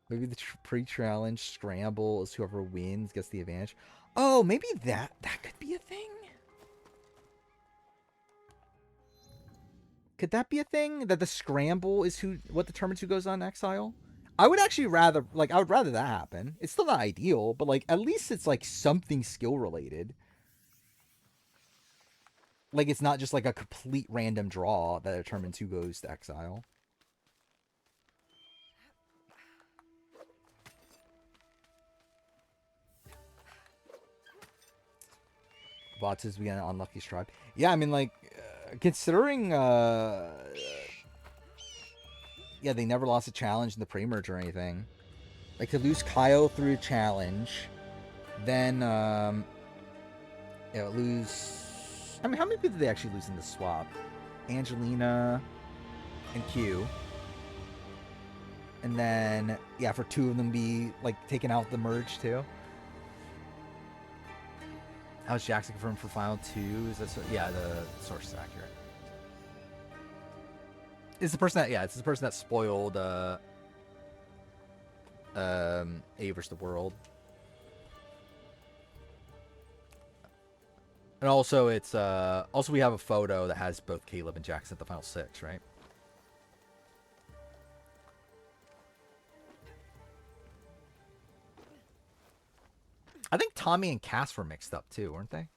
Maybe the pre-challenge scramble is whoever wins gets the advantage. Oh, maybe that could be a thing. Could that be a thing? That the scramble is what determines who goes on exile? I would actually rather I would rather that happen. It's still not ideal, but like at least it's like something skill related. Like it's not just like a complete random draw that determines who goes to exile. Bot says we got an unlucky stripe. Yeah, I mean like considering yeah, they never lost a challenge in the pre-merge or anything. Like to lose Kyle through a challenge, then yeah, lose. I mean, how many people did they actually lose in the swap? Angelina and Q. And then, yeah, for two of them be, like, taken out the merge, too. How's Jackson confirmed for Final 2? Is that yeah, the source is accurate. It's the person that, yeah, it's the person that spoiled, A vs. the World. And also, it's, also we have a photo that has both Caleb and Jackson at the Final 6, right? I think Tommy and Cass were mixed up too, weren't they?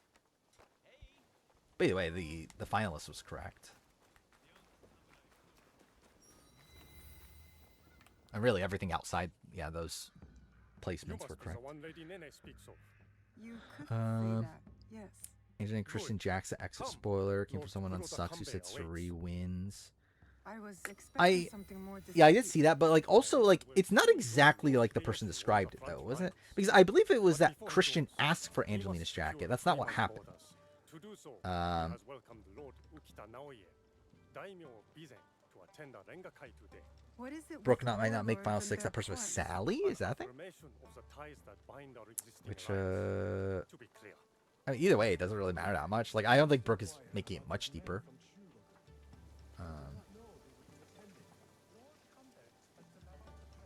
But either way, the finalist was correct. And really, everything outside, yeah, those placements were correct. You could say that, yes. Angelina Christian Jackson exit spoiler came from someone on Sucks who said Suri wins. I was expecting something more. Yeah, I did see that, but like also like it's not exactly like the person described it though, wasn't it? Because I believe it was that Christian asked for Angelina's jacket. That's not what happened. What is it? Brooke might not make Final 6. That person was Sally? Is that thing? Which I mean, either way, it doesn't really matter that much. Like I don't think Brooke is making it much deeper.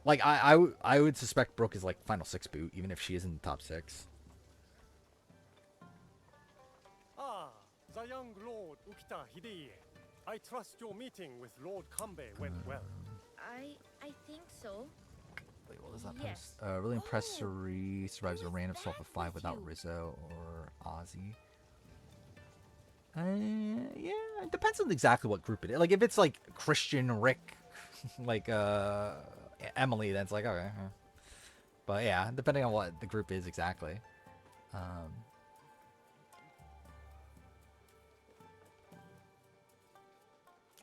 Like I would suspect Brooke is like Final 6 boot, even if she is in the top 6. Ah, the young Lord Ukita Hidei. I trust your meeting with Lord Kanbei went well. I think so. Wait, what was that Yes. post? Really impressed Suri survives a random swap of 5 without Rizzo or Ozzy. Yeah, it depends on exactly what group it is. Like if it's like Christian, Rick, like Emily, then it's like okay. But yeah, depending on what the group is exactly.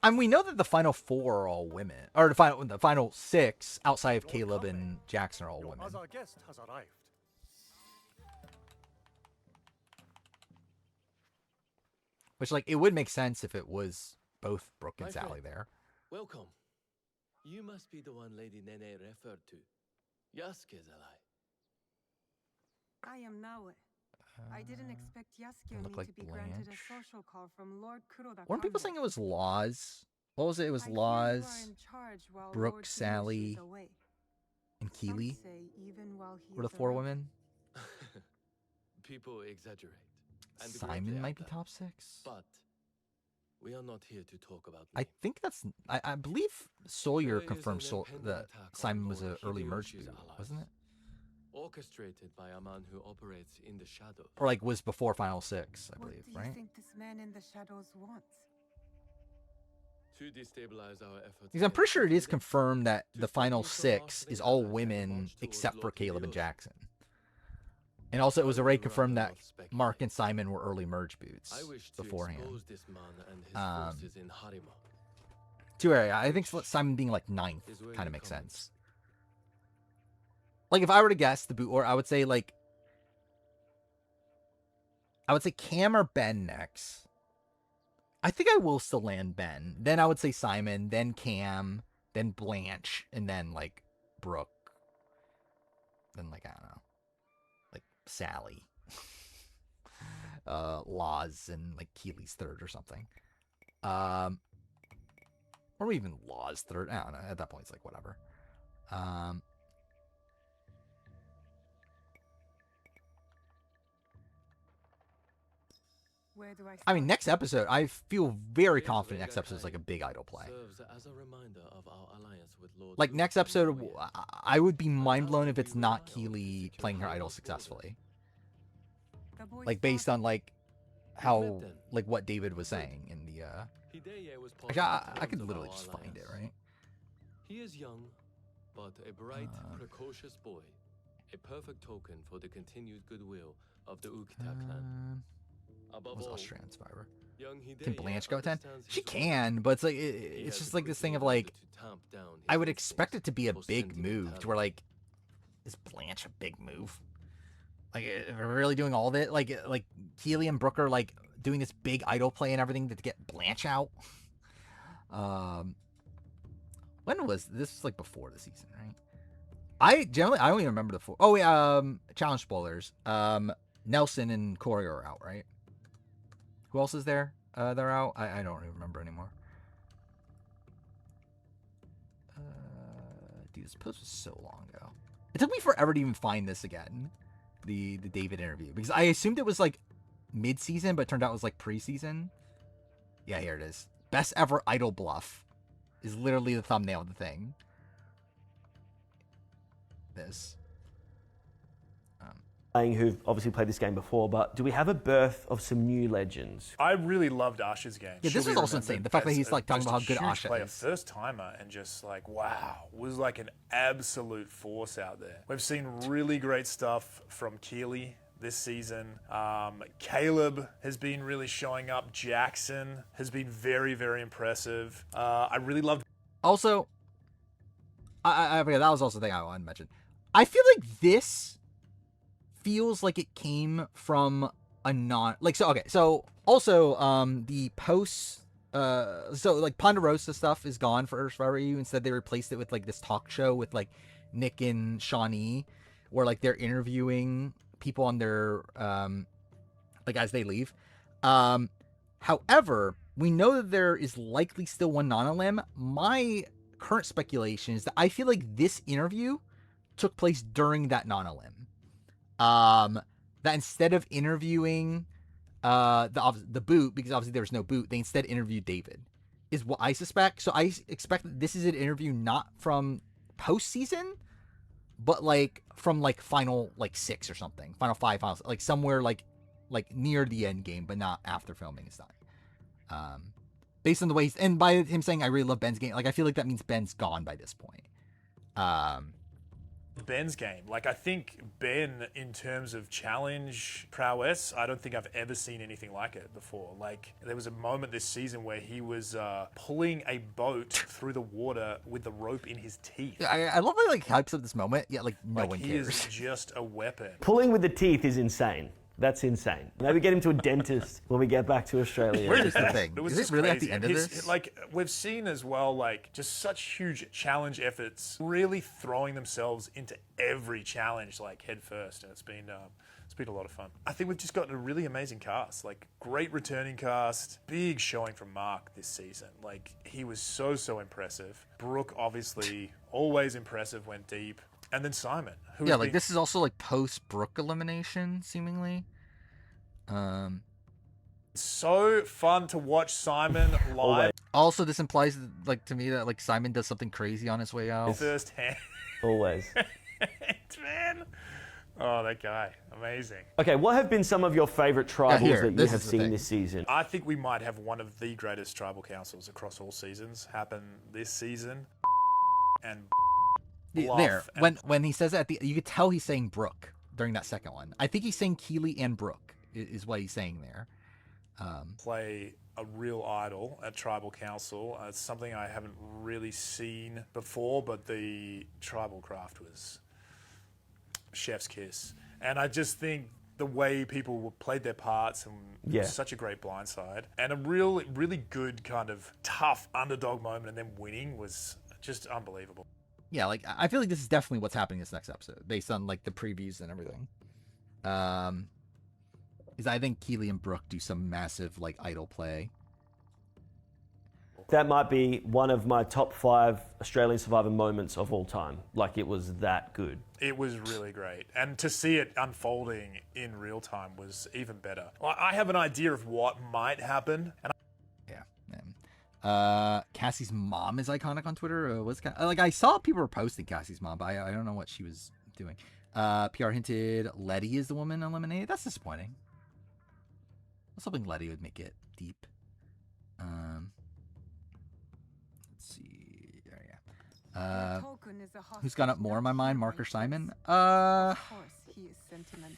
And we know that the final 4 are all women, or the final 6 outside of Caleb and Jackson are all women. Other guest has arrived. Which like it would make sense if it was both Brooke and Sally there. Welcome. You must be the one Lady Nene referred to. Yasuke's ally. I am Naoe. I didn't expect Yasuke look me like to be granted a Blanche. social call from Lord Kuroda. Weren't people saying it was Laws? What was it? It was I hear you Laws, are in charge while Brooke, Lord Hiroshi Sally, is away. and Some Keeley say even while he were the is 4 away. women. People exaggerate. And Simon greatly might be at that. top 6. But we are not here to talk about I me. think that's. I believe Sawyer There is confirmed an that impending attack on Simon was an Lord early merge Hideyoshi's boot, allies, wasn't it? Orchestrated by a man who operates in the shadows. Or like was before Final 6, I What believe, do you right? think this man in the shadows wants? To destabilize our efforts. Because I'm pretty sure it is against confirmed that To the stop Final you from 6 mastering is all attack and women march towards except for Lord Caleb and Hideyoshi. Jackson. And also, it was I already would confirmed rather that not speculate. Mark and Simon were early merge boots I wish to beforehand. expose this man and his Um, forces in Harima. Too early. I think Simon being like 9th Is where kind of you makes come in. sense. Like if I were to guess the boot order, I would say like I would say Cam or Ben next. I think I will still land Ben. Then I would say Simon, then Cam, then Blanche, and then like Brooke. Then like I don't know, like Sally, Laws, and like Keely's third or something. Or even Law's third. I don't know. At that point, it's like whatever. Where do I I mean, start? next episode, I feel very confident next episode is like a big idol play. Serves as a reminder of our alliance with Lord Like Luke next and episode, Moya. I would be mind blown if it's not Keely playing her idol successfully. The boy's Like based father- on like how like what David was saying in the. Hideye was Actually, part of the I could terms of literally our just find it, alliance. right? He is young, but a bright, precocious boy. A perfect token for the continued goodwill of the Ukita clan. Above Was all, Australian Survivor? young Can Hideye Blanche go 10? understands She his role. can, but it's like He it's has just like this everything thing of in order like to tamp down his I would instincts expect it to be a for big move to where like is Blanche a big move? Like if we're really doing all of it, like Keely and Brooke are like doing this big idol play and everything to get Blanche out. When was this? Was like before the season, right? I don't even remember the full. Oh wait, challenge spoilers. Nelson and Corey are out, right? Who else is there? They're out. I don't even remember anymore. Dude, this post was so long ago. It took me forever to even find this again. The David interview, because I assumed it was like mid-season, but it turned out it was like pre-season. Yeah, here it is. Best ever idol bluff is literally the thumbnail of the thing. This. Who've obviously played this game before, but do we have a birth of some new legends? I really loved Asha's game. Yeah, this She'll is be also remembered insane. The fact that as he's like talking just about how a good huge Asha player, is. first timer, and just like wow, was like an absolute force out there. We've seen really great stuff from Keely this season. Caleb has been really showing up. Jackson has been very, very impressive. I really loved. Also, I forget, that was also the thing I wanted to mention. I feel like this feels like it came from a so also the posts so like Ponderosa stuff is gone for Survivor EU. Instead they replaced it with like this talk show with like Nick and Shawnee where like they're interviewing people on their like as they leave. However, we know that there is likely still one non-lim. My current speculation is that I feel like this interview took place during that non-lim. That instead of interviewing the boot, because obviously there was no boot, they instead interviewed David, is what I suspect. So I expect that this is an interview not from postseason, but like from like final like 6 or something, final 5, finals, like somewhere like near the end game, but not after filming is done. Based on the way he's, and by him saying I really love Ben's game, like I feel like that means Ben's gone by this point. Ben's game. Like, I think Ben, in terms of challenge prowess, I don't think I've ever seen anything like it before. Like, there was a moment this season where he was pulling a boat through the water with the rope in his teeth. I love how like hypes up this moment. Yeah, like no Like, one he cares. is just a weapon. Pulling with the teeth is insane. That's insane. Maybe get him to a dentist when we get back to Australia. Here's the thing. It was Is just this really at crazy. the end And of his- this? Like, we've seen as well, like, just such huge challenge efforts, really throwing themselves into every challenge, like, head first. And it's been a lot of fun. I think we've just gotten a really amazing cast. Like, great returning cast. Big showing from Mark this season. Like, he was so impressive. Brooke, obviously, always impressive, went deep. And then Simon. Who Yeah, has like been- this is also like post Brooke elimination, seemingly. So fun to watch Simon live Also, this implies like to me that like Simon does something crazy on his way out. firsthand. Always. Man. Oh, that guy. Amazing. Okay, what have been some of your favourite tribals here, that you this have is the seen thing. this season? I think we might have one of the greatest tribal councils across all seasons happen this season. And Bluff There, and when he says that, you could tell he's saying Brooke during that second one. I think he's saying Keely and Brooke is what he's saying there. play a real idol at tribal council. It's something I haven't really seen before, but the tribal craft was chef's kiss. And I just think the way people played their parts, and it Yeah. was such a great blindside. And a really good kind of tough underdog moment, and then winning was just unbelievable. Yeah, like I feel like this is definitely what's happening this next episode, based on like the previews and everything. Is I think Keely and Brooke do some massive like idol play. That might be one of my top 5 Australian Survivor moments of all time. Like, it was that good. It was really great. And to see it unfolding in real time was even better. I have an idea of what might happen. And Yeah. Cassie's mom is iconic on Twitter. Like I saw people were posting Cassie's mom, but I don't know what she was doing. PR hinted Letty is the woman eliminated. That's disappointing. I was hoping Letty would make it deep. Let's see. There, yeah. Your token is a Who's gone up hostage, more in not my mind, your Mark or righteous. Simon? Of course, he is sentimental.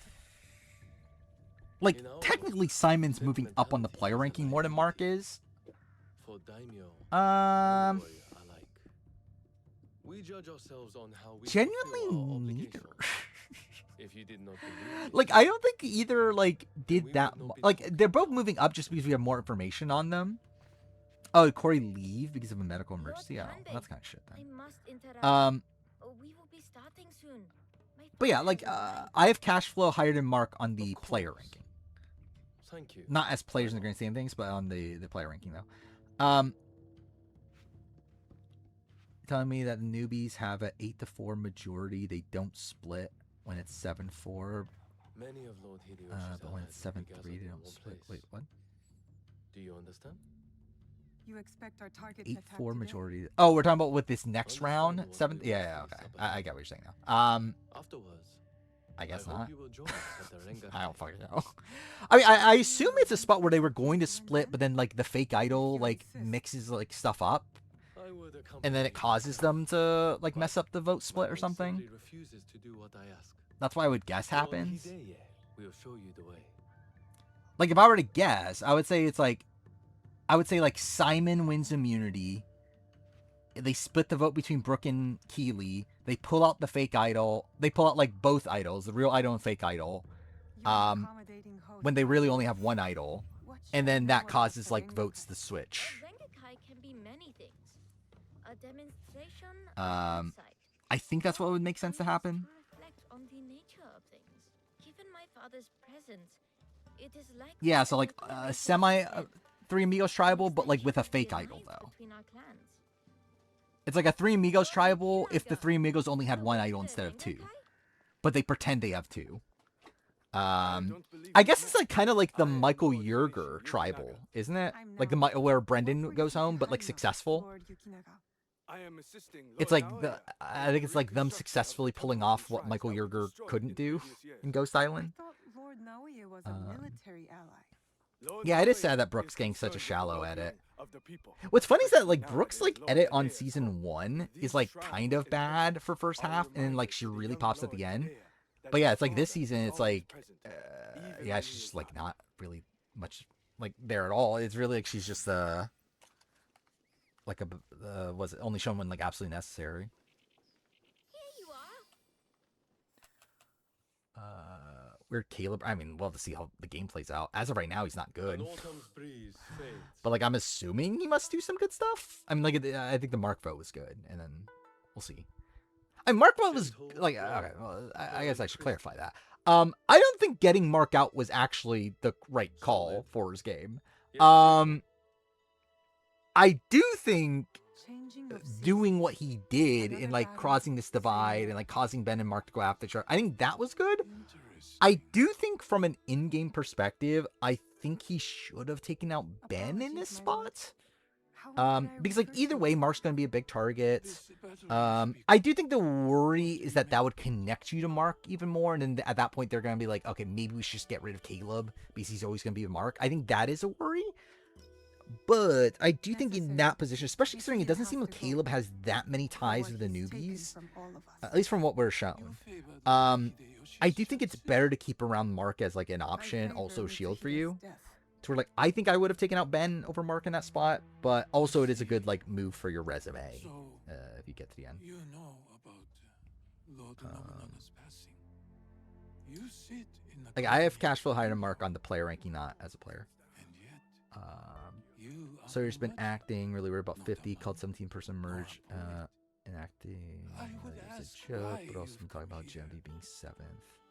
Like You know, technically Simon's moving up on the player ranking more than Mark is. For daimyo, Um, boy alike. We judge ourselves on how we genuinely fulfill our neither. obligations. If you did not believe it, Like I don't think either like did We that. would not be Like talking. they're both moving up just because we have more information on them. Oh, did Corey leave because of a medical emergency? Oh, Grande, that's kind of shit I then. must interrupt. We will be starting soon. My But yeah, father like is alive. I have cash flow higher than Mark on the Of player course. ranking. Thank you. Not as players in the grand scheme of things, but on the player ranking though. Telling me that the newbies have a 8-4 majority. They don't split when it's 7-4. Many of Lord Hideyoshi's But when it's allies will 7-3, be gathered they in don't one split. place. Wait, what? Do you understand? You expect our target to attack 8-4 today? majority. Oh, we're talking about with this next round. Understand what 7. we Yeah, will yeah, face okay. up I ahead. get what you're saying now. Afterwards, I guess hope not. you will join us at the Renga I don't Cafe. fucking know. I mean, I assume it's a spot where they were going to split, but then like the fake idol like mixes like stuff up, I would and then it accompany you, causes them to like mess up the vote split or Manuel something. simply refuses to do what I ask. That's why I would guess Lord happens. Hideye will show you the way. Like if I were to guess, I would say it's like, I would say like Simon wins immunity. They split the vote between Brooke and Keely. They pull out the fake idol. They pull out like both idols, the real idol and fake idol, You're an um, accommodating host. when they really only have one idol. What should And we then know that about causes the like Renga votes Kai? to switch. A Rengakai can be many things. A demonstration Um, outside. I think that's what would make sense to happen. Reflect on the nature of things. Given my father's presence, it is likely Yeah, so that like the Three semi Amigos are dead. Three Amigos tribal, but like with a Extension of fake the idol alliance though. between our clans. It's like a Three Amigos tribal if the Three Amigos only had one idol instead of two, but they pretend they have two. I guess it's like kind of like the Michael Yerger tribal, isn't it? Like the where Brendan goes home, but like successful. Lord Yukinaga. I am assisting It's Lord like the Naoya I think it's like them successfully pulling off what Michael Yerger couldn't do in Ghost Island. I thought Lord Naoya was a military ally. Lord Yeah, it is Naoya sad that Brooks is getting such a concerned with the shallow well-being edit. of the people. What's funny is that like Nowadays, Brooks like Lord edit on Naoya's season home. 1 These is like shrines kind of in bad Texas for first are half, and then like reminders she to the really young pops at Lord the end. Hideye that But yeah, his it's like this father season, is it's always like, present, yeah, even when she's he just is like not. not really much like there at all. It's really like she's just like a was it only shown when like absolutely necessary. Here you are. Weird Caleb. I mean, we'll have to see how the game plays out. As of right now, he's not good. An autumn's breeze fades. But like I'm assuming he must do some good stuff. I mean, like I think the Mark vote was good, and then we'll see. And Mark vote was like okay. Well, I guess I should clarify that. I don't think getting Mark out was actually the right call for his game. I do think Changing of doing what seasons. he did in Another like battle, crossing this same divide battle. and like causing Ben and Mark to go after each other, I think that was good. Interesting. I do think from an in-game perspective, I think he should have taken out Ben in this Apologies, my lord. spot. How would I Because like refer either to way, it? Mark's gonna be a big target. This battle must be I do think the worry is that that would connect you to Mark even more, and then at that point they're gonna be like, okay, maybe we should just get rid of Caleb because he's always gonna be with Mark. I think that is a worry. But I do think in that position, especially considering it doesn't seem like Caleb has that many ties For with what the he's taken newbies, from all of us. at least from what we're shown. I do think it's better to keep around Mark as like an I option, favor also a Mr. shield for Hide's you. death. To where like I think I would have taken out Ben over Mark in that spot, but also it is a good like move for your resume So, if you get to the end. you know about Lord Nobunaga's passing. You sit in the Like I have cash flow higher than Mark on the player ranking, not as a player. and yet Um, you so are he's been much acting really weird about not 50, among called 17-person merge. And acting I would is ask a joke, why but also you've been talking come about here. Genevieve being 7th.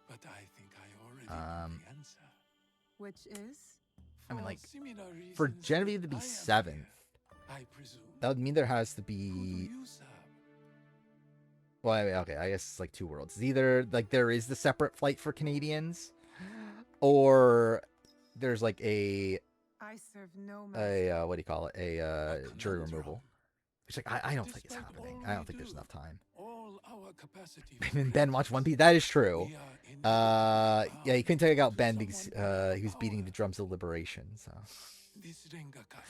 but I think I already know Um, the answer. Which is? I mean, For like, similar for reasons Genevieve that to be I am 7th, here, I presume. that would mean there has to Who do be. you serve? Well, okay, I guess it's like two worlds. It's either like there is the separate flight for Canadians, or there's like a I serve no master. what do you call it? A jury conundrum. removal. It's like I don't think it's Despite happening. all I don't we think there's do, enough time. all our capacity And Ben watched One Piece. That is true. We are in Yeah, he couldn't take out to Ben because someone he was beating the power. drums of liberation. So This Rengakai.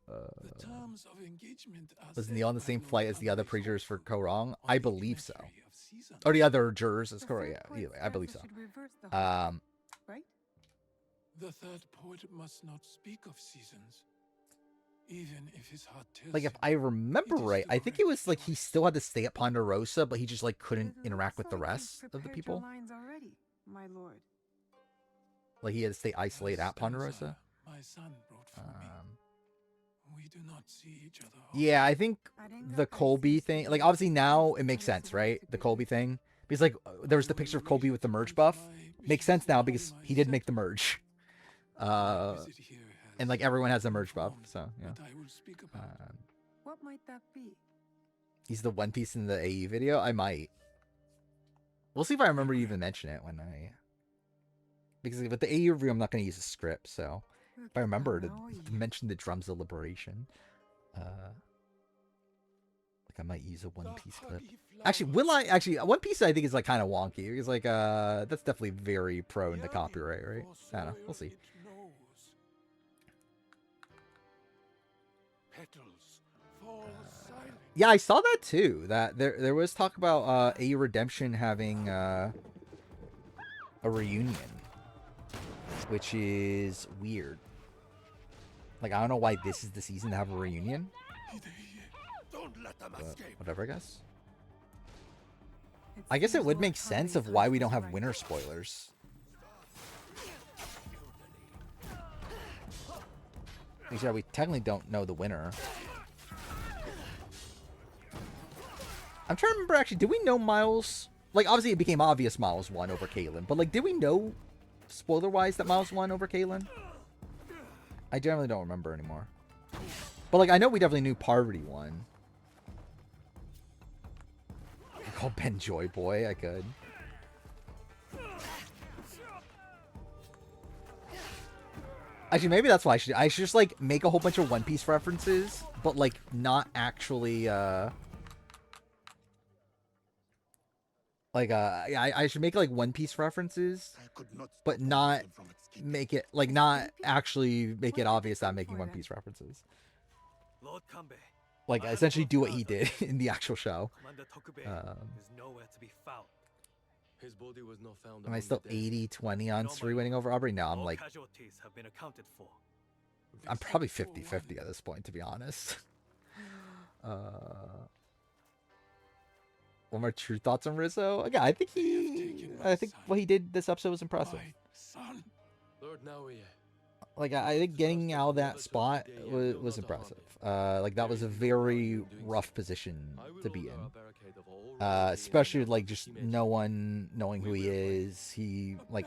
The terms of engagement are was set Neil on the by same Lord flight as the other Kanbei prisoners for Hofu Korong? on I the believe so. imagery of seasons. Or the other jurors. That's The correct. third Yeah, poet's either way, I believe so. stanza should reverse the whole Um, right? The third poet must not speak of seasons, even if his heart tells like if him. I remember It is right, the I think it correct was like he choice. still had to stay at Ponderosa, but he just like couldn't It interact with looks the like you've rest of the prepared people. Your lines already, my lord. Like he had to stay isolated The at Ponderosa. stanza my son wrote for me. Um, We do not see each other. often. yeah, I think the Colby thing, like obviously now it makes sense, right? The Colby thing, because like there was the picture of Colby with the merge buff. Makes sense now because he did make the merge. My visit here has And like everyone has a merge buff, informed so yeah. what I will speak about. What might that be? He's the One Piece in the AE video. I might. We'll see if I remember to even mention it when I. Because with the AE review, I'm not going to use a script, so if I remember to mention the drums of liberation, like I might use a One Piece clip. Actually, will I? Actually, One Piece I think is like kind of wonky. It's like that's definitely very prone to copyright, right? I don't know. We'll see. Petals fall silent. Yeah, I saw that too. That there was talk about AE Redemption having a reunion, which is weird. Like I don't know why this is the season to have a reunion. Don't let them But escape. whatever, I guess. I guess it would make sense of why we don't have winter spoilers. Yeah, we technically don't know the winner. I'm trying to remember actually, did we know Miles? Like obviously it became obvious Miles won over Caitlyn, but like did we know spoiler wise that Miles won over Caitlyn? I generally don't remember anymore. But like I know we definitely knew Parvati won. I call Ben Joy Boy, I could. Actually, maybe that's why I should just like make a whole bunch of One Piece references, but like not actually I should make like One Piece references, but not make it like not actually make it obvious that I'm making One Piece references. Lord Kanbei, Like essentially do what he did in the actual show. Commander Tokubei is nowhere to be found. His body was not found. Am I among still the dead. 80-20 on Suri winning over Aubrey? No, I'm All like casualties have been accounted for. I'm probably 50-50 at this point, to be honest. What are my true thoughts on Rizzo? Again, I think what he did this episode was impressive. My son. Lord Naoya. Like I think getting out of that spot was impressive. Like that was a very rough position to be in, especially with, like just no one knowing who he is. He like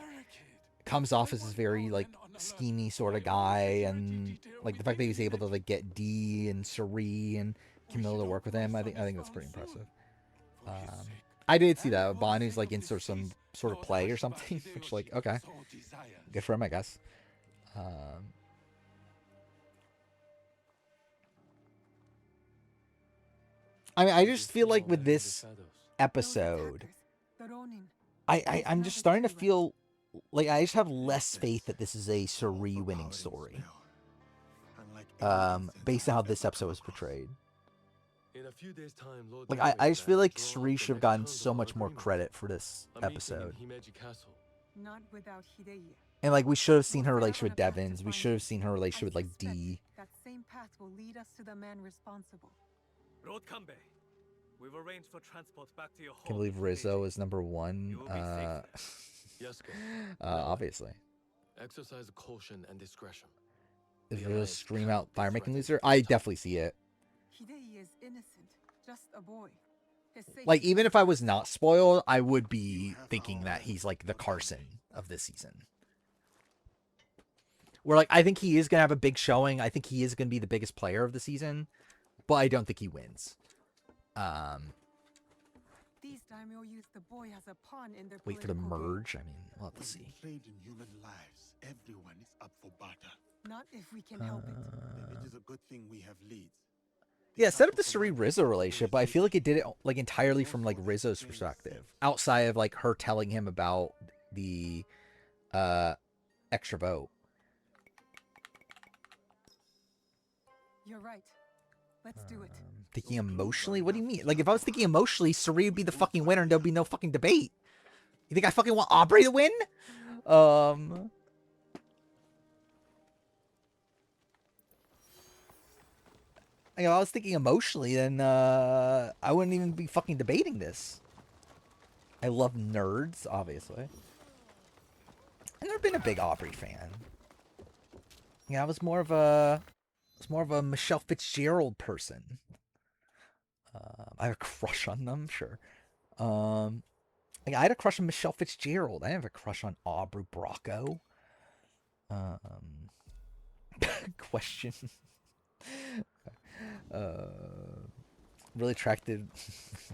comes off as this very like schemy sort of guy, and like the fact that he was able to like get D and Suri and Camilla to work with him, I think that's pretty impressive. I did see that Bonnie's like in some sort of play or something, which like okay, good for him, I guess. I mean, I just feel like with this episode, I'm just starting to feel like I just have less faith that this is a Suri winning story. Based on how this episode was portrayed. In a few days' time, Lord Like Kanbei I just feel plans like to draw Suri up should the have gotten next so terms much of more agreement. credit for this A meeting in episode. Himeji Castle. Not without Hideye. And like we should have seen her We'll set out relationship on with a path to Devins. We find should have him. seen her relationship with like suspect D. That same path will lead us to the man responsible. Lord Kanbei, we've arranged for transport back to your home. Can't believe in Rizzo Fiji. is number one. You will be safe there. Yes, Obviously. exercise caution and discretion. If The you Alliance scream cannot out be fire making threatened loser, from I the top. definitely see it. Hidei is innocent, just a boy. His Like, safety even if comes I was first. not spoiled, I would be thinking that he's like the Carson of this season. Where like I think he is gonna have a big showing. I think he is gonna be the biggest player of the season, but I don't think he wins. These daimyo use the boy as a pawn in their Wait for the political game. merge. I mean, we'll have to see. Trade in human lives. Everyone is up for barter. Not if we can help it. Then it is a good thing we have leads. Yeah, set up the Suri Rizzo relationship, but I feel like it did it like entirely from like Rizzo's perspective, outside of like her telling him about the extra vote. You're right. Let's do it. Thinking emotionally? What do you mean? Like, if I was thinking emotionally, Suri would be the fucking winner and there'll be no fucking debate. You think I fucking want Aubrey to win? Like, if I was thinking emotionally, then I wouldn't even be fucking debating this. I love nerds, obviously. I've never been a big Aubrey fan. Yeah, I was more of a Michelle Fitzgerald person. I have a crush on them, sure. Like I had a crush on Michelle Fitzgerald. I didn't have a crush on Aubrey Bracco. Question. Really attracted.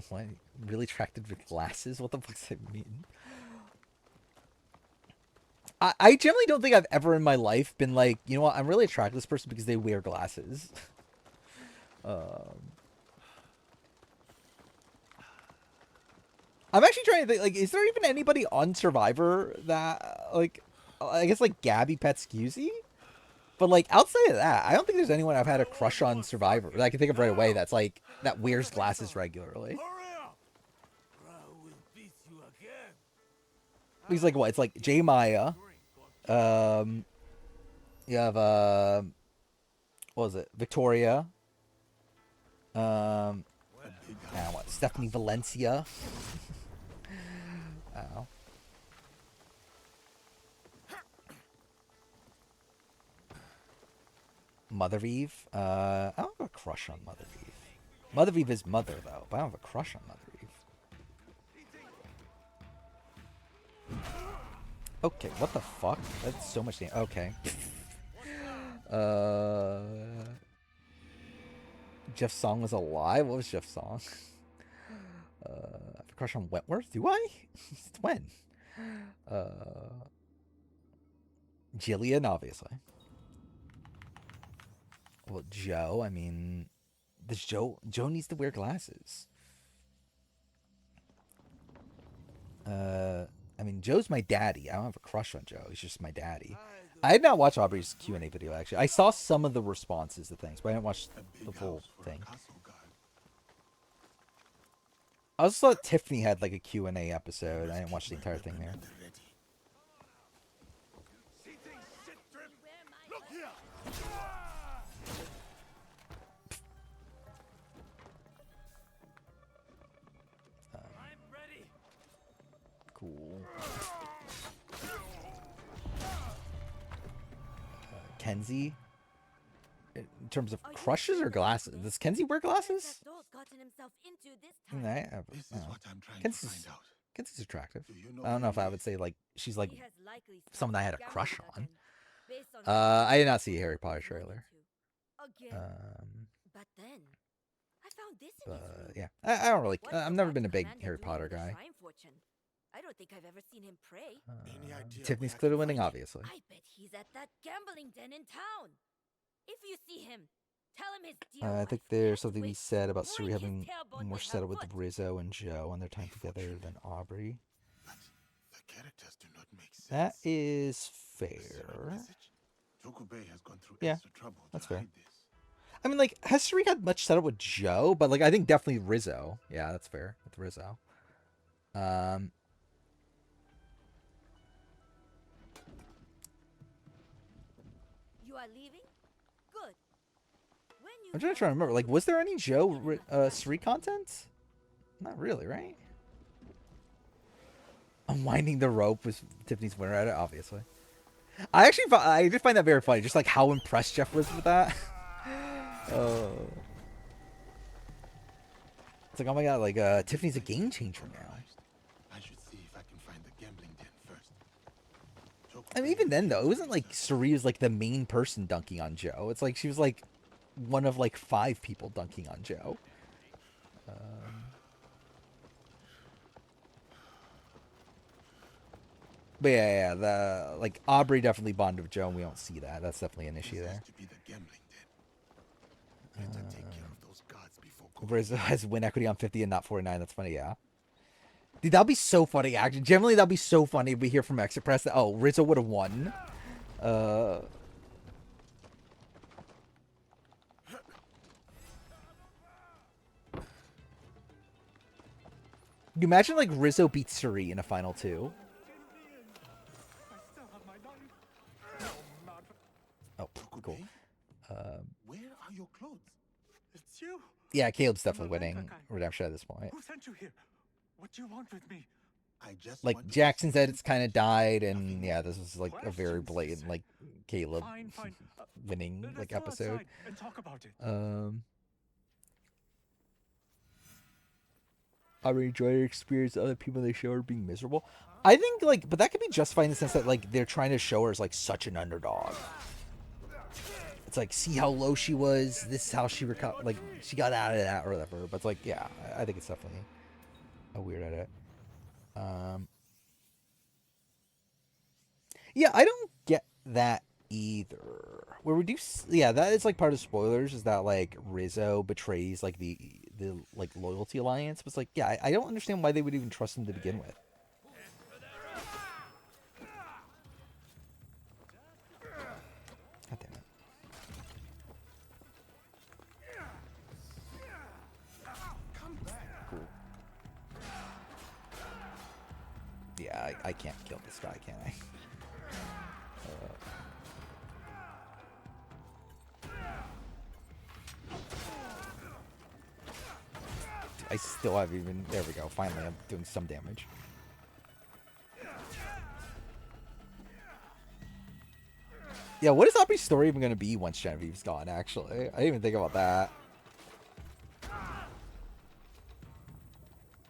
What? Really attracted with glasses? What the fuck does that mean? I generally don't think I've ever in my life been like, you know what, I'm really attracted to this person because they wear glasses. I'm actually trying to think, like, is there even anybody on Survivor that, like, I guess, like, Gabby Petskuzzi? But, like, outside of that, I don't think there's anyone I've had a crush on Survivor that I can think of right away that's, like, that wears glasses regularly. He's like, what? It's like J Maya. You have, what was it? Victoria. What? Stephanie Valencia. Oh. Mother Eve. I don't have a crush on Mother Eve. Mother Eve is Mother, though, but I don't have a crush on Mother Eve. Okay, what the fuck? That's so much damage. Okay. Jeff's song was a lie? What was Jeff's song? I have a crush on Wentworth? Do I? When? Jillian, obviously. Well, Joe, I mean... Joe needs to wear glasses. I mean, Joe's my daddy. I don't have a crush on Joe. He's just my daddy. I did not watch Aubrey's Q&A video, actually. I saw some of the responses to things, but I didn't watch the full thing. I also thought Tiffany had, like, a Q&A episode. I didn't watch the entire thing there. Cool. Kenzie? In terms of crushes or glasses? Does Kenzie wear glasses? I don't know. Kenzie's attractive. I don't know if I would say, like, she's, like, someone I had a crush on. I did not see a Harry Potter trailer. Yeah. I don't really... I've never been a big Harry Potter guy. I don't think I've ever seen him pray. Tiffany's clearly winning, obviously. I bet he's at that gambling den in town. If you see him, tell him his dear I think there's something to be said about Suri having more settled with Rizzo and Joe and their time together than Aubrey. The characters do not make sense. That is fair. Yeah, that's fair. I mean, like, has Suri had much settled with Joe? But, like, I think definitely Rizzo. Yeah, that's fair with Rizzo. You are leaving? Good. When you I'm trying to remember. Like, was there any Joe Suri content? Not really, right? Unwinding the rope was Tiffany's winner at it, obviously. I did find that very funny, just like how impressed Jeff was with that. It's like, oh my god, like Tiffany's a game changer now. I should see if I can find the gambling den first. I mean, even then though, it wasn't like Suri was like the main person dunking on Joe. It's like she was like one of like 5 people dunking on Joe. But yeah, the like Aubrey definitely bonded with Joe, and we don't see that. That's definitely an issue there. To be the gambling den. Better take care of those guards before going. Rizzo has win equity on 50 and not 49. That's funny, yeah. Dude, that'd be so funny, actually. Generally, that'd be so funny if we hear from Exit Press that, oh, Rizzo would have won. You imagine, like, Rizzo beats Suri in a Final 2. Oh, cool. Where are your clothes? It's you. Yeah, Caleb's definitely winning Redemption at this point. Who sent you here? What do you want with me? I just Like, want to Jackson said it's kind of died, and yeah, this was, like, a very blatant, like, Caleb Fine. winning, Let's like, go episode. outside and talk about it. I really enjoy your experience. Other people in the show are being miserable. I think, like, but that could be justified in the sense that, like, they're trying to show her as, like, such an underdog. It's like, see how low she was. This is how she recovered. Like, she got out of that or whatever. But it's like, yeah, I think it's definitely a weird edit. Yeah, I don't get that either. Where we do, yeah, that is like part of spoilers. Is that like Rizzo betrays like the like loyalty alliance? But it's like, yeah, I don't understand why they would even trust him to begin with. God damn it. Cool. Yeah, I can't kill this guy, can I? I still have even... There we go. Finally, I'm doing some damage. Yeah, what is Aubrey's story even going to be once Genevieve's gone, actually? I didn't even think about that.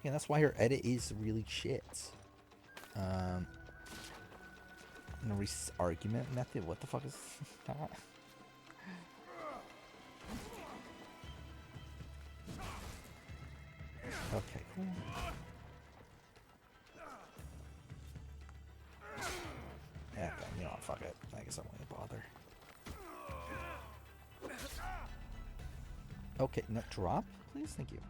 Yeah, that's why her edit is really shit. Norris argument method? What the fuck is that? Okay, cool. Yeah, okay, you know what, fuck it. I guess I won't even bother. Okay, no, drop, please? Thank you.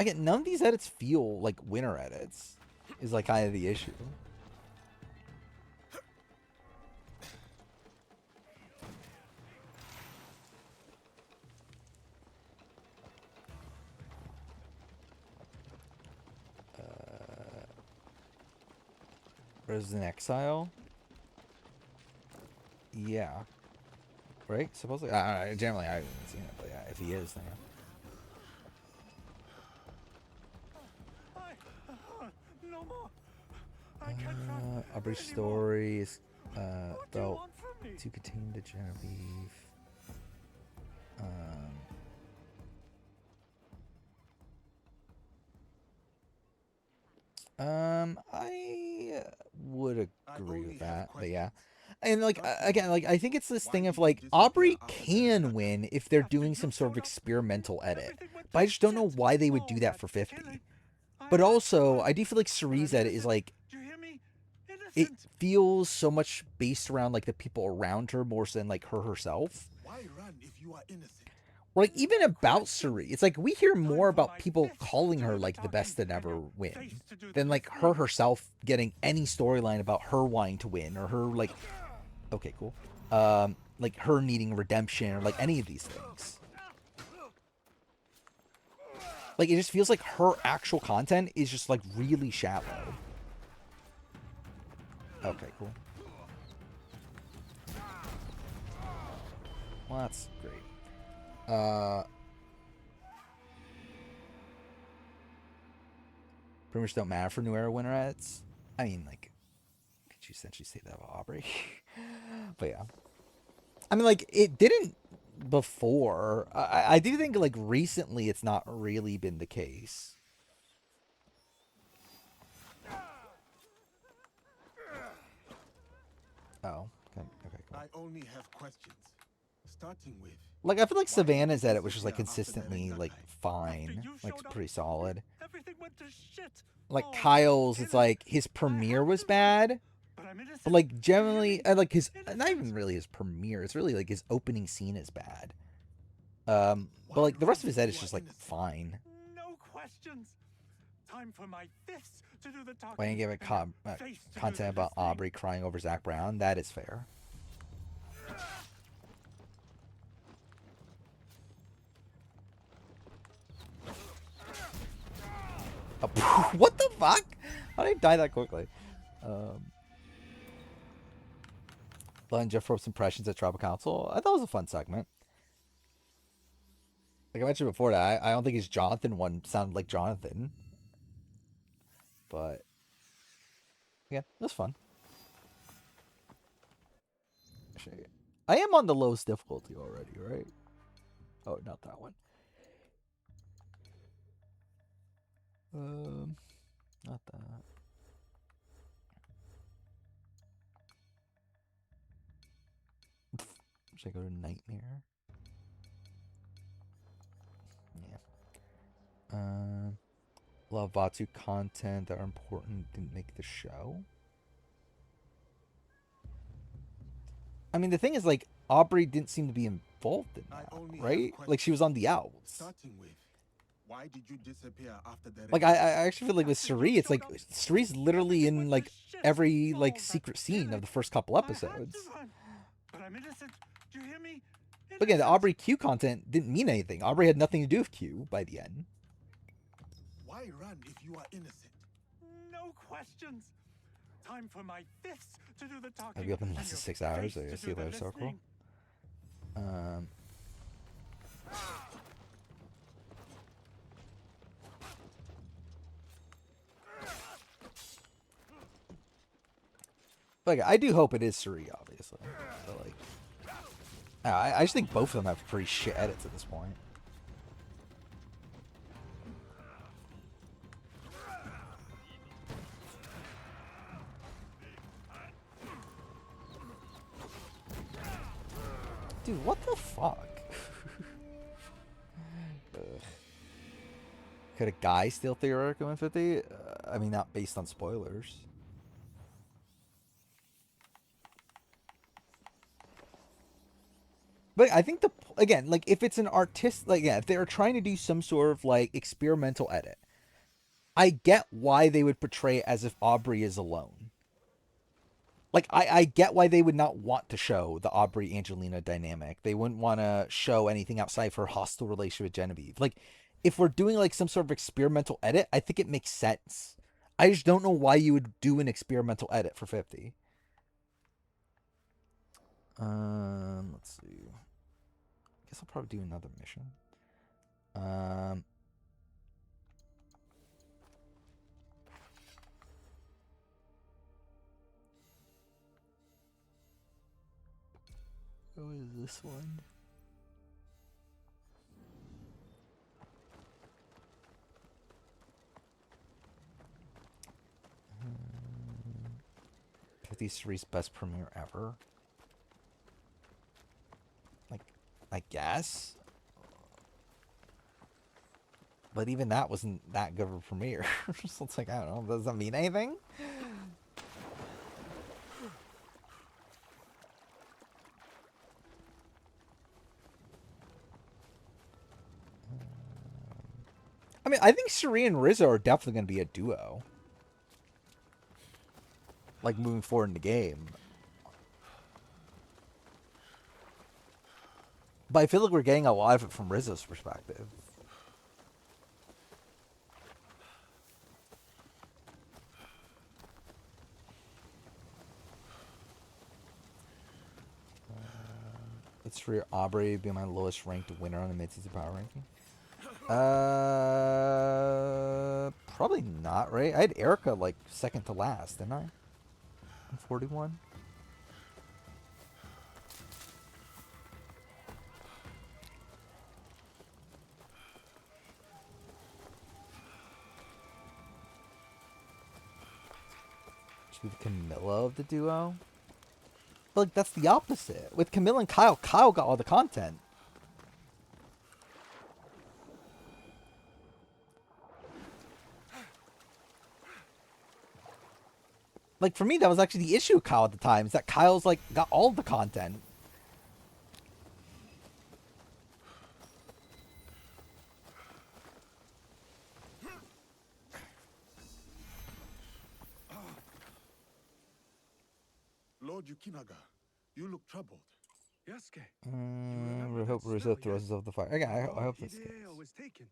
Again, none of these edits feel like winner edits, is like kind of the issue. Resident Exile? Yeah. Right? Supposedly? Generally, I haven't seen it, but yeah, if he is, then yeah. No more. I can't run Aubrey's anymore. story is What do you felt want from me? to contain the Genevieve. I would agree with that, but yeah. And like again, like I think it's this thing of like Aubrey can win if they're doing some sort of experimental edit, but I just don't know why they would do that for 50. But also, I do feel like Cerise's edit is like, Do you hear me? it Innocent. feels so much based around like the people around her more so than like her herself. Why run if you are innocent? Or like even about Cerise, it's like we hear more about people calling her like the best than ever win than like her herself getting any storyline about her wanting to win or her like, okay, cool, like her needing redemption or like any of these things. Like it just feels like her actual content is just like really shallow. Okay, cool. Well, that's great. pretty much don't matter for New Era winnerettes. I mean, like, could you essentially say that about Aubrey? But yeah. I mean, like, it didn't before. I do think, like, recently it's not really been the case. Oh, okay, cool. I only have questions. Starting with, Like, I feel like Savannah's edit was just, like, consistently, like, fine. Like, it's pretty solid. Everything went to shit. Like, Kyle's, it's like, his premiere was bad. But, like, generally, like, his, not even really his premiere, it's really, like, his opening scene is bad. But, like, the rest of his edit is just, like, fine. No questions. Time for my fists to do the talking. Why didn't give it content about Aubrey crying over Zach Brown? That is fair. What the fuck? How did he die that quickly? Letting Jeff Ropes impressions at Tribal Council. I thought it was a fun segment. Like I mentioned before, that I don't think his Jonathan one sounded like Jonathan. But yeah, it was fun. Actually, I am on the lowest difficulty already, right? Oh, not that one. Not that. Should I go to Nightmare? Yeah. A lot of Vatsu content that are important didn't make the show. I mean, the thing is, like, Aubrey didn't seem to be involved in that, right? Like, she was on the outs. starting with, why did you disappear after the Like, I actually feel like with Suri, it's like, Suri's literally in, like, every, like, secret scene of the first couple episodes. But I'm innocent. Do you hear me? But again, the Aubrey Q content didn't mean anything. Aubrey had nothing to do with Q by the end. Why run if you are innocent? No questions. Time for my fists to do the talking. I'll be up in less than 6 hours, so I see you later, Circle. Like, I do hope it is Suri, obviously. But, like, I just think both of them have pretty shit edits at this point. Dude, what the fuck? Could a guy still theoretically win 50? I mean, not based on spoilers. But I think again, like, if it's an artist, like, yeah, if they're trying to do some sort of, like, experimental edit, I get why they would portray it as if Aubrey is alone. Like, I get why they would not want to show the Aubrey-Angelina dynamic. They wouldn't want to show anything outside of her hostile relationship with Genevieve. Like, if we're doing, like, some sort of experimental edit, I think it makes sense. I just don't know why you would do an experimental edit for 50. Let's see. I guess I'll probably do another mission. What is this one? Three's best premiere ever. Like, I guess. But even that wasn't that good of a premiere. So it's like, I don't know. Does that mean anything? I mean, I think Suri and Rizzo are definitely going to be a duo. Like, moving forward in the game. But I feel like we're getting a lot of it from Rizzo's perspective. It's for Aubrey being my lowest ranked winner on the mid-season power ranking. Probably not, right? I had Erica like second to last, didn't I? I'm 41. Should be the Camilla of the duo. But like that's the opposite. With Camilla and Kyle, Kyle got all the content. Like for me, that was actually the issue with Kyle at the time, is that Kyle's like got all the content. Lord Yukinaga, you look troubled. Yasuke, I hope Rizzo throws himself the fire. Again, I hope this. Hideo was taken.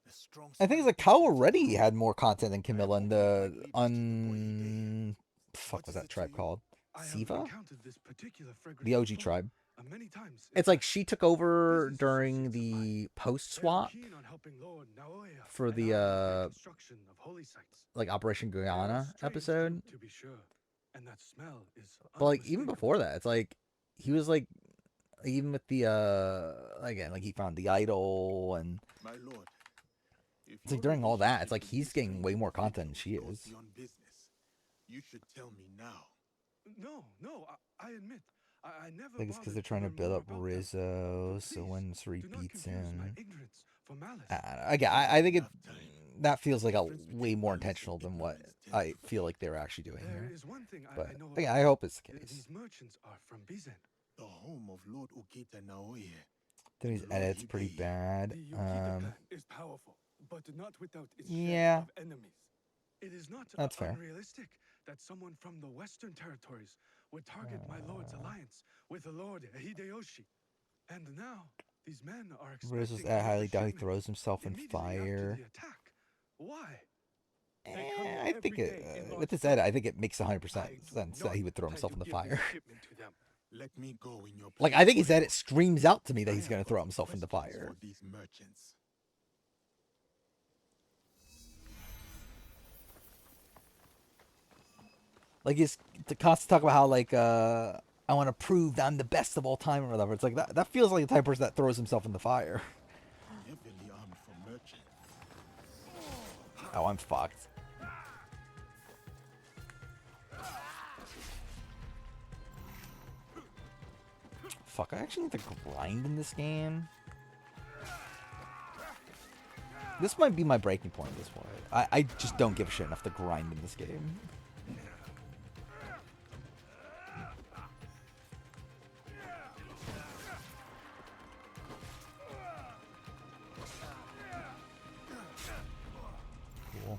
The strong I think it's like Kyle already had more content than Camilla in the fuck was that tribe called? I have Siva? encountered this particular fragrance The OG before, tribe. many times. It's like she took over during the post swap Keen on helping Lord Naoya for and the others with construction of holy sites. like Operation They are Guyana strange episode. to be sure, and that smell is But like even unmistakable. before that, it's like he was like even with the again, like he found the idol, and My lord, if it's like your during all that, it's relationship like with he's this getting way stranger more content than Hideo she goes is. beyond business. You should tell me now. No, I admit, I never. I think it's because bothered they're trying to learn build more up about them. Rizzo, But so please, when Suri do not beats confuse my him, ignorance for malice. again, I think it Enough time. that feels like a Difference way between more malice and intentional than what ignorance I tends to feel like they were actually doing There here. is one thing I But know again, about I hope it's the them. case. These merchants are from Bizen. The home of Lord Ukita Naoya. Then his Lord edit's pretty Hideo. bad. The Yukita clan is powerful, but not without its yeah. share of enemies. It is not That's fair. unrealistic that someone from the Western Territories would target my lord's alliance with the Lord Hideyoshi. And now these men are Rizzo's expecting I highly doubt he shipment throws himself in immediately after fire. the attack. Why? I think with this edit, I think it makes 100% sense that he would throw himself in the fire. Let me go in your Like place, I think his Lord. edit screams out to me that I he's have gonna got throw himself in the questions fire. for these merchants. Like he's to constantly talk about how like I want to prove that I'm the best of all time or whatever. It's like that feels like the type of person that throws himself in the fire. Heavily armed for merchants. Oh, I'm fucked. Fuck, I actually need to grind in this game. This might be my breaking point at this point. I just don't give a shit enough to grind in this game. Cool.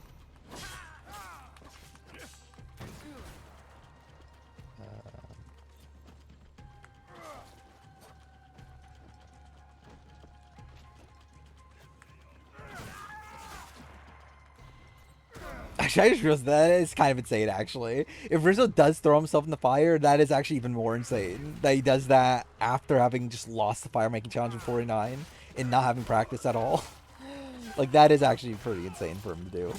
Actually, I just realized that is kind of insane, actually. If Rizzo does throw himself in the fire, that is actually even more insane. That he does that after having just lost the fire making challenge in 49 and not having practice at all. Like, that is actually pretty insane for him to do.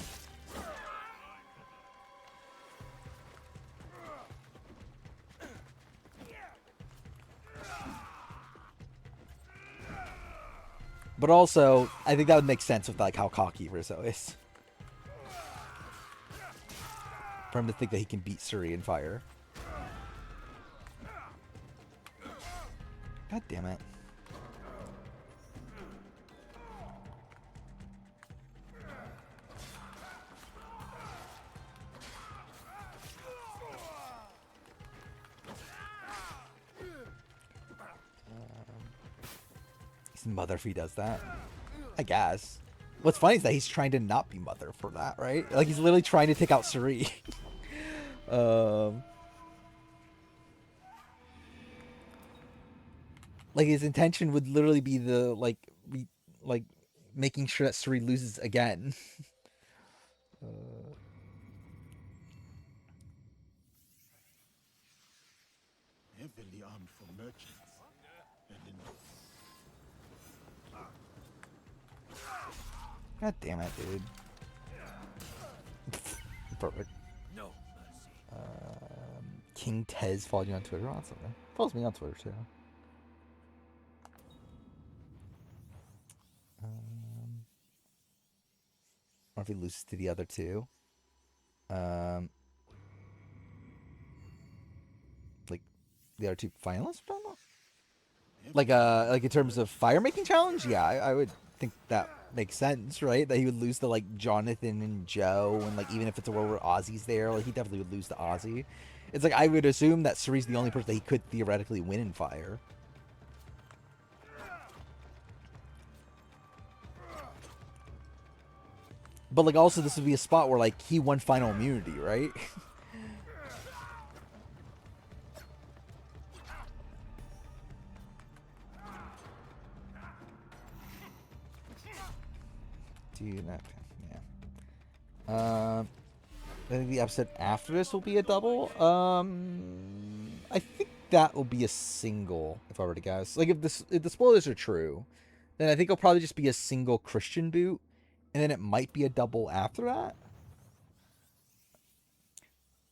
But also, I think that would make sense with like how cocky Rizzo is. For him to think that he can beat Suri in fire. God damn it. He's mother if he does that. I guess. What's funny is that he's trying to not be mother for that, right? Like he's literally trying to take out Suri. Like his intention would literally be the like making sure that Suri loses again. Heavily armed for merchants. And in God damn it, dude. Perfect. No mercy. King Tez followed you on Twitter. Awesome. Man. Follows me on Twitter too. Or if he loses to the other two. Like the other two finalists, I don't know. Like in terms of fire making challenge, yeah, I would think that makes sense, right? That he would lose to like Jonathan and Joe, and like even if it's a world where Ozzy's there, like he definitely would lose to Ozzy. It's like I would assume that Suri's the only person that he could theoretically win in fire. But like also this would be a spot where like he won final immunity, right? Dude, that, yeah. I think the episode after this will be a double. I think that will be a single, if I were to guess. Like if the spoilers are true, then I think it'll probably just be a single Christian boot, and then it might be a double after that.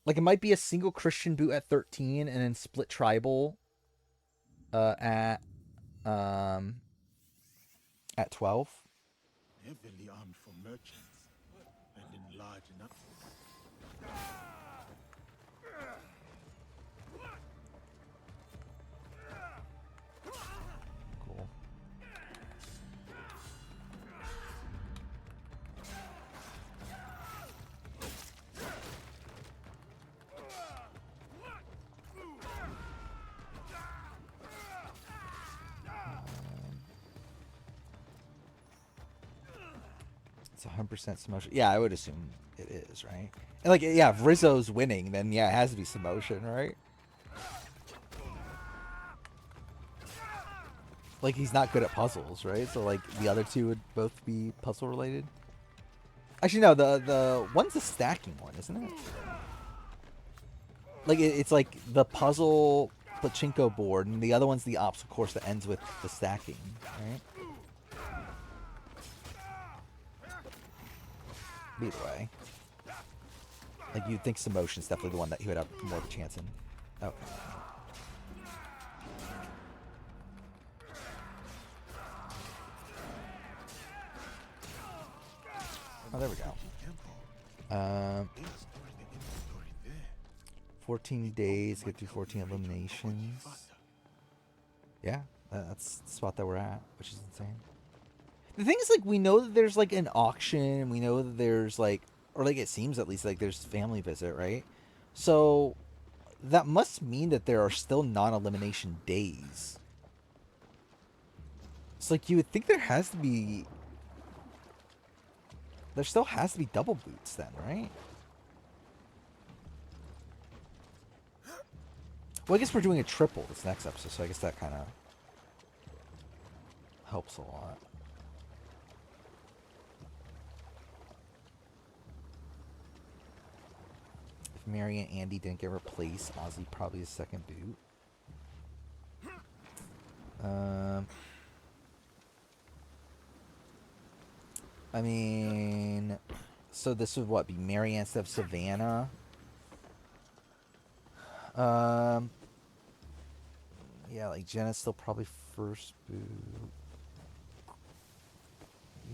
Like it might be a single Christian boot at 13, and then split tribal at 12. Heavily armed for merchants and in large enough. Cool. It's 100% Samotion. Yeah, I would assume it is, right? And like, yeah, if Rizzo's winning, then yeah, it has to be Samotion, right? Like, he's not good at puzzles, right? So like, the other two would both be puzzle related. Actually, no, the one's the stacking one, isn't it? Like, it's like the puzzle pachinko board, and the other one's the obstacle course that ends with the stacking, right? Either way. Like, you'd think Samotion's definitely the one that he would have more of a chance in. Okay. Oh, there we go. 14 days, get through 14 eliminations. Yeah, that's the spot that we're at, which is insane. The thing is, like, we know that there's, like, an auction. We know that there's, like, or, like, it seems at least like there's family visit, right? So, that must mean that there are still non-elimination days. It's like, you would think there has to be... There still has to be double boots then, right? Well, I guess we're doing a triple this next episode, so I guess that kind of helps a lot. If Mary and Andy didn't get replaced, Ozzy probably his second boot. I mean, so this would what be Marianne instead of Savannah? Yeah, like Jenna's still probably first boot.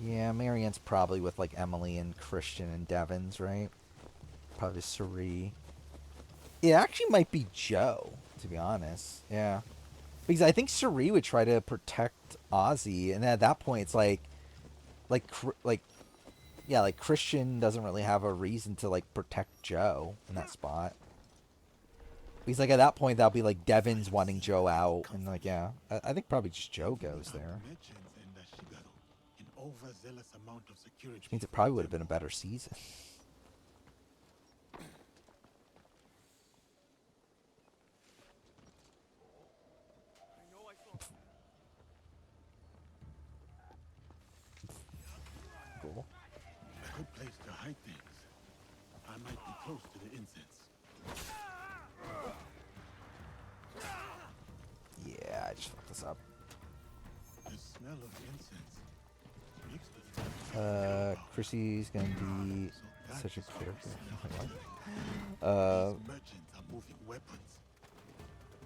Yeah, Marianne's probably with like Emily and Christian and Devins, right? Probably Suri. It actually might be Joe, to be honest. Yeah, because I think Suri would try to protect Ozzy, and at that point, it's like, yeah, like Christian doesn't really have a reason to like protect Joe in that spot. Because like at that point, that'll be like Devins wanting Joe out, and like yeah, I think probably just Joe goes there. Which means it probably would have been a better season. Cool. A good place to hide things. I might be close to the incense. Yeah, I just fucked this up. The smell of incense. Chrissy's gonna be such a character. These merchants are moving weapons.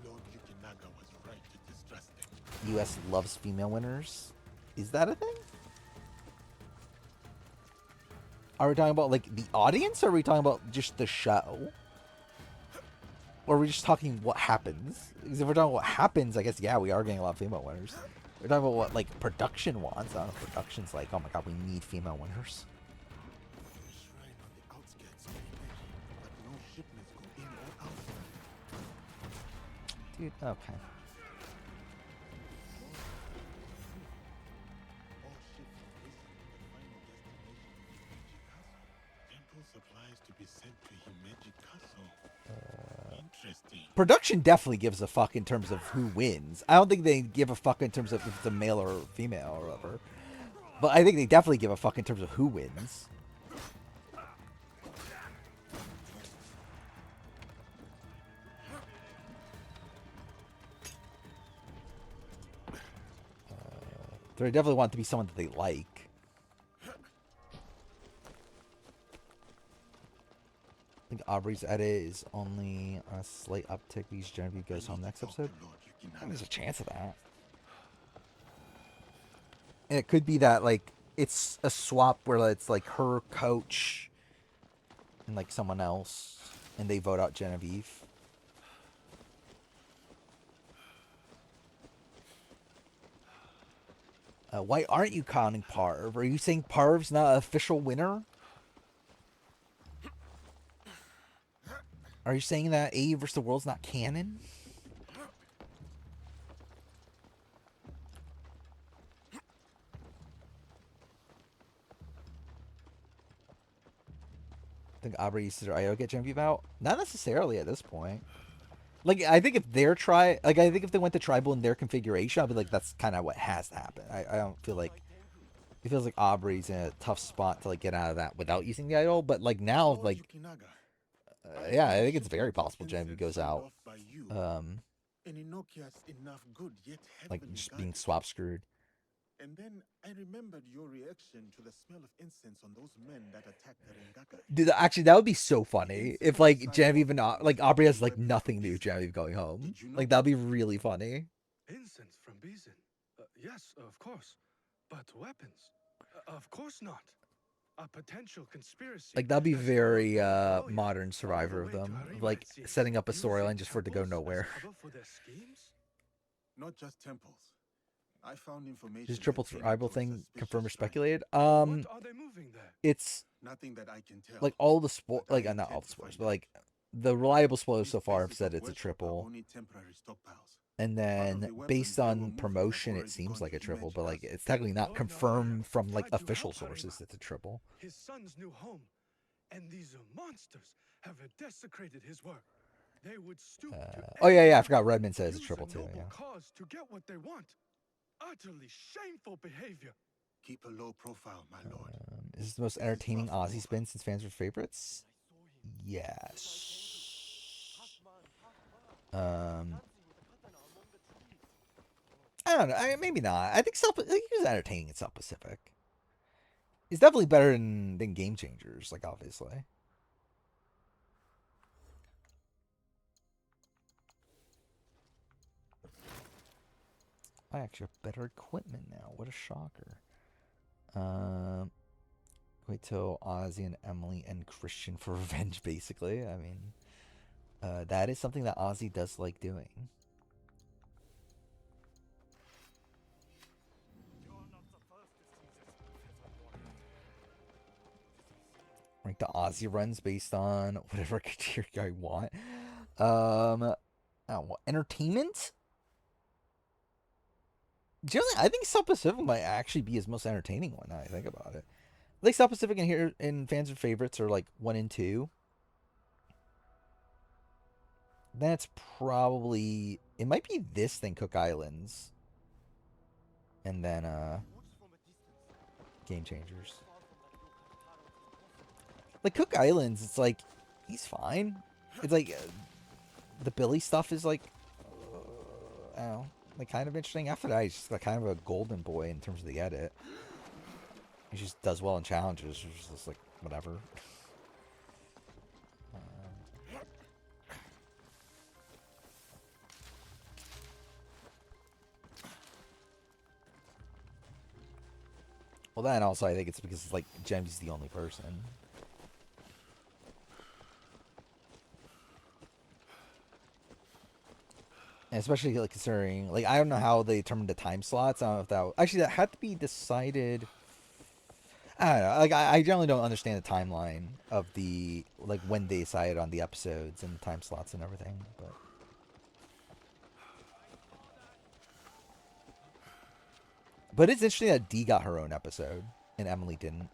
Lord Yukinaga was right to distrust them. U.S. loves female winners. Is that a thing? Are we talking about like the audience, or are we talking about just the show? Or are we just talking what happens? Because if we're talking what happens, I guess yeah, we are getting a lot of female winners. We're talking about what like production wants. I don't know if production's like, oh my god, we need female winners. A shrine on the outskirts of Himeji, but no shipments go in or out. Dude, okay. All ships are racing to the final destination of Himeji Castle. Temple supplies to be sent to Himeji Castle. Interesting. Production definitely gives a fuck in terms of who wins. I don't think they give a fuck in terms of if it's a male or female or whatever. But I think they definitely give a fuck in terms of who wins. They definitely want it to be someone that they like. I think Aubrey's edit is only a slight uptick because Genevieve goes home next episode. I think there's a chance of that. And it could be that, like, it's a swap where it's, like, her coach and, like, someone else, and they vote out Genevieve. Why aren't you counting Parv? Are you saying Parv's not an official winner? Are you saying that A versus the World's not canon? I think Aubrey used to IO get Genevieve out. Not necessarily at this point. Like, I think if they're I think if they went to tribal in their configuration, I'd be like, that's kind of what has to happen. I don't feel like it feels like Aubrey's in a tough spot to like get out of that without using the idol. But like now, like. Yeah, I think it's very possible Genevieve goes out. Like just being swap screwed. And then I remembered your reaction to the smell of incense on those men that attacked the Rengaka. Dude, actually, that would be so funny if like Genevieve and like Aubrey has like nothing to do with Genevieve going home. Like that'd be really funny. Incense from Beeson. Yes, of course. But weapons? Of course not. A potential conspiracy. Like that'd be very modern Survivor of them, like setting up a storyline just for it to go nowhere. Not just temples. I found information. Just triple tribal thing confirmed or speculated. What are they moving there? It's nothing that I can tell. Like all the sport, like not all the sports, but like the reliable spoilers so far have said it's a triple. And then based on promotion, it seems like a triple, but like it's technically not confirmed from like official sources that it's a triple. His son's new home, and these monsters have desecrated his work. They would stoop to Oh yeah, I forgot Redmond says it's a triple too. Yeah. Cause to get what they want. Utterly shameful behavior. Keep a low profile, my lord. Is this the most entertaining Aussie spin since fans were favorites? Yes. I don't know. Maybe not. I think he was entertaining in South Pacific. It's definitely better than Game Changers, like obviously. I actually have better equipment now. What a shocker. Wait till Ozzy and Emily and Christian for revenge, basically. I mean, that is something that Ozzy does like doing. Rank the Ozzy runs based on whatever criteria I want. Entertainment? Generally, I think South Pacific might actually be his most entertaining one. Now I think about it. I think South Pacific and fans and favorites are like 1 and 2. That's probably it. Might be this thing, Cook Islands, and then Game Changers. Like Cook Islands, it's like he's fine. It's like the Billy stuff is like I don't know. Like kind of interesting. After that, he's just like kind of a golden boy in terms of the edit. He just does well in challenges. It's just like whatever. Well, then also I think it's because like Gemsy's the only person. And especially like considering, like I don't know how they determined the time slots. I don't know if that actually that had to be decided. I don't know. Like I generally don't understand the timeline of the like when they decided on the episodes and the time slots and everything. But it's interesting that Dee got her own episode and Emily didn't.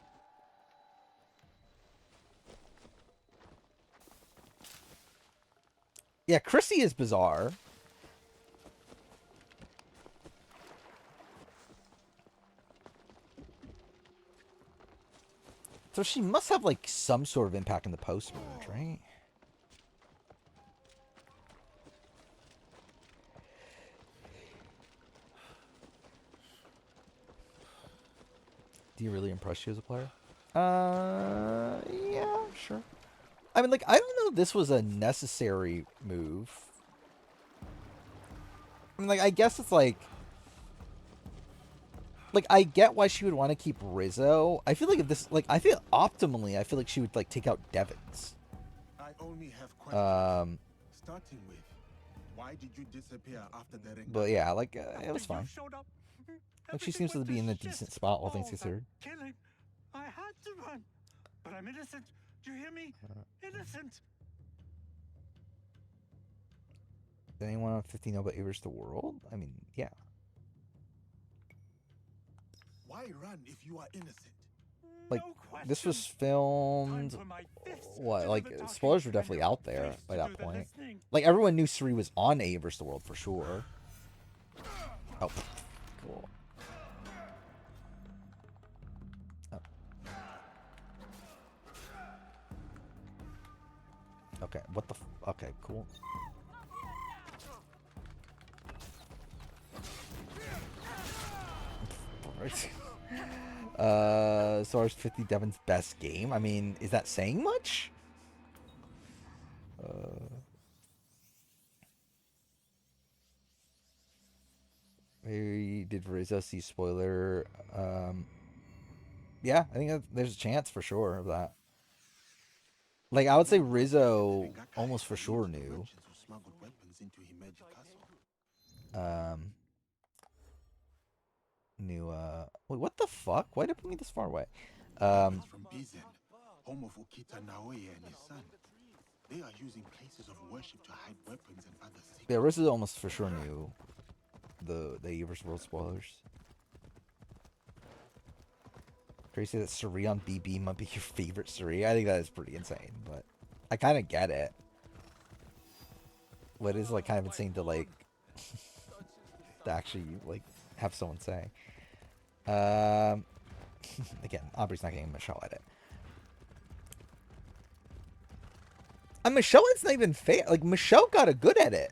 Yeah, Chrissy is bizarre. So she must have like some sort of impact in the post-merge, right? Do you really impress you as a player? Yeah, sure. I mean, like, I don't know if this was a necessary move. I mean, like, I guess it's like... Like, I get why she would want to keep Rizzo. I feel like if this... Like, I feel optimally, I feel like she would, like, take out Devins. I only have questions. Starting with, why did you disappear after the ring? But yeah, like, it was fine. Like, she seems to be in a decent spot, all things considered. Killing. I had to run, but I'm innocent. Do you hear me? Innocent. Did anyone on 50 know about Avers the World? I mean, yeah. Why run if you are innocent? Like, this was filmed... What? Like, spoilers were definitely out there by that point. Like, everyone knew Suri was on Avers the World for sure. Oh, cool. Oh. Okay, what the f... Okay, cool. Source 50 Devon's best game. I mean, is that saying much? Maybe did Rizzo see spoiler? Yeah, I think there's a chance for sure of that. Like, I would say Rizzo almost for sure knew. Wait, what the fuck? Why did it put me this far away? From Bizen, home of Okita Naoya and his son. They are using places of worship to hide weapons and other things. Yeah, Rizzo almost for sure knew the Avers World spoilers. Crazy that Suri on BB might be your favorite Suri. I think that is pretty insane, but I kind of get it. What is like kind of insane to like to actually like have someone say. Again, Aubrey's not getting a Michelle edit. And Michelle, it's not even fair. Like, Michelle got a good edit.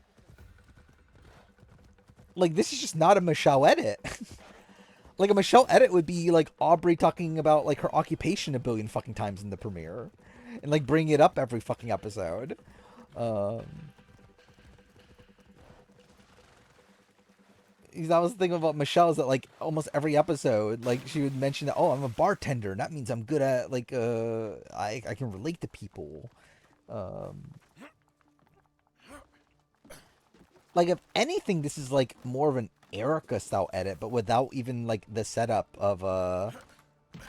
Like, this is just not a Michelle edit. Like, a Michelle edit would be, like, Aubrey talking about, like, her occupation a billion fucking times in the premiere. And, like, bringing it up every fucking episode. That was the thing about Michelle, is that like almost every episode, like she would mention that, oh, I'm a bartender, and that means I'm good at like I can relate to people. Like if anything, this is like more of an Erica style edit, but without even like the setup of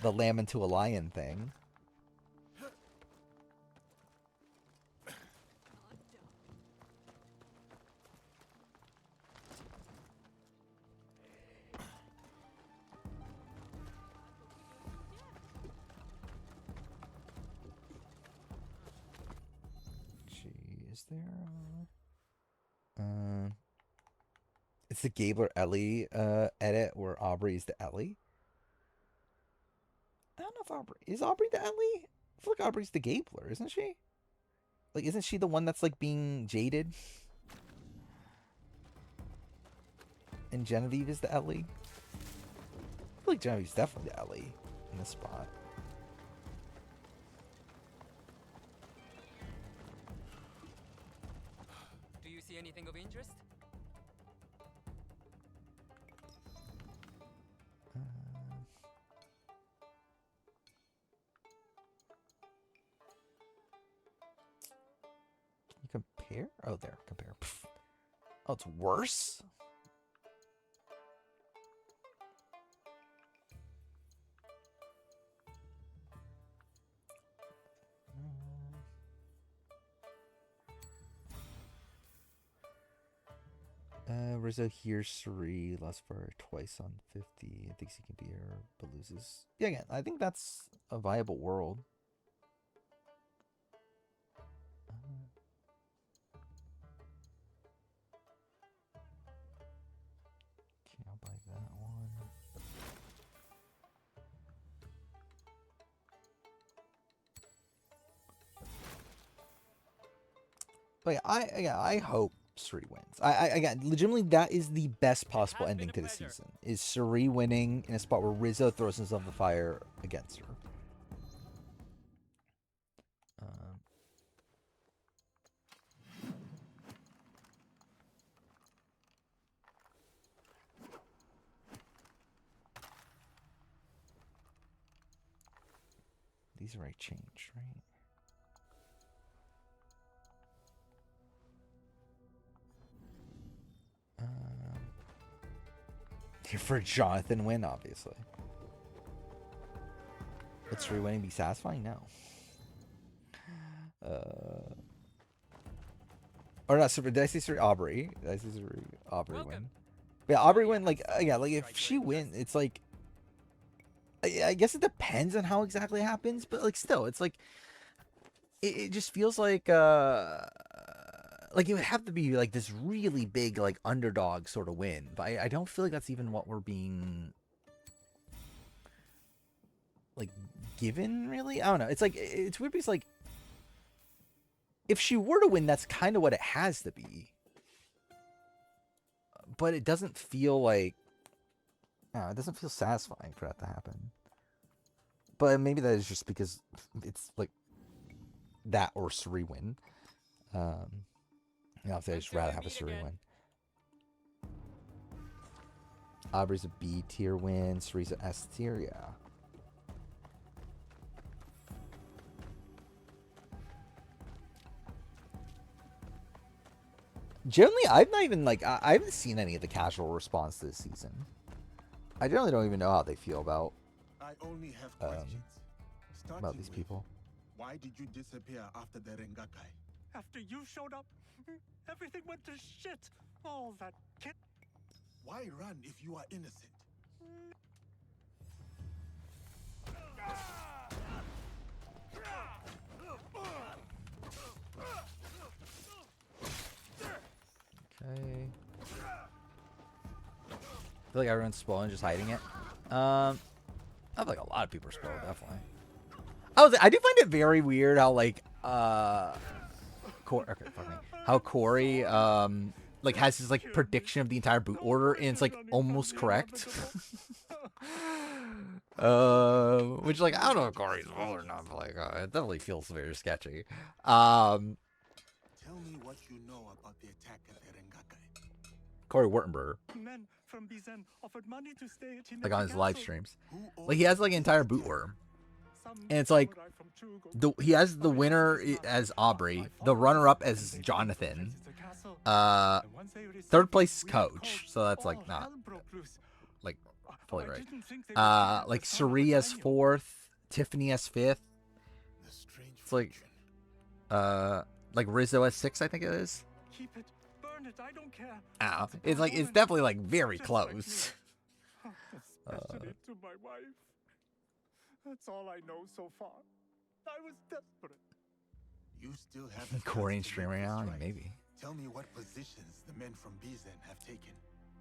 the lamb into a lion thing. Is there it's the Gabler Ellie edit where Aubrey's the Ellie. I don't know if Aubrey the Ellie? I feel like Aubrey's the Gabler, isn't she? Like, isn't she the one that's like being jaded? And Genevieve is the Ellie? I feel like Genevieve's definitely the Ellie. in this spot. Do you see anything of interest? You compare? Oh, there, compare. Pfft. Oh, it's worse? Rizzo hears Suri last for twice on 50. Thinks he can beat her, but loses. Yeah, again, I think that's a viable world. Okay, I'll buy that one. But yeah, I hope Suri wins. I again, legitimately, that is the best possible ending to the season. Is Suri winning in a spot where Rizzo throws himself in the fire against her. These are already changed, right? For Jonathan win, obviously. Would Suri winning be satisfying? No. Or not Suri, did I say Suri? Aubrey. Did I say Suri? Aubrey win. Yeah, Aubrey win, like, yeah, like if she win, it's like, I guess it depends on how exactly it happens, but like still, it's like, it just feels like it would have to be like this really big like underdog sort of win, but I don't feel like that's even what we're being like given, really. I don't know. It's like, it's weird because like if she were to win, that's kind of what it has to be, but it doesn't feel like, it doesn't feel satisfying for that to happen. But maybe that is just because it's like that or Suri win. I'd just rather have a Suri win. Aubrey's a B tier win. Suri's a S tier, yeah. Generally, I've not even like I haven't seen any of the casual response this season. I generally don't even know how they feel about I only have questions. about these people. Why did you disappear after the Rengakai? After you showed up, everything went to shit. All that kid. Why run if you are innocent? Okay. I feel like everyone's spoiling, just hiding it. I feel like a lot of people are spoiled, definitely. I do find it very weird how like how Corey like has his like prediction of the entire boot order and it's like almost correct. Which like I don't know if Corey's well or not, but like it definitely feels very sketchy. Tell me what you know about the attack at the Rengakai. Corey Wurtenberger. Men from Bizen offered money to stay at Like on his live streams. Like he has like an entire boot order. And it's like he has the winner as Aubrey, the runner up as Jonathan, third place is Coach, so that's like not like fully right. Like Suri as fourth, Tiffany as fifth. It's like Rizzo as sixth, I think it is. Keep it, burn it, I don't care. It's like it's definitely like very close. Especially to my wife. That's all I know so far. I was desperate. You still have Corey and stream right now, maybe. Tell me what positions the men from Bizen have taken.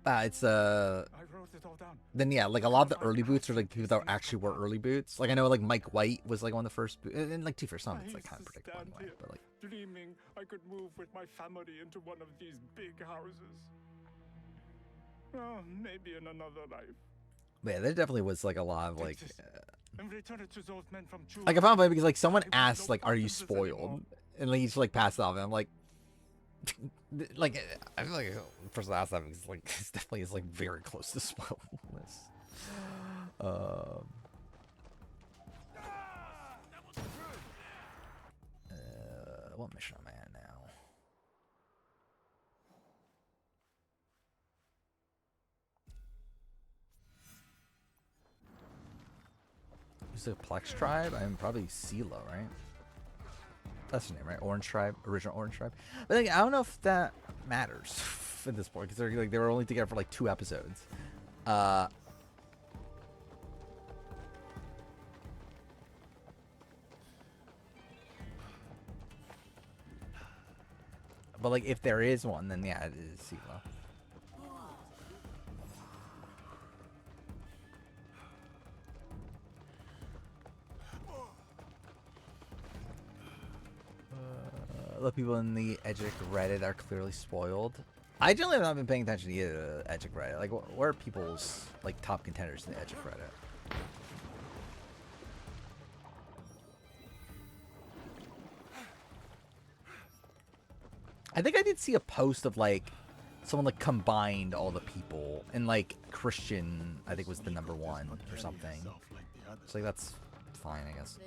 It's I wrote it all down. then yeah, like a lot of the early boots are like people that actually were early boots. Like I know like Mike White was like one of the first and like for some it's like kind of predictable anyway, but like dreaming I could move with my family into one of these big houses. Oh, maybe in another life. Yeah, there definitely was like a lot of like, And return it to those men from Chula. like I found it funny because like someone I want asked no like, "Are you problems anymore. spoiled?" And like he's like passed off, and I'm like, like I feel like the person that asked that is like it's definitely is like very close to spoiledness. What mission am I at now? Is it Plex Tribe? I'm probably CeeLo, right? That's the name, right? Orange Tribe, original Orange Tribe. But like, I don't know if that matters at this point because they're like they were only together for like 2 episodes. But like, if there is one, then yeah, it is CeeLo. The people in the Edgic Reddit are clearly spoiled. I generally have not been paying attention to either Edgic Reddit. Like, what are people's like top contenders in the Edgic Reddit? I think I did see a post of like someone like combined all the people and like Christian I think was the #1 or something. So like that's fine, I guess.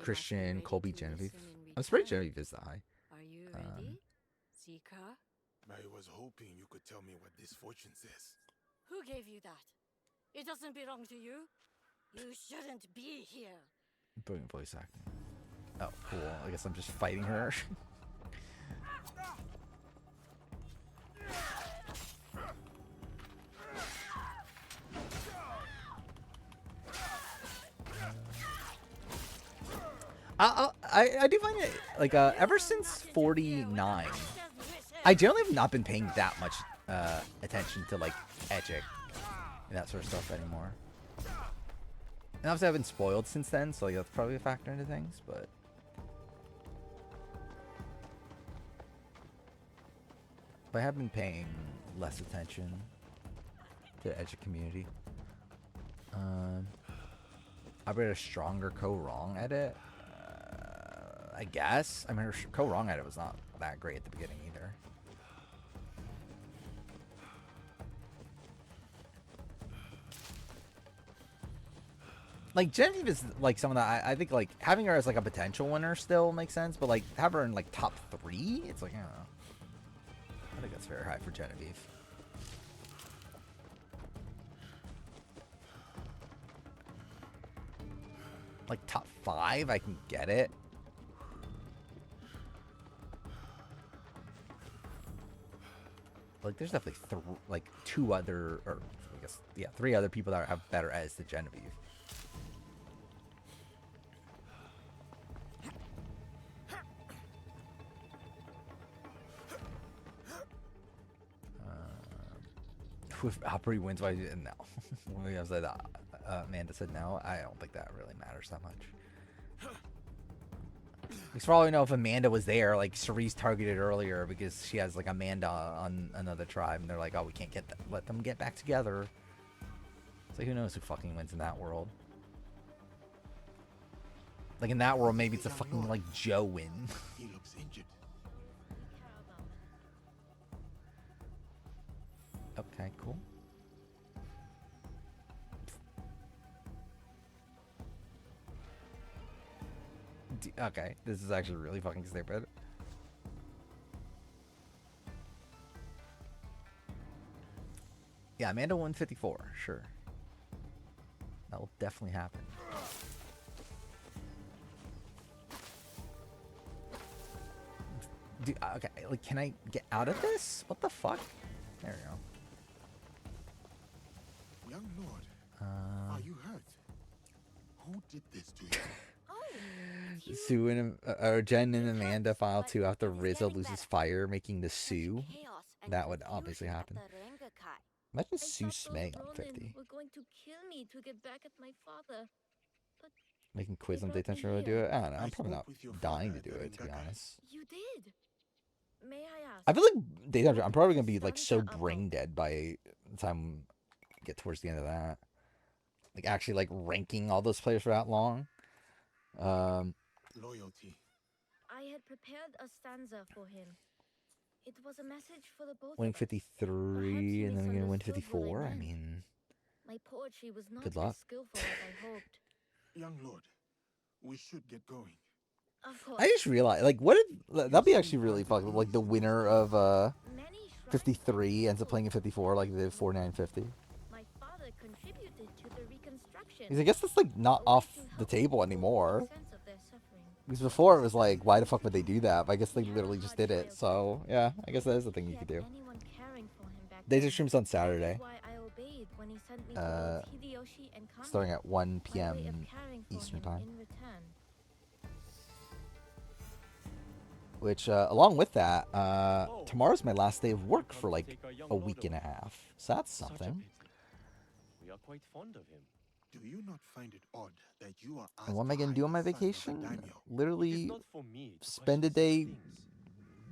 Christian, Colby, Genevieve. I'm surprised Genevieve is that high. Are you ready, Zika? I was hoping you could tell me what this fortune says. Who gave you that? It doesn't belong to you. You shouldn't be here. Brilliant voice acting. Oh, cool. I guess I'm just fighting her. I do find it like ever since 49, I generally have not been paying that much attention to like Edgic and that sort of stuff anymore. And obviously I've been spoiled since then, so like, that's probably a factor into things, but I have been paying less attention to the Edgic community. I bet a stronger Co-Wrong edit. I guess. I mean, her Co-Wrong edit was not that great at the beginning either. Like, Genevieve is like someone that I think like having her as like a potential winner still makes sense, but like have her in like top 3, it's like, I don't know. I think that's very high for Genevieve. Like top 5, I can get it. Like, there's definitely like 2 other, or I guess, yeah, 3 other people that have better as than Genevieve. If Opry wins, why? No. When I said Amanda said no, I don't think that really matters that much. Because for all we know, if Amanda was there, like Cerise targeted earlier because she has like Amanda on another tribe, and they're like, oh, we can't let them get back together. It's like, who knows who fucking wins in that world? Like in that world, maybe it's a fucking like Joe win. He looks injured. Okay, cool. Okay, this is actually really fucking stupid. Yeah, Amanda 154, sure. That will definitely happen. Okay, like, can I get out of this? What the fuck? There we go. Young Lord, are you hurt? Who did this to you? Sue and Jen and Amanda file 2 after Rizzo loses fire, making the Sue. That would obviously happen. Imagine Sue Smay on 50. We're going to kill me to get back at my father. But Making quiz on daytime show to do it. I don't know. I'm probably not dying to do it, to be honest. you did. May I ask? I feel like daytime. I'm probably gonna be like so brain dead by the time we get towards the end of that. Like actually like ranking all those players for that long. Loyalty. I had prepared a stanza for him. It was a message for the both Winning of us. 53 and then we're gonna win misunderstood what I 54. I meant. mean, My poetry was not good luck. as skillful as I hoped. Young lord, we should get going. Of course. I just realized, like, what if that'd be actually really fucking like the winner of Many shrines 53 ends up and playing in 54 like they did 4950. my father contributed to the reconstruction. Because I guess that's like not a way off to the help table people make anymore. sense of their suffering. Because before it was like, why the fuck would they do that? But I guess they literally just did it. So yeah, I guess that is the thing you could do. Anyone caring for him back They then. just streams on Saturday, Why I obeyed when he sent me to Lords Hideyoshi and Kami. starting at 1 My way of p.m. caring for Eastern him time. in return. Which, along with that, tomorrow's my last day of work for like a week and a half. So that's Such a something. pity. We are quite fond of him. Do you not find it odd that you are asked And what am I to gonna hide do on my the son of a vacation? daimyo? It is Literally not for me to spend a question such day things.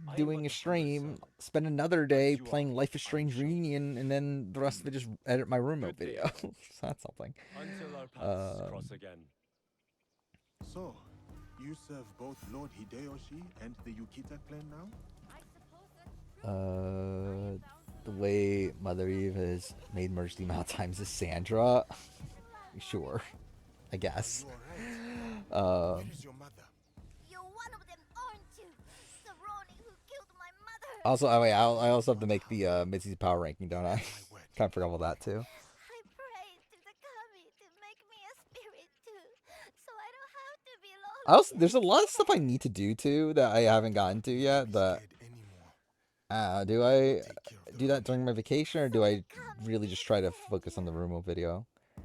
I am doing but a a stream, humble spend another day you are, playing Life is I am Strange sure. Reunion, and then the rest of it just edit my remote Good day. video. So that's something. Until our paths Um, cross again. So, you serve both Lord Hideyoshi and the Yukita clan now? I suppose that's true. The way Mother Eve has made merge the amount of times as Sandra, sure, I guess. You alright? Where is your mother? You're one of them, aren't you? The Ronin who killed my mother. Also, oh wait, I also have to make the Mitzi's power ranking, don't I? My word. Kind of forgot about that too. I prayed to the Kami to make me a spirit too, so I don't have to be lost. I also, there's a lot of stuff I need to do too that I haven't gotten to yet. But Scared anymore. do I Take care of the do that during my vacation, or do I really just try to focus on the remote video?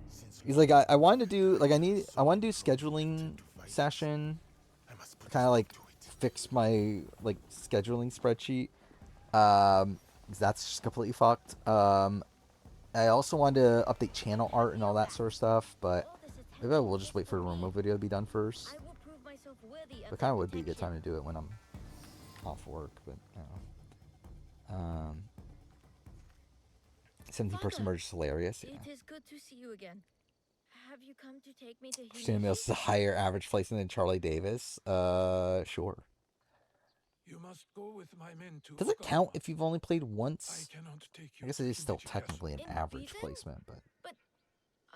Since He's like, I wanted to do like I want to do scheduling session, I must put kind of like to it. fix my like scheduling spreadsheet. 'Cause that's just completely fucked. I also wanted to update channel art and all that sort of stuff, but All this attention maybe I will just is wait for the me. remote video to be done first. I will prove myself worthy of It kind that of would be a good protection. time to do it when I'm off work, but you know. 17-person Father, merge is hilarious. Yeah. It is good to see you again. Have you come to take me to Christina Mills is Hideyoshi? a higher average placement than Charlie Davis. Sure. You must go with my men to Does it count Okinawa. if you've only played I once? cannot take you I guess to it is still Himeji Castle. technically an In average Beacon? placement, but But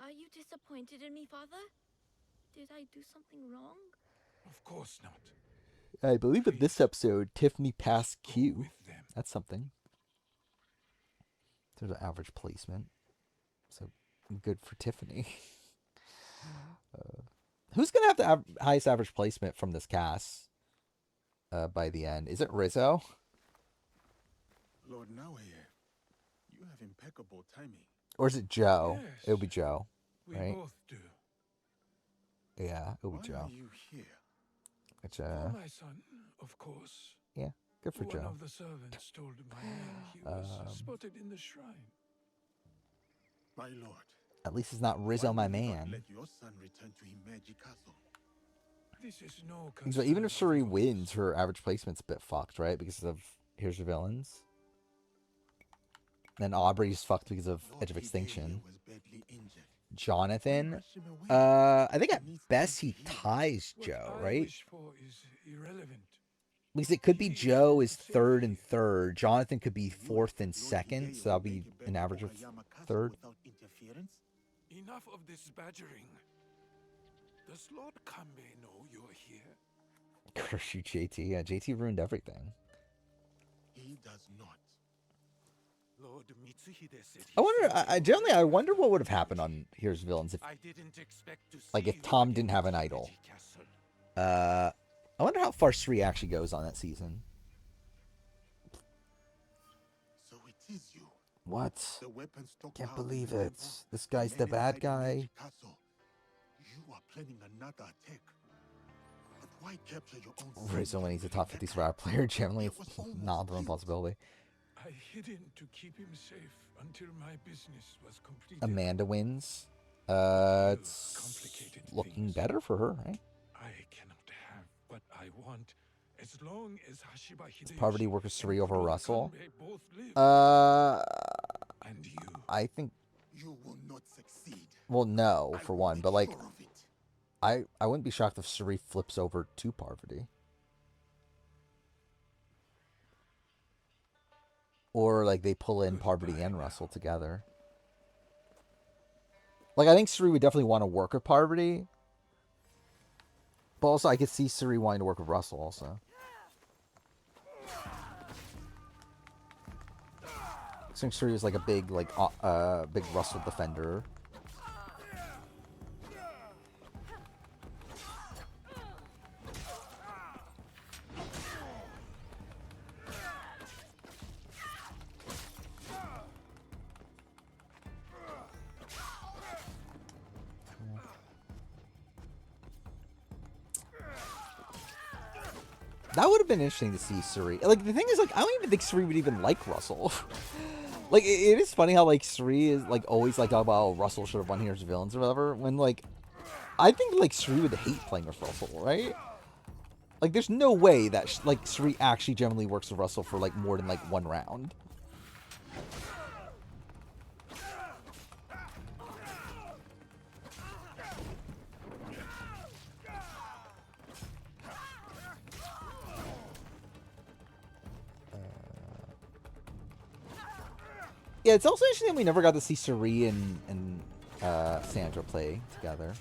are you disappointed in me, Father? Did I do something wrong? Of course not. I believe in this episode, Tiffany passed Go Q. with them. That's something. There's an average placement, so good for Tiffany. Who's gonna have the highest average placement from this cast by the end? Is it Rizzo? Lord Naoya, you have impeccable timing. Or is it Joe? Yes. It'll be Joe. We Right? both do. Yeah, it'll Why be Joe. are you here? Which, For my son, of course. yeah, good for One Joe. of the servants told my man he was Um, spotted in the shrine. My lord. At least it's not Rizzo, why my will you not man. Let your son return to Himeji Castle. This is no So even if concern of Shuri yours. wins, her average placement's a bit fucked, right? Because of Here's Your Villains. Then Aubrey's fucked because of Lord Edge of Hideo Extinction. was badly injured. Jonathan, Rush him away. I think He at needs best time he to heal. ties What Joe, I right? wish for is irrelevant. Because it could be He Joe is should third save and you. third. Jonathan could be You fourth and Lord second, Hideo so that'll will be make it an back average to of Oyama Castle third. Without interference? Enough of this badgering. Does Lord Kambe know you're here? Curse you, JT. Yeah, JT ruined everything. He does not. Lord Mitsuhide said I he wonder. sent I you generally, I here wonder for what would have revenge. happened on Here's Villains if, I didn't expect to like, see if you Tom again didn't have an at idol. Himeji Castle. I wonder how far Sri actually goes on that season. So it is you. What? The weapon stockpiled Can't in believe the it. temple, This guy's the men bad inside guy. Himeji Castle. You are planning another attack. But why capture your own son Rizzo, when he's a during top that 50 time? survivor player, generally It it's was almost not the guilt. responsibility. I hid him to keep him safe until my business was completed. Amanda wins. You It's complicated looking things. better for her, right? I cannot have what I want as long as Hashiba Hideyoshi Poverty workers and Suri over Lord Russell. Kanbei both live. Uh, And you. I think. You will not succeed. Well, no, for one, but like, Sure of it. I wouldn't be shocked if Suri flips over to Parvati. Or like they pull in Parvati and Russell together. Like I think Suri would definitely want to work with Parvati. But also I could see Suri wanting to work with Russell also. I think Suri is like a big big Russell defender. That would have been interesting to see Suri. Like, the thing is, like, I don't even think Suri would even like Russell. Like, it is funny how, like, Suri is, like, always, like, talking about, oh, Russell should have won here as villains or whatever. When, like, I think, like, Suri would hate playing with Russell, right? Like, there's no way that, like, Suri actually generally works with Russell for, like, more than, like, one round. Yeah, it's also interesting that we never got to see Suri and Sandra play together.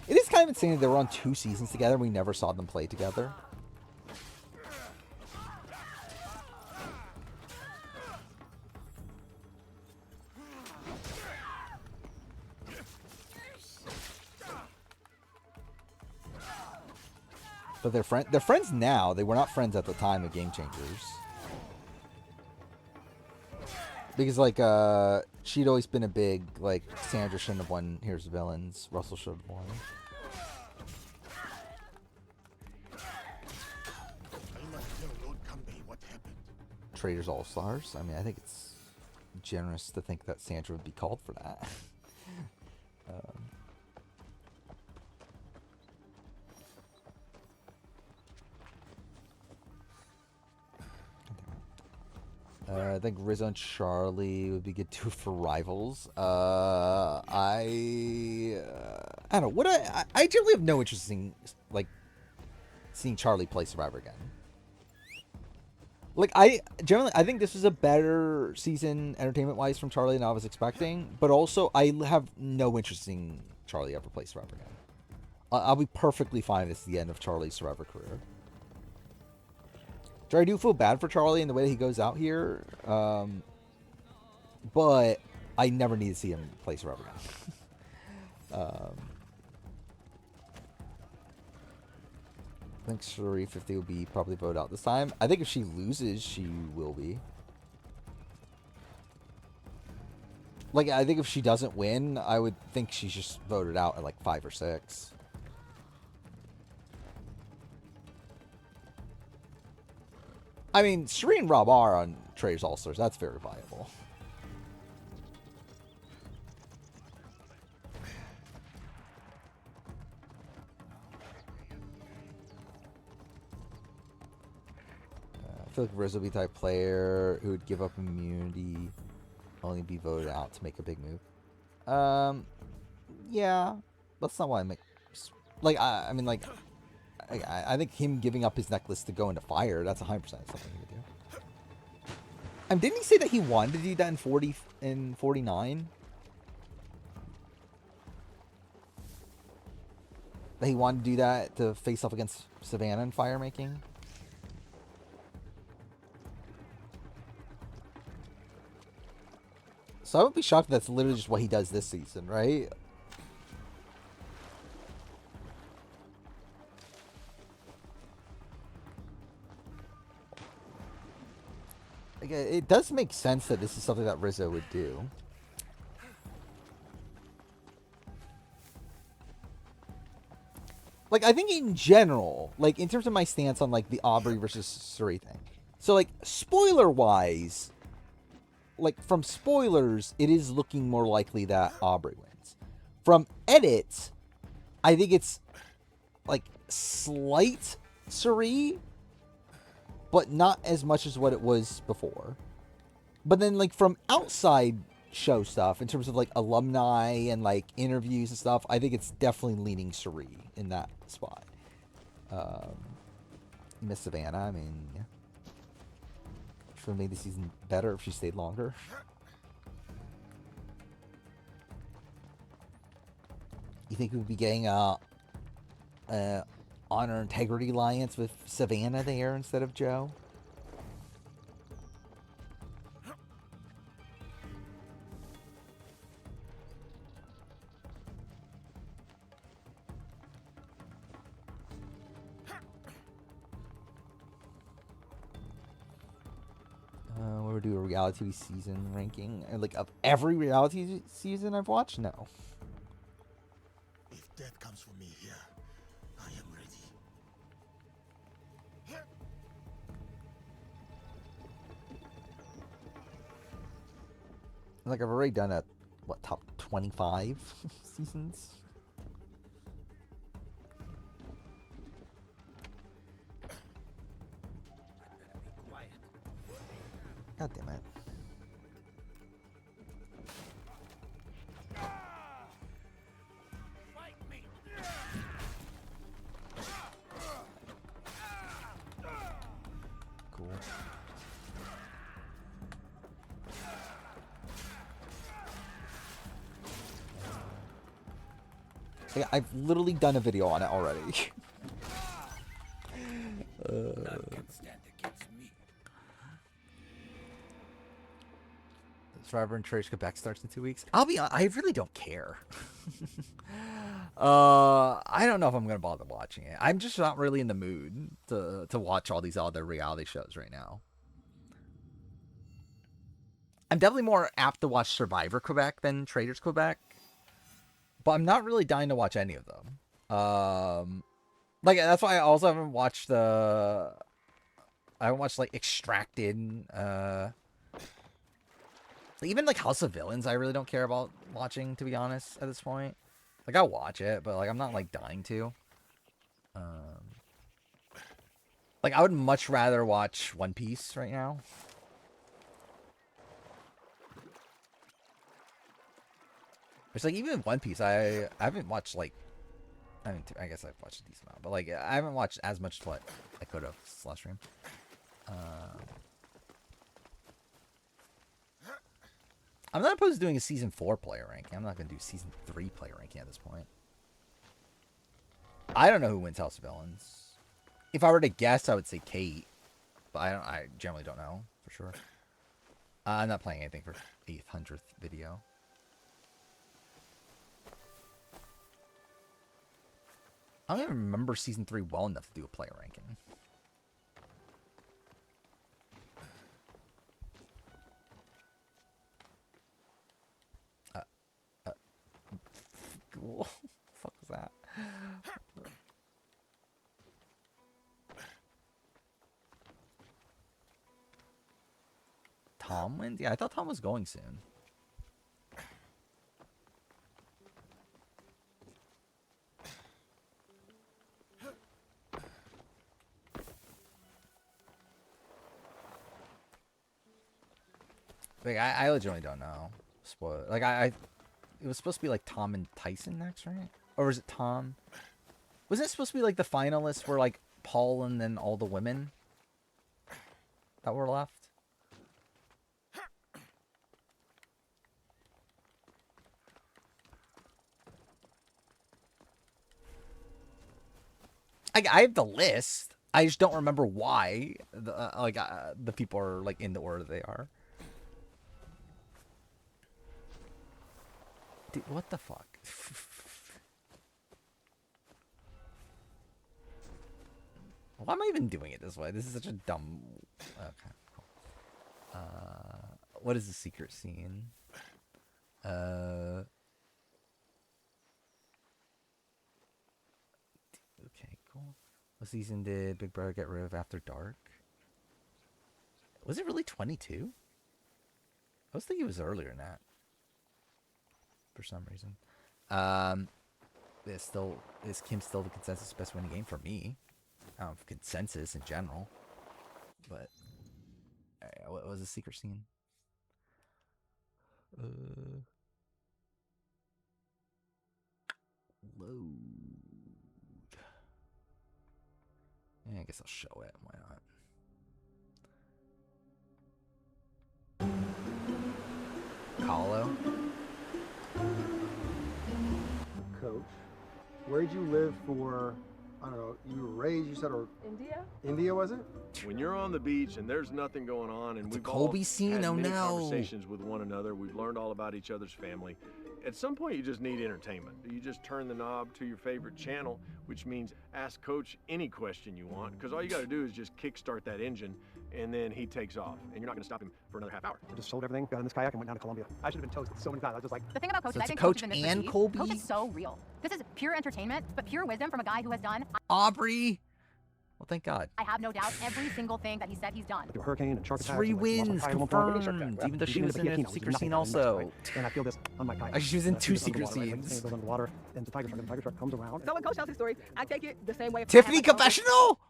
It is kind of insane that they were on 2 seasons together and we never saw them play together. But they're friends now. They were not friends at the time of Game Changers. Because, like, she'd always been a big, like, Sandra shouldn't have won Here's the Villains. Russell should have won. I must tell Lord Kanbei what happened. Traders All-Stars. I mean, I think it's generous to think that Sandra would be called for that. I think Rizzo and Charlie would be good too for rivals. I don't know. What I generally have no interest in seeing Charlie play Survivor again. Like I think this was a better season entertainment wise from Charlie than I was expecting. But also I have no interest in Charlie ever play Survivor again. I'll be perfectly fine if this is the end of Charlie's Survivor career. I do feel bad for Charlie in the way that he goes out here, but I never need to see him play Survivor again. I think Suri 50 will be probably voted out this time. I think if she loses, she will be. Like, I think if she doesn't win, I would think she's just voted out at like 5 or 6. I mean, Suri and Rob are on Traders All-Stars. That's very viable. I feel like Rizzo would be the type player who would give up immunity, only be voted out to make a big move. Yeah, that's not why I make. Like, I mean, like. I think him giving up his necklace to go into fire, that's 100% something he would do. Didn't he say that he wanted to do that in 49? That he wanted to do that to face off against Savannah in fire making? So I would be shocked if that's literally just what he does this season, right? It does make sense that this is something that Rizzo would do. Like, I think in general, like, in terms of my stance on, like, the Aubrey versus Suri thing. So, like, spoiler-wise, like, from spoilers, it is looking more likely that Aubrey wins. From edits, I think it's, like, slight Suri, but not as much as what it was before. But then, like, from outside show stuff, in terms of, like, alumni and, like, interviews and stuff, I think it's definitely leaning Suri in that spot. Miss Savannah, I mean, yeah. She would have made the season better if she stayed longer. You think we would be getting a honor integrity alliance with Savannah there instead of Joe? We'll do a reality TV season ranking, like, of every reality season I've watched. No. If death comes for me here, I am ready. Like, I've already done what, top 25 seasons? God damn it. Cool. Yeah, I've literally done a video on it already. Survivor and Trace Quebec starts in 2 weeks. I'll be honest, I really don't care. I don't know if I'm gonna bother watching it. I'm just not really in the mood to watch all these other reality shows right now. I'm definitely more apt to watch Survivor Quebec than Traders Quebec, but I'm not really dying to watch any of them. Like, that's why I also haven't watched I haven't watched, like, Extracted. Even, like, House of Villains, I really don't care about watching, to be honest, at this point. Like, I'll watch it, but, like, I'm not, like, dying to. Like, I would much rather watch One Piece right now. It's like, even One Piece, I haven't watched, like, I guess I've watched a decent amount, but, like, I haven't watched as much as what I could have last stream. I'm not opposed to doing a Season 4 player ranking. I'm not going to do Season 3 player ranking at this point. I don't know who wins House of Villains. If I were to guess, I would say Kate. But I generally don't know, for sure. I'm not playing anything for 800th video. I don't even remember Season 3 well enough to do a player ranking. What the fuck was that? Tom wins? Yeah, I thought Tom was going soon. Like, I legitimately don't know. Spoiler. Like, it was supposed to be like Tom and Tyson next, right? Or was it Tom? Wasn't it supposed to be like the finalists were like Paul and then all the women that were left? I have the list. I just don't remember why the people are like in the order they are. Dude, what the fuck? Why am I even doing it this way? This is such a dumb... Okay, cool. What is the secret scene? Okay, cool. What season did Big Brother get rid of After Dark? Was it really 22? I was thinking it was earlier than that. For some reason. Is Kim still the consensus best winning game for me? I don't know if consensus in general. But what was the secret scene? Load. Yeah, I guess I'll show it. Why not? Kahlo. Coach, where'd you live for, I don't know, you were raised, you said, or India? India, was it? When you're on the beach and there's nothing going on, and It's a we've all Colby scene? had Oh, many no. conversations with one another, we've learned all about each other's family. At some point, you just need entertainment. You just turn the knob to your favorite channel, which means ask Coach any question you want, because all you got to do is just kickstart that engine, and then he takes off, and you're not going to stop him for another half hour. I just sold everything, got in this kayak, and went down to Colombia. I should have been toasted so many times. I was just like, The thing about Coach So is I it's think Coach Coach is in this and for Colby? Coach is so real. This is pure entertainment, but pure wisdom from a guy who has done, Aubrey. Well, thank God. I have no doubt, every single thing that he said he's done. through a hurricane and shark attacks. 3 and, like, lost my wins kayak at one point. confirmed, even though she Even was the in a Bikini, secret nothing scene happened, also. right? And I feel this on my kayak. Actually, she was in And I 2 feel this secret underwater, right? scenes. It goes under the water, and the tiger shark, and the tiger shark comes around. So when Coach tells his story, I take it the same way. Tiffany confessional?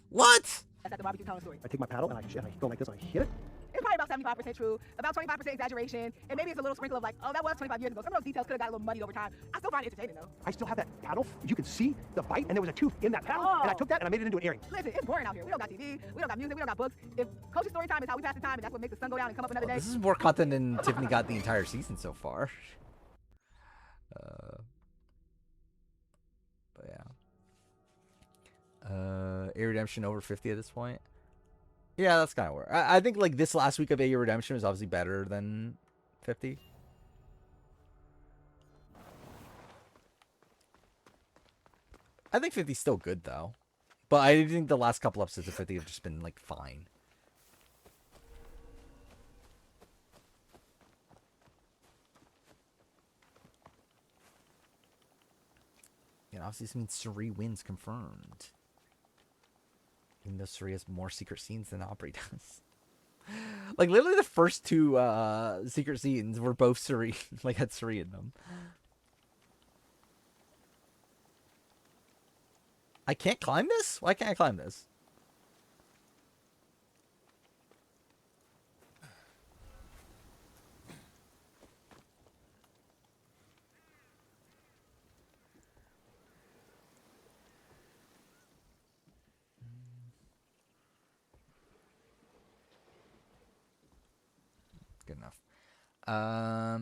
What? That's at the barbecue telling story. I take my paddle and I go like this and I hit it. It's probably about 75% true, about 25% exaggeration, and maybe it's a little sprinkle of like, oh, that was 25 years ago. Some of those details could have got a little muddied over time. I still find it entertaining though. I still have that paddle. You can see the bite, and there was a tooth in that paddle, and I took that and I made it into an earring. Listen, it's boring out here. We don't got TV, we don't got music, we don't got books. If Coach's story time is how we pass the time, and that's what makes the sun go down and come up another day. This is more content than Tiffany got the entire season so far. But yeah. A Redemption over 50 at this point. Yeah, that's kind of where I think like this last week of A Redemption was obviously better than 50. I think 50's still good though, but I think the last couple episodes of 50 have just been like fine. Yeah, obviously this means Suri wins confirmed. Even though Suri has more secret scenes than Aubrey does. Like literally the first 2 secret scenes were both Suri, like had Suri in them. I can't climb this? Why can't I climb this? Good enough.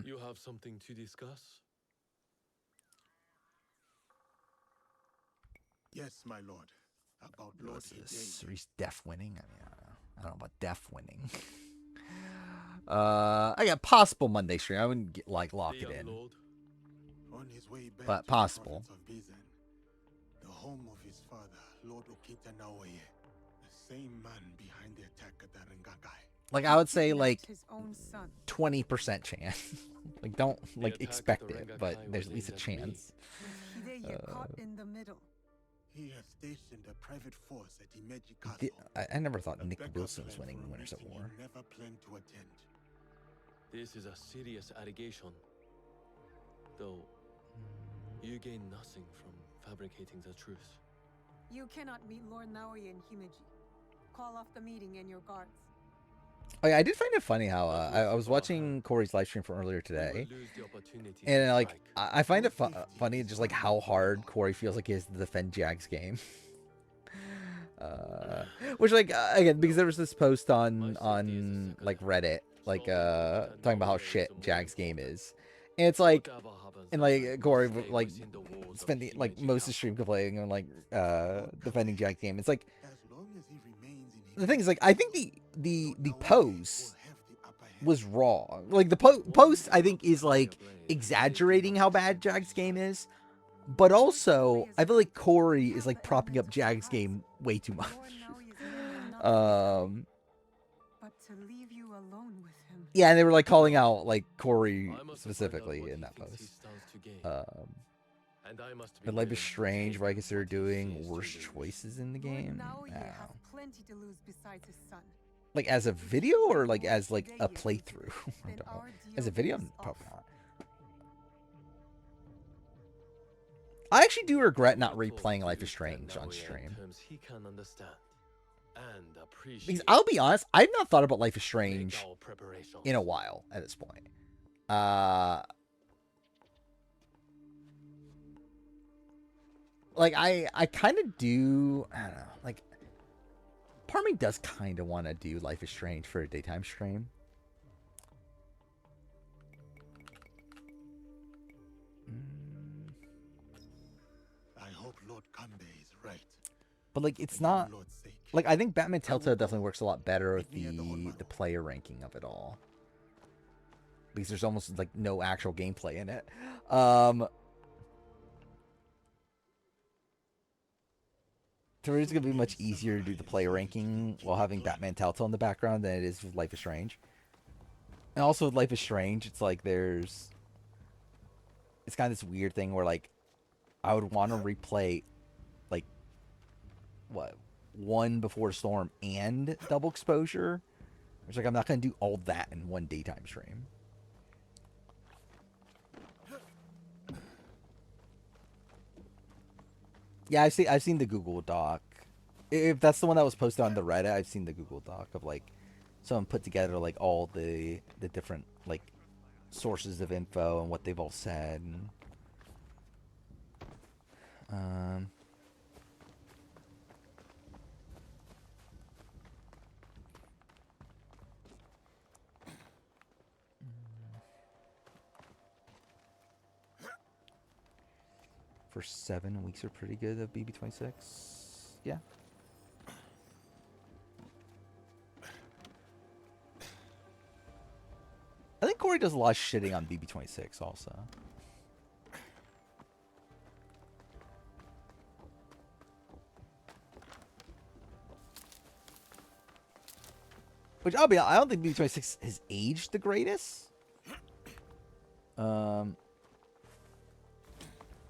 You have something to discuss? Yes, my lord. About Lord Hidei. Suri's deaf winning. I mean, I don't know about deaf winning. I got possible Monday stream. I wouldn't get, like lock it in, On his way back but to possible. the province of Bizen, the home of his father, Lord Okita Naoye, the same man behind the attack at the Rengakai. Like I would say like His own son. 20% chance. Like don't like expect it, but there's at least a chance. With Hideye caught in the middle. He has stationed a private force at Imeji Castle. I never thought A Nick backup Wilson was plan winning for a Winners at meeting War. he never planned to attend. This is a serious allegation. Though, you gain nothing from fabricating the truth. You cannot meet Lord Naoya in Himeji. Call off the meeting and your guards. Oh, yeah, I did find it funny how I was watching Corey's live stream from earlier today, and like I find it funny just like how hard Corey feels like he has to defend Jag's game. Which like again, because there was this post on like Reddit like talking about how shit Jag's game is, and it's like, and like Corey like spending like most of the stream complaining and like defending Jag's game. It's like the thing is like I think the pose was wrong. Like the post I think is like exaggerating how bad Jag's game is, but also I feel like Corey is like propping up Jag's game way too much. But to leave you alone with him. Yeah, and they were like calling out like Corey specifically in that post. But Life is Strange, what I consider doing worst choices in the game. Naoya has plenty to lose besides his son. Like as a video or like as like a playthrough? I don't know. As a video, probably not. I actually do regret not replaying Life is Strange on stream. He can understand. and appreciate. Because I'll be honest, I've not thought about Life is Strange Make all preparations. in a while at this point. Like I kind of do. I don't know. Like, part of me does kind of want to do Life is Strange for a daytime stream. I hope Lord Kanbei is right. But like, it's not. Like, I think Batman Telltale definitely works a lot better with the player ranking of it all. Because there's almost like no actual gameplay in it. So it's going to be much easier to do the player ranking while having Batman Telltale in the background than it is with Life is Strange. And also with Life is Strange, it's like it's kind of this weird thing where like I would want to replay like One Before Storm and Double Exposure. It's like I'm not going to do all that in one daytime stream. Yeah, I've seen the Google Doc. If that's the one that was posted on the Reddit, I've seen the Google Doc of like someone put together like all the different like sources of info and what they've all said. And, First 7 weeks are pretty good of BB26. Yeah. I think Corey does a lot of shitting on BB26 also. Which I don't think BB26 has aged the greatest.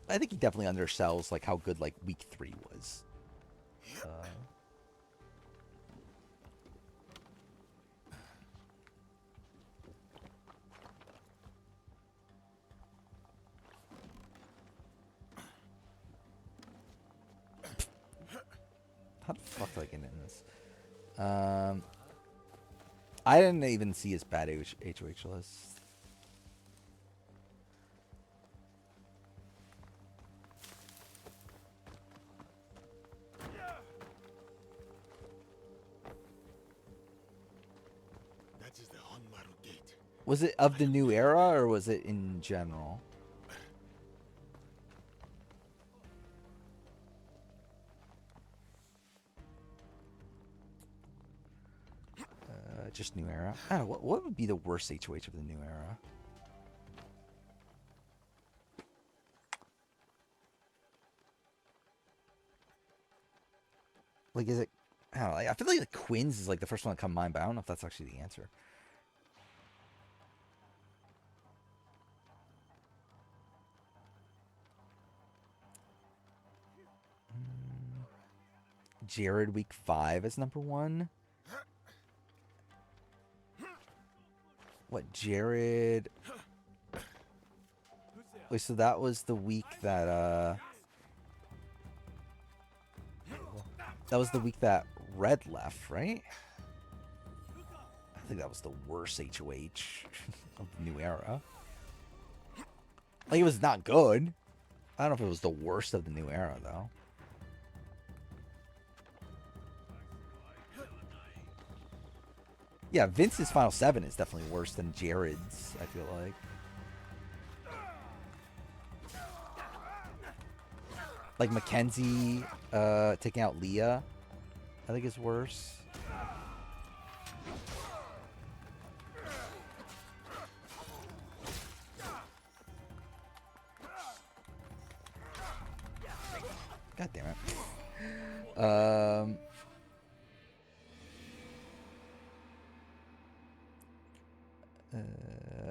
I think he definitely undersells like how good like week 3 was. How the fuck did I get in this? I didn't even see his bad HOH list. Was it of the new era or was it in general? Just new era. I don't know, what would be the worst HOH of the new era? Like, is it? I don't know. I feel like the Quins is like the first one to come to mind, but I don't know if that's actually the answer. Jared week 5 is number 1. What, Jared? Wait, so that was the week that Red left, right? I think that was the worst HOH of the new era. Like, it was not good. I don't know if it was the worst of the new era, though. Yeah, Vince's Final 7 is definitely worse than Jared's, I feel like. Like Mackenzie taking out Leah, I think is worse. God damn it.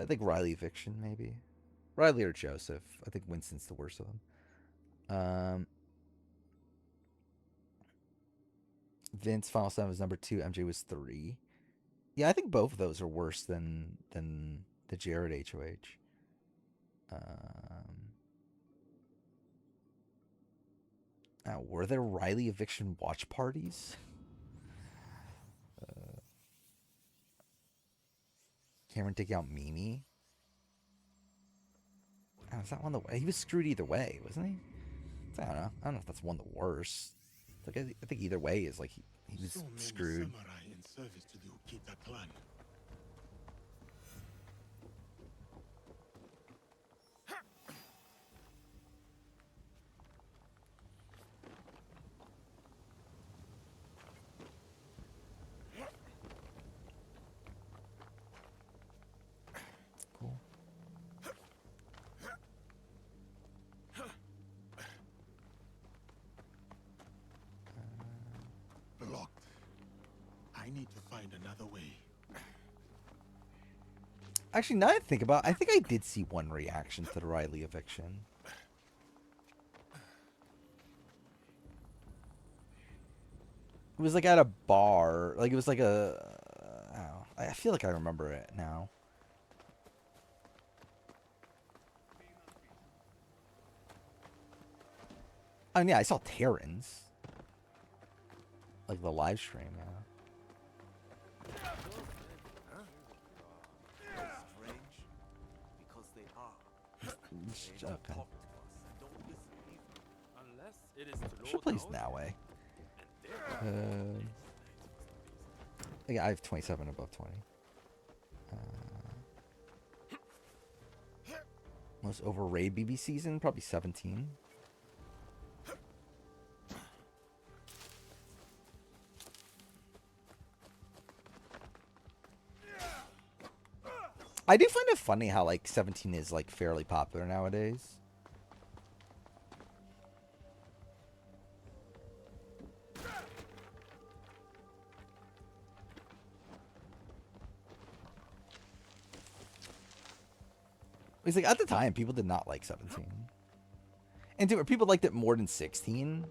I think Riley Eviction, maybe. Riley or Joseph. I think Winston's the worst of them. Vince, Final 7 was number 2. MJ was 3. Yeah, I think both of those are worse than the Jared HOH. Were there Riley Eviction watch parties? Cameron taking out Mimi. Oh, is that one he was screwed either way, wasn't he? I don't know. I don't know if that's one of the worst. Like, I think either way is like he was So many screwed. samurai in service to the Ukita clan. Cool. Blocked. I need to find another way. Actually, now that I think about it, I think I did see one reaction to the Riley eviction. It was like at a bar. Like it was like a. I don't know. I feel like I remember it now. I mean, yeah, I saw Terrans. Like the live stream, yeah. Okay. Should play that way. Yeah, I have 27 above 20. Most overrated BB season, probably 17. I do find it funny how like 17 is like fairly popular nowadays. It's like at the time people did not like 17. And dude, people liked it more than 16.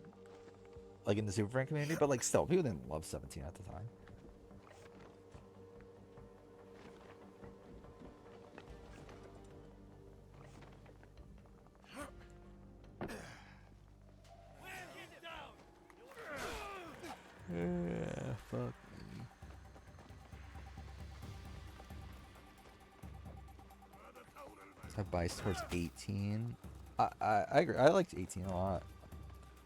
Like in the Super Friend community, but like still people didn't love 17 at the time. Yeah, fuck me. I bias towards 18. I agree. I liked 18 a lot.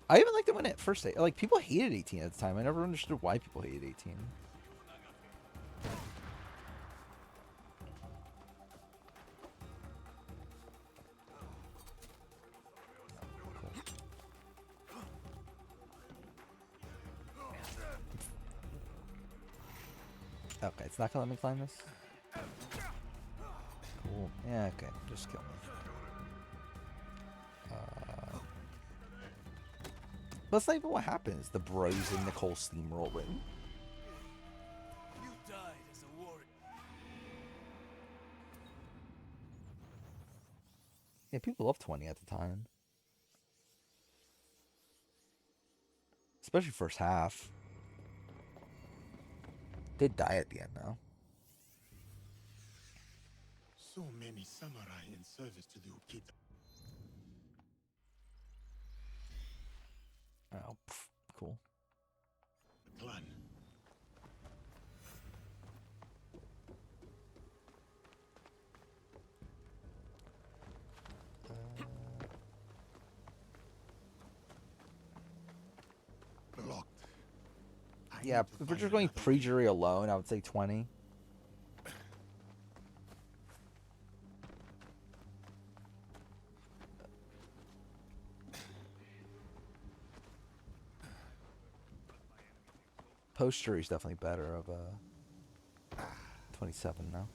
I even liked it when it first like people hated 18 at the time. I never understood why people hated 18. Okay, it's not gonna let me climb this. Cool. Yeah, okay. Just kill me. But that's not even what happens. The bros and Nicole steamrolling. You died as a warrior. Yeah, people loved 20 at the time. Especially first half. Did die at the end though. So many samurai in service to the Ukita. Oh, cool. Clan. Blocked. Yeah, if we're just going pre-jury alone, I would say 20. Post-jury is definitely better of 27 now.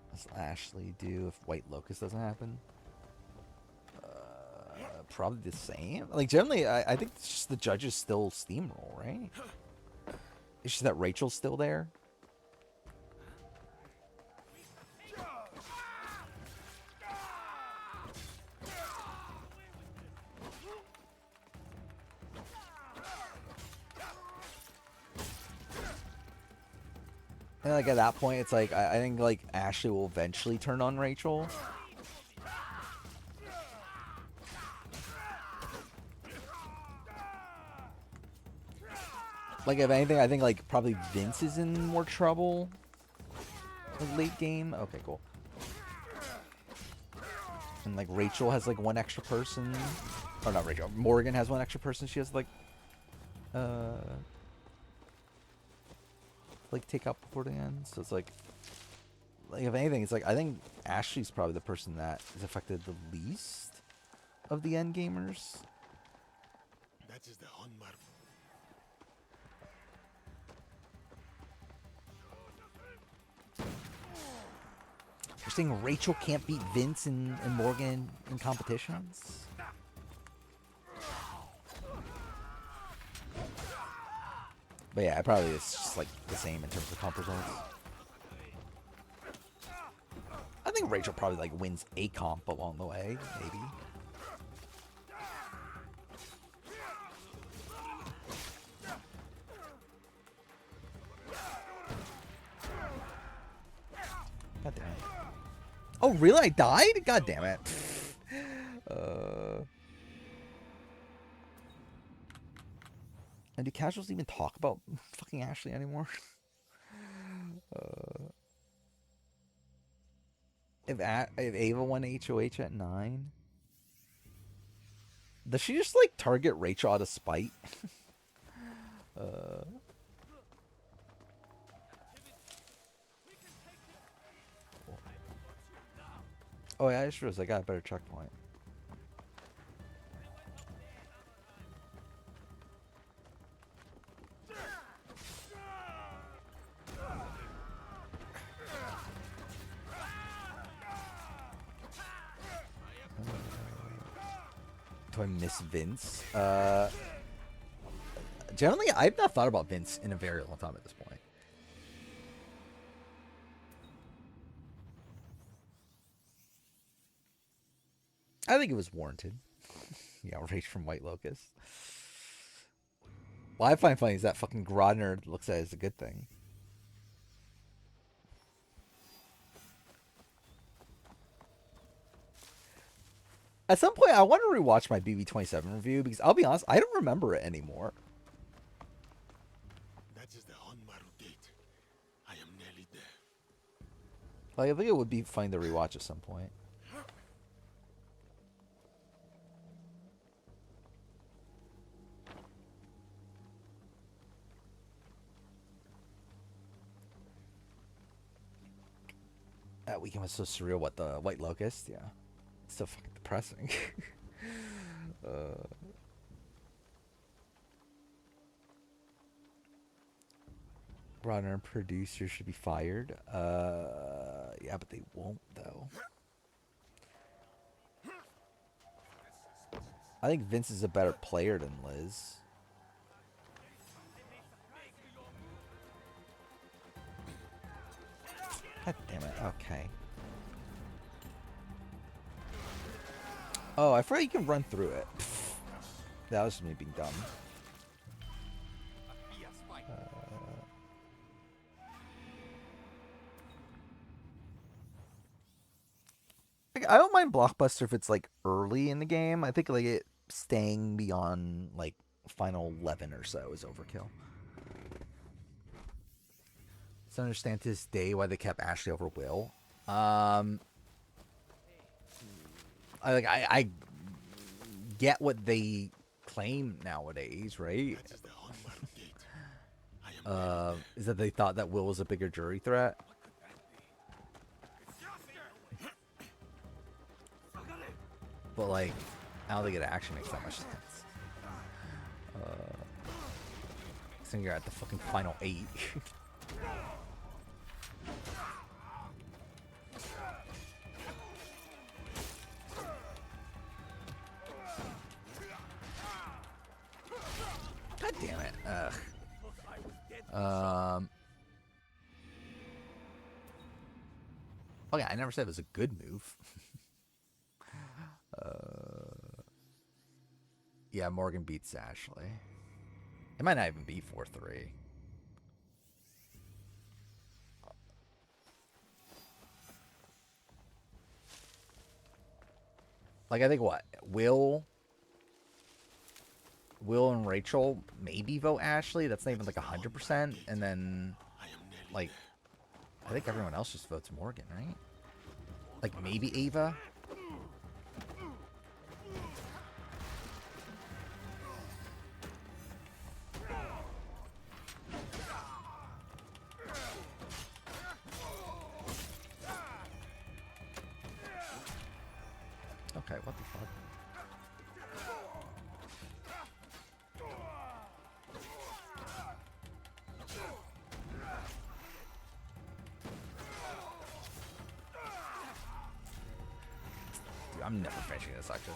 What's Ashley do if White Locust doesn't happen? Probably the same. Like generally, I think it's just the judges still steamroll, right? It's just that Rachel's still there. And like at that point, it's like I think like Ashley will eventually turn on Rachel. Like if anything, I think like probably Vince is in more trouble. Like late game. Okay, cool. And like Rachel has like one extra person. Or not Rachel. Morgan has one extra person. She has like take out before the end. So it's like if anything, it's like I think Ashley's probably the person that is affected the least of the end gamers. That is the Honmar. You're saying Rachel can't beat Vince and Morgan in competitions? But yeah, probably it's just like the same in terms of comp results. I think Rachel probably like wins a comp along the way, maybe. God damn it. Oh, really? I died? God damn it. And do casuals even talk about fucking Ashley anymore? If Ava won HOH at 9, does she just like target Rachel out of spite? Oh yeah, I just realized I got a better checkpoint. Do I miss Vince? Generally, I've not thought about Vince in a very long time at this point. I think it was warranted. Yeah, Rage from White Locust. What I find funny is that fucking Grodner looks at it as a good thing. At some point, I want to rewatch my BB27 review because I'll be honest, I don't remember it anymore. That is the Honmaru gate. I am nearly there. Like, I think it would be fun to rewatch at some point. That weekend was so surreal. What, the White Locust? Yeah. It's so fucking depressing. Runner and producer should be fired. Yeah, but they won't, though. I think Vince is a better player than Liz. God damn it. Okay. Oh, I forgot you can run through it. That was me being dumb. I don't mind Blockbuster if it's like early in the game. I think like it staying beyond like final 11 or so is overkill. So I understand to this day why they kept Ashley over Will. I get what they claim nowadays, right? Is that they thought that Will was a bigger jury threat? But like, I don't think it actually makes that much sense. So you're at the fucking final 8. God damn it. Ugh. Okay, I never said it was a good move. Yeah, Morgan beats Ashley. It might not even be 4-3. Like, I think what? Will and Rachel maybe vote Ashley. That's not even like 100%. And then, like, I think everyone else just votes Morgan, right? Like, maybe Ava. Okay, what the fuck? Dude, I'm never finishing this section.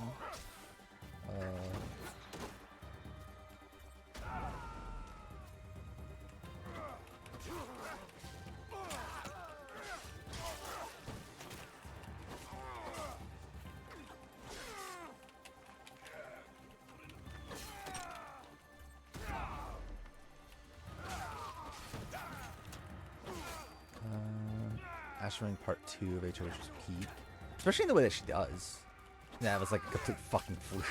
Ashering part 2 of HOH's Pete. Especially in the way that she does. Yeah, it was like a complete fucking fluke.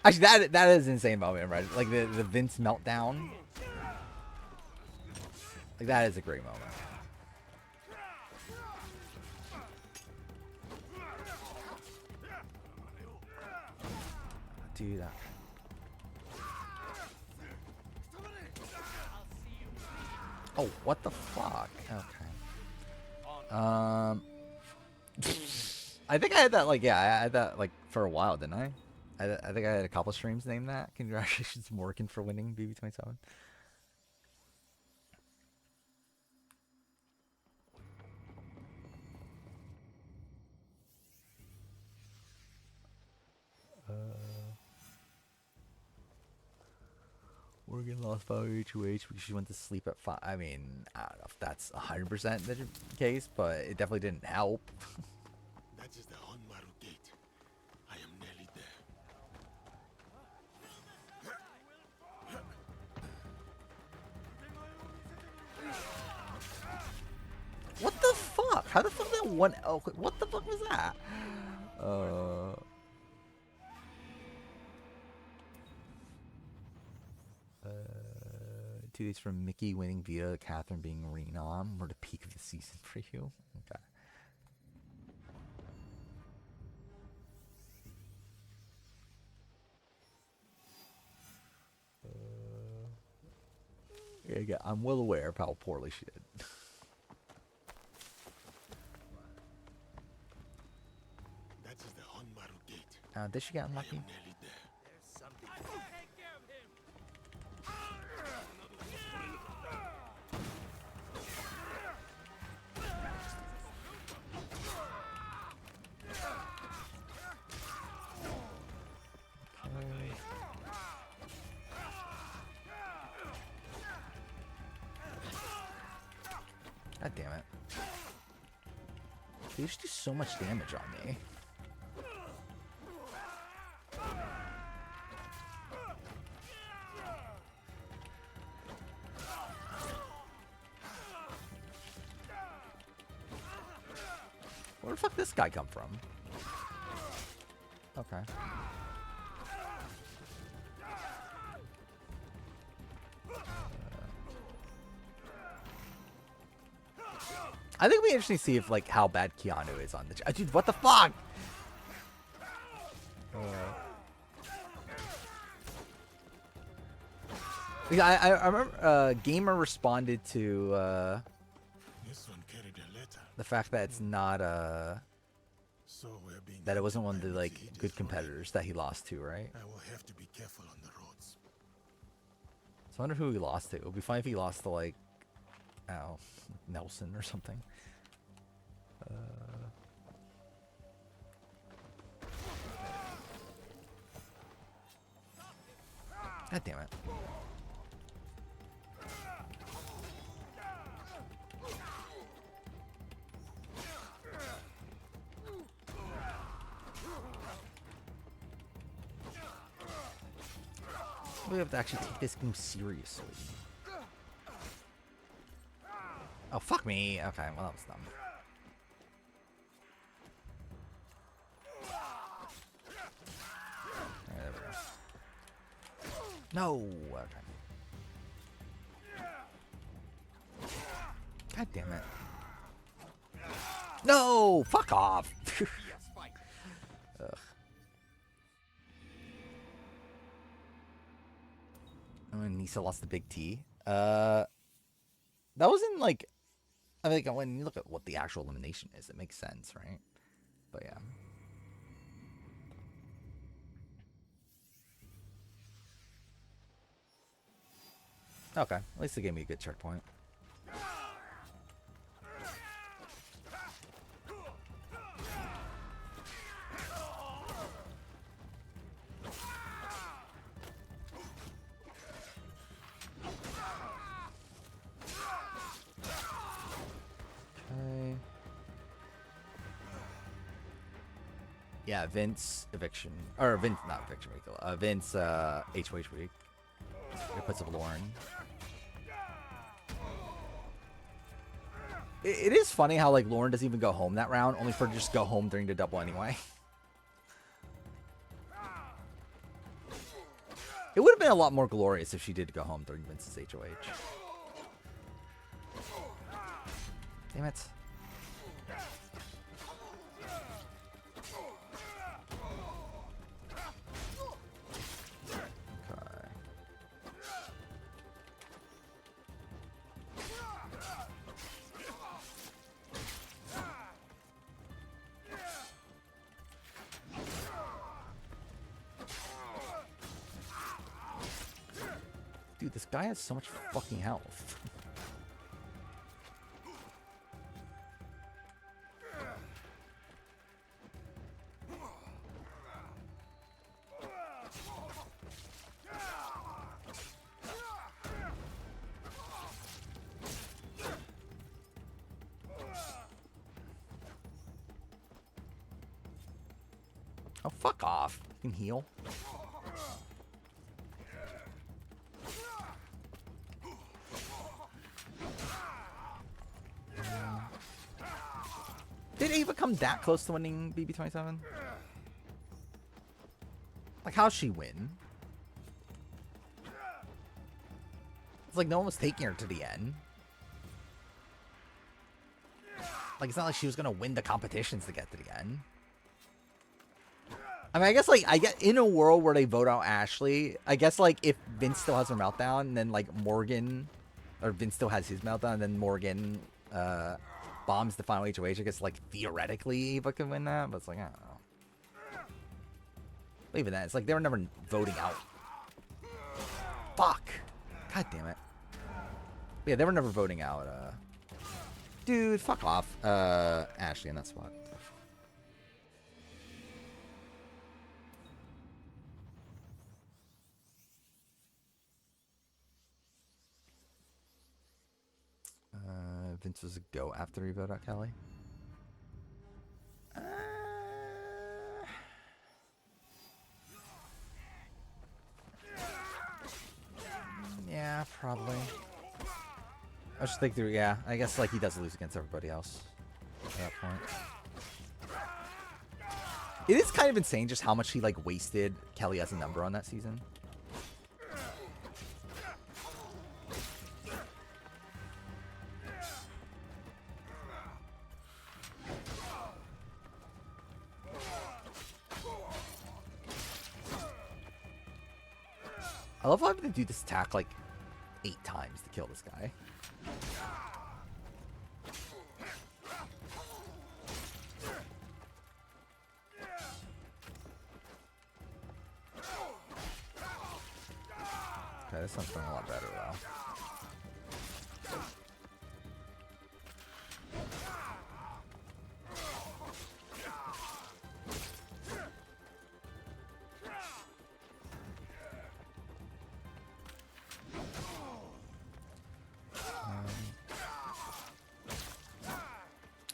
Actually, that is an insane moment, right? Like the Vince meltdown. Like that is a great moment. Dude, that. Oh, what the fuck? Okay. I think I had that, like, yeah, I had that, like, for a while, didn't I? I think I had a couple streams named that. Congratulations, Morgan, for winning BB27. Morgan lost power HOH because she went to sleep at 5. I mean, I don't know if that's 100% the case, but it definitely didn't help. That is the Honmaru gate. I am nearly there. What the fuck? How the fuck that one elk? What the fuck was that? Two days from Mickey winning via Catherine being renom. We're the peak of the season for you. Okay. Yeah, I'm well aware of how poorly she did. That is the Honmaru gate. Did she get unlucky? God damn it. They used to do so much damage on me. Where the fuck did this guy come from? Okay. I think it'd be interesting to see if, like, how bad Keanu is on the... Dude, what the fuck? Yeah, I remember Gamer responded to the fact that it's not that it wasn't one of the, like, good competitors that he lost to, right? I will have to be careful on the roads. So I wonder who he lost to. It would be fine if he lost to, like, oh, Nelson or something. God damn it. We have to actually take this game seriously. Oh, fuck me. Okay, well, that was dumb. No. God damn it. No! Fuck off! Ugh. Oh, and Nisa lost the big T. That wasn't like... I mean, like, when you look at what the actual elimination is, it makes sense, right? But yeah. Okay, at least they gave me a good checkpoint. Okay. Yeah, Vince eviction, or Vince, not eviction week. Vince HOH week. It puts up Lauren. It is funny how like Lauren doesn't even go home that round, only for her to just go home during the double anyway. It would have been a lot more glorious if she did go home during Vince's HOH. Damn it. Dude, this guy has so much fucking health. Oh, fuck off. You can heal. Did Ava come that close to winning BB27? Like, how'd she win? It's like no one was taking her to the end. Like, it's not like she was gonna win the competitions to get to the end. I mean, I guess, like, in a world where they vote out Ashley, I guess, like, if Vince still has her meltdown, and then, like, Morgan, or Vince still has his meltdown, and then Morgan, bombs the final HOH, I guess, like, theoretically Eva can win that, but it's like, I don't know. But even that, it's like they were never voting out. Fuck! God damn it. But yeah, they were never voting out, dude, fuck off, Ashley in that spot. Vince was a go after he voted out Kelly. Yeah, probably. I just think through, yeah, I guess like he does lose against everybody else at that point. It is kind of insane just how much he like wasted Kelly as a number on that season. I love how I'm gonna do this attack like 8 times to kill this guy. Okay, this one's going a lot better though.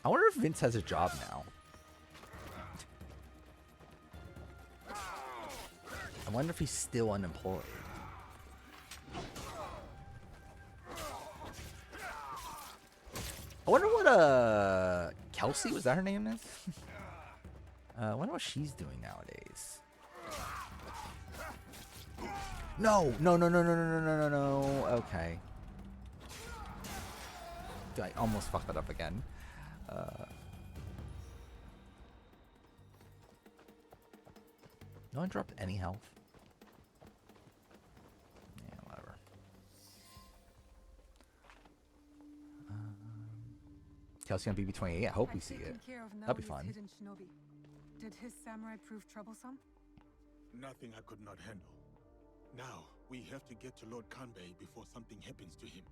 I wonder if Vince has a job now. I wonder if he's still unemployed. I wonder what Kelsey, was that her name is? I wonder what she's doing nowadays. No, no, no, no, no, no, no, no, no, no. Okay. I almost fucked that up again. No one dropped any health. Yeah, whatever. Calcium BB-28. I hope we see it. That'd be fun. Hidden shinobi. Did his samurai prove troublesome? Nothing I could not handle. Now, we have to get to Lord Kanbei before something happens to him.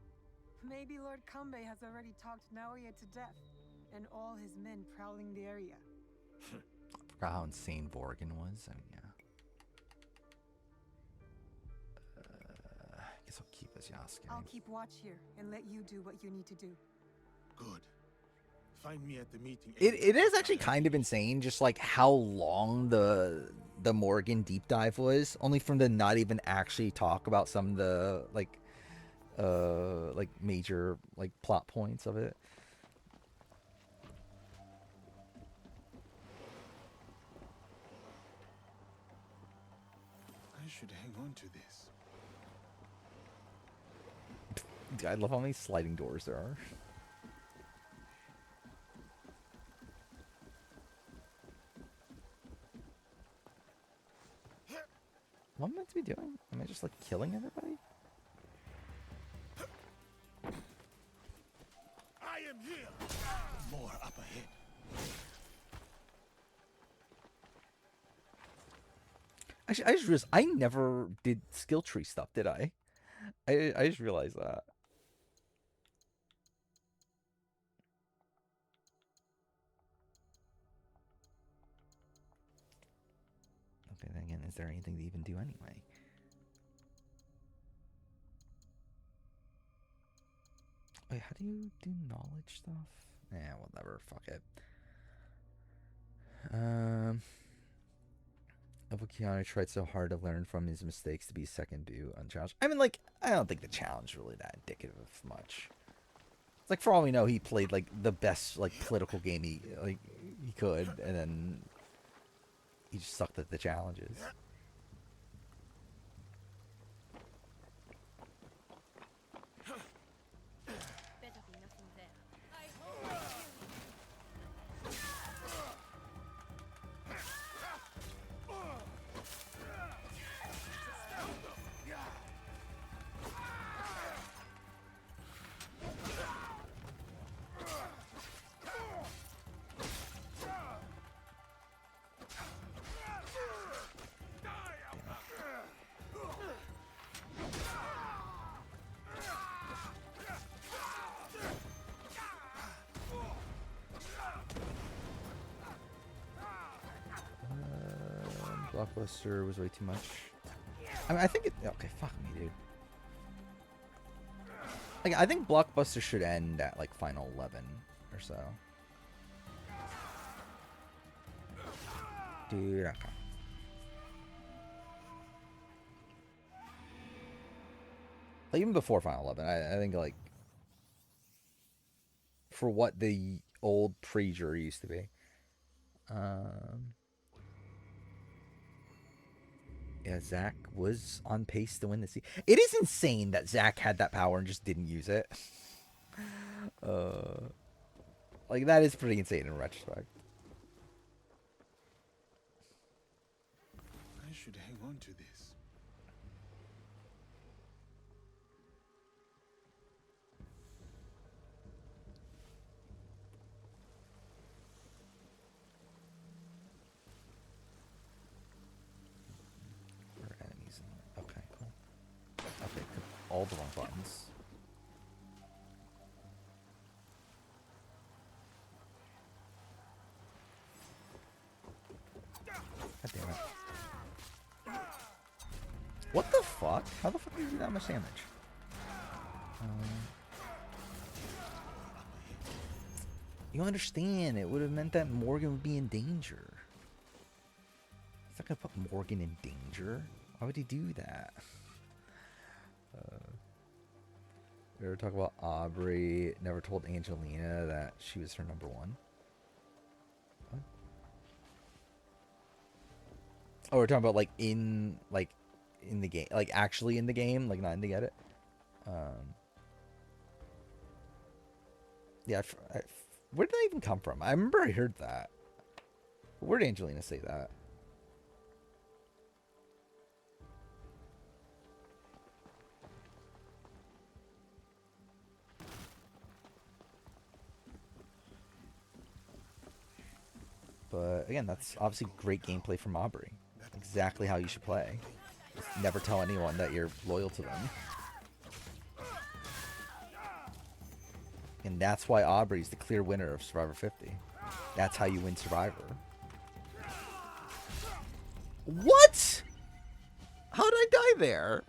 Maybe Lord Kanbei has already talked Naoya to death, and all his men prowling the area. I forgot how insane Vorgan was. I mean, yeah. I guess I'll keep as Yasuke. I'll keep watch here and let you do what you need to do. Good. Find me at the meeting. It is actually kind of insane, just like how long the Morgan deep dive was, only from to not even actually talk about some of the like major like plot points of it. I should hang on to this. I love how many sliding doors there are. What am I meant to be doing? Am I just like killing everybody? I am here. More up ahead. Actually, I just realized I never did skill tree stuff, did I? I just realized that. Okay, then again, is there anything to even do anyway? Wait, how do you do knowledge stuff? Yeah, whatever, fuck it. Keanu tried so hard to learn from his mistakes to be second due unchallenged. I mean, like, I don't think the challenge is really that indicative of much. It's like, for all we know, he played, like, the best, like, political game he could, and then he just sucked at the challenges. Better be nothing there. I hope Blockbuster was way too much. I mean, I think it. Okay, fuck me, dude. Like, I think Blockbuster should end at like final 11 or so. Dude, okay. Like, even before final 11, I think like for what the old pre-jury used to be. Yeah, Zack was on pace to win the season. It is insane that Zack had that power and just didn't use it. Like, that is pretty insane in retrospect. I should hang on to this. Or enemies in there. Okay, cool. Okay, all the wrong buttons. God damn it. What the fuck? How the fuck did you do that much damage? You understand, it would have meant that Morgan would be in danger. He's not gonna put Morgan in danger. Why would he do that? We ever talk about Aubrey never told Angelina that she was her number one? What? Oh, we're talking about like in in the game, like actually in the game, like not in the edit. Yeah, where did that even come from? I remember I heard that. Where did Angelina say that? But again, that's obviously great gameplay from Aubrey. Exactly how you should play. Just never tell anyone that you're loyal to them. And that's why Aubrey's the clear winner of Survivor 50. That's how you win Survivor. What? How did I die there?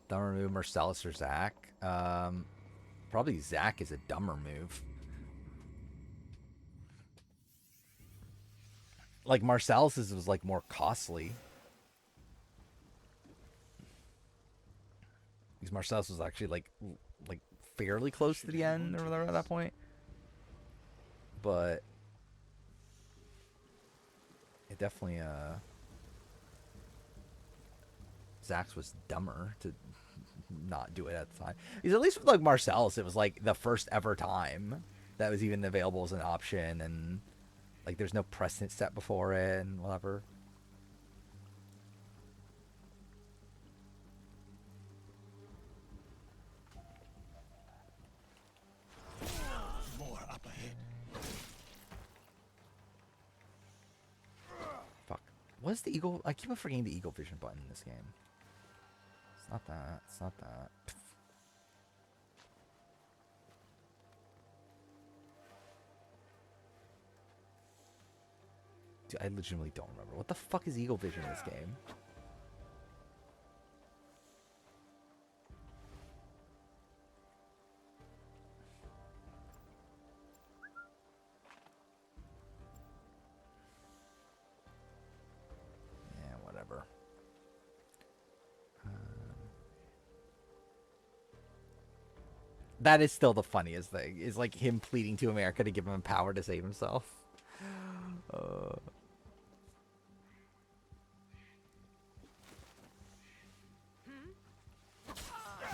Dumber move, Marcellus or Zach? Probably Zach is a dumber move. Like Marcellus's was like more costly. Because Marcellus was actually like fairly close to the end or whatever at that point. But it definitely Zach's was dumber to not do it at the time. Because at least with like Marcellus, it was like the first ever time that was even available as an option, and like there's no precedent set before it and whatever. More up ahead. Fuck. What is the eagle? I keep on forgetting the eagle vision button in this game. It's not that. It's not that. Dude, I legitimately don't remember. What the fuck is eagle vision in this game? Yeah, whatever. That is still the funniest thing, is like him pleading to America to give him power to save himself. No,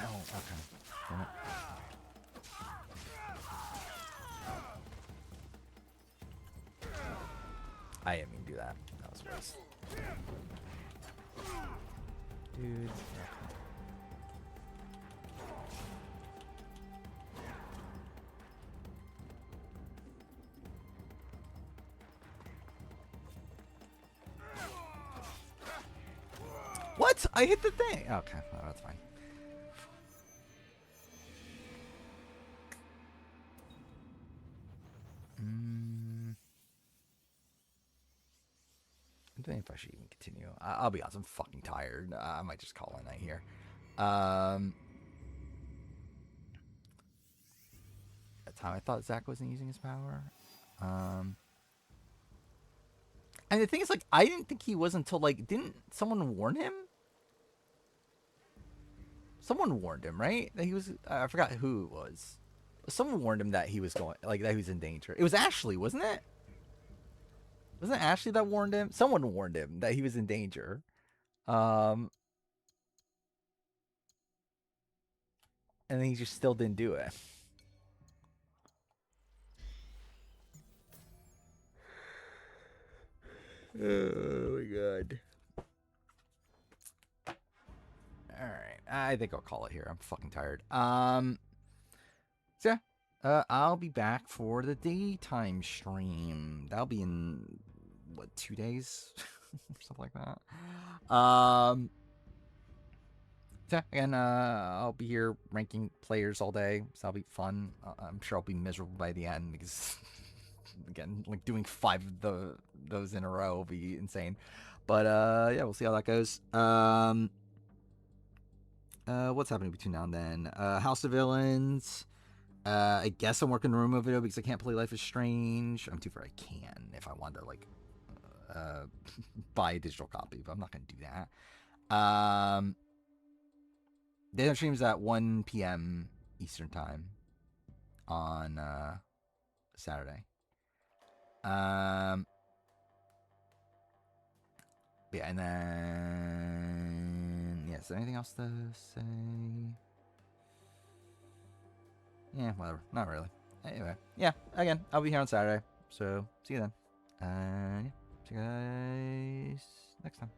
okay. Damn it. I didn't mean to do that. That was worse. Dude. What? I hit the thing. Okay, well, that's fine. I don't know if I should even continue. I'll be honest, I'm fucking tired. I might just call it a night here. At the time I thought Zach wasn't using his power. And the thing is, like, I didn't think he was until, like, didn't someone warn him? Someone warned him, right? That he was, I forgot who it was. Someone warned him that he was going, like, that he was in danger. It was Ashley, wasn't it? Wasn't it Ashley that warned him? Someone warned him that he was in danger. And then he just still didn't do it. Oh my god. Alright. I think I'll call it here. I'm fucking tired. So yeah. I'll be back for the daytime stream. That'll be in what, 2 days? Something like that. So again, I'll be here ranking players all day, so that'll be fun. I'm sure I'll be miserable by the end because again, like doing 5 of those in a row will be insane. But yeah, we'll see how that goes. What's happening between now and then? House of Villains. I guess I'm working on a Romo video because I can't play Life is Strange. I'm too far. I can if I wanted to like buy a digital copy, but I'm not gonna do that. Daytime streams at 1 p.m. Eastern time. on Saturday. Yeah, and then is there anything else to say? Yeah, whatever. Not really. Anyway, yeah. Again, I'll be here on Saturday, so see you then. Yeah, see you guys next time.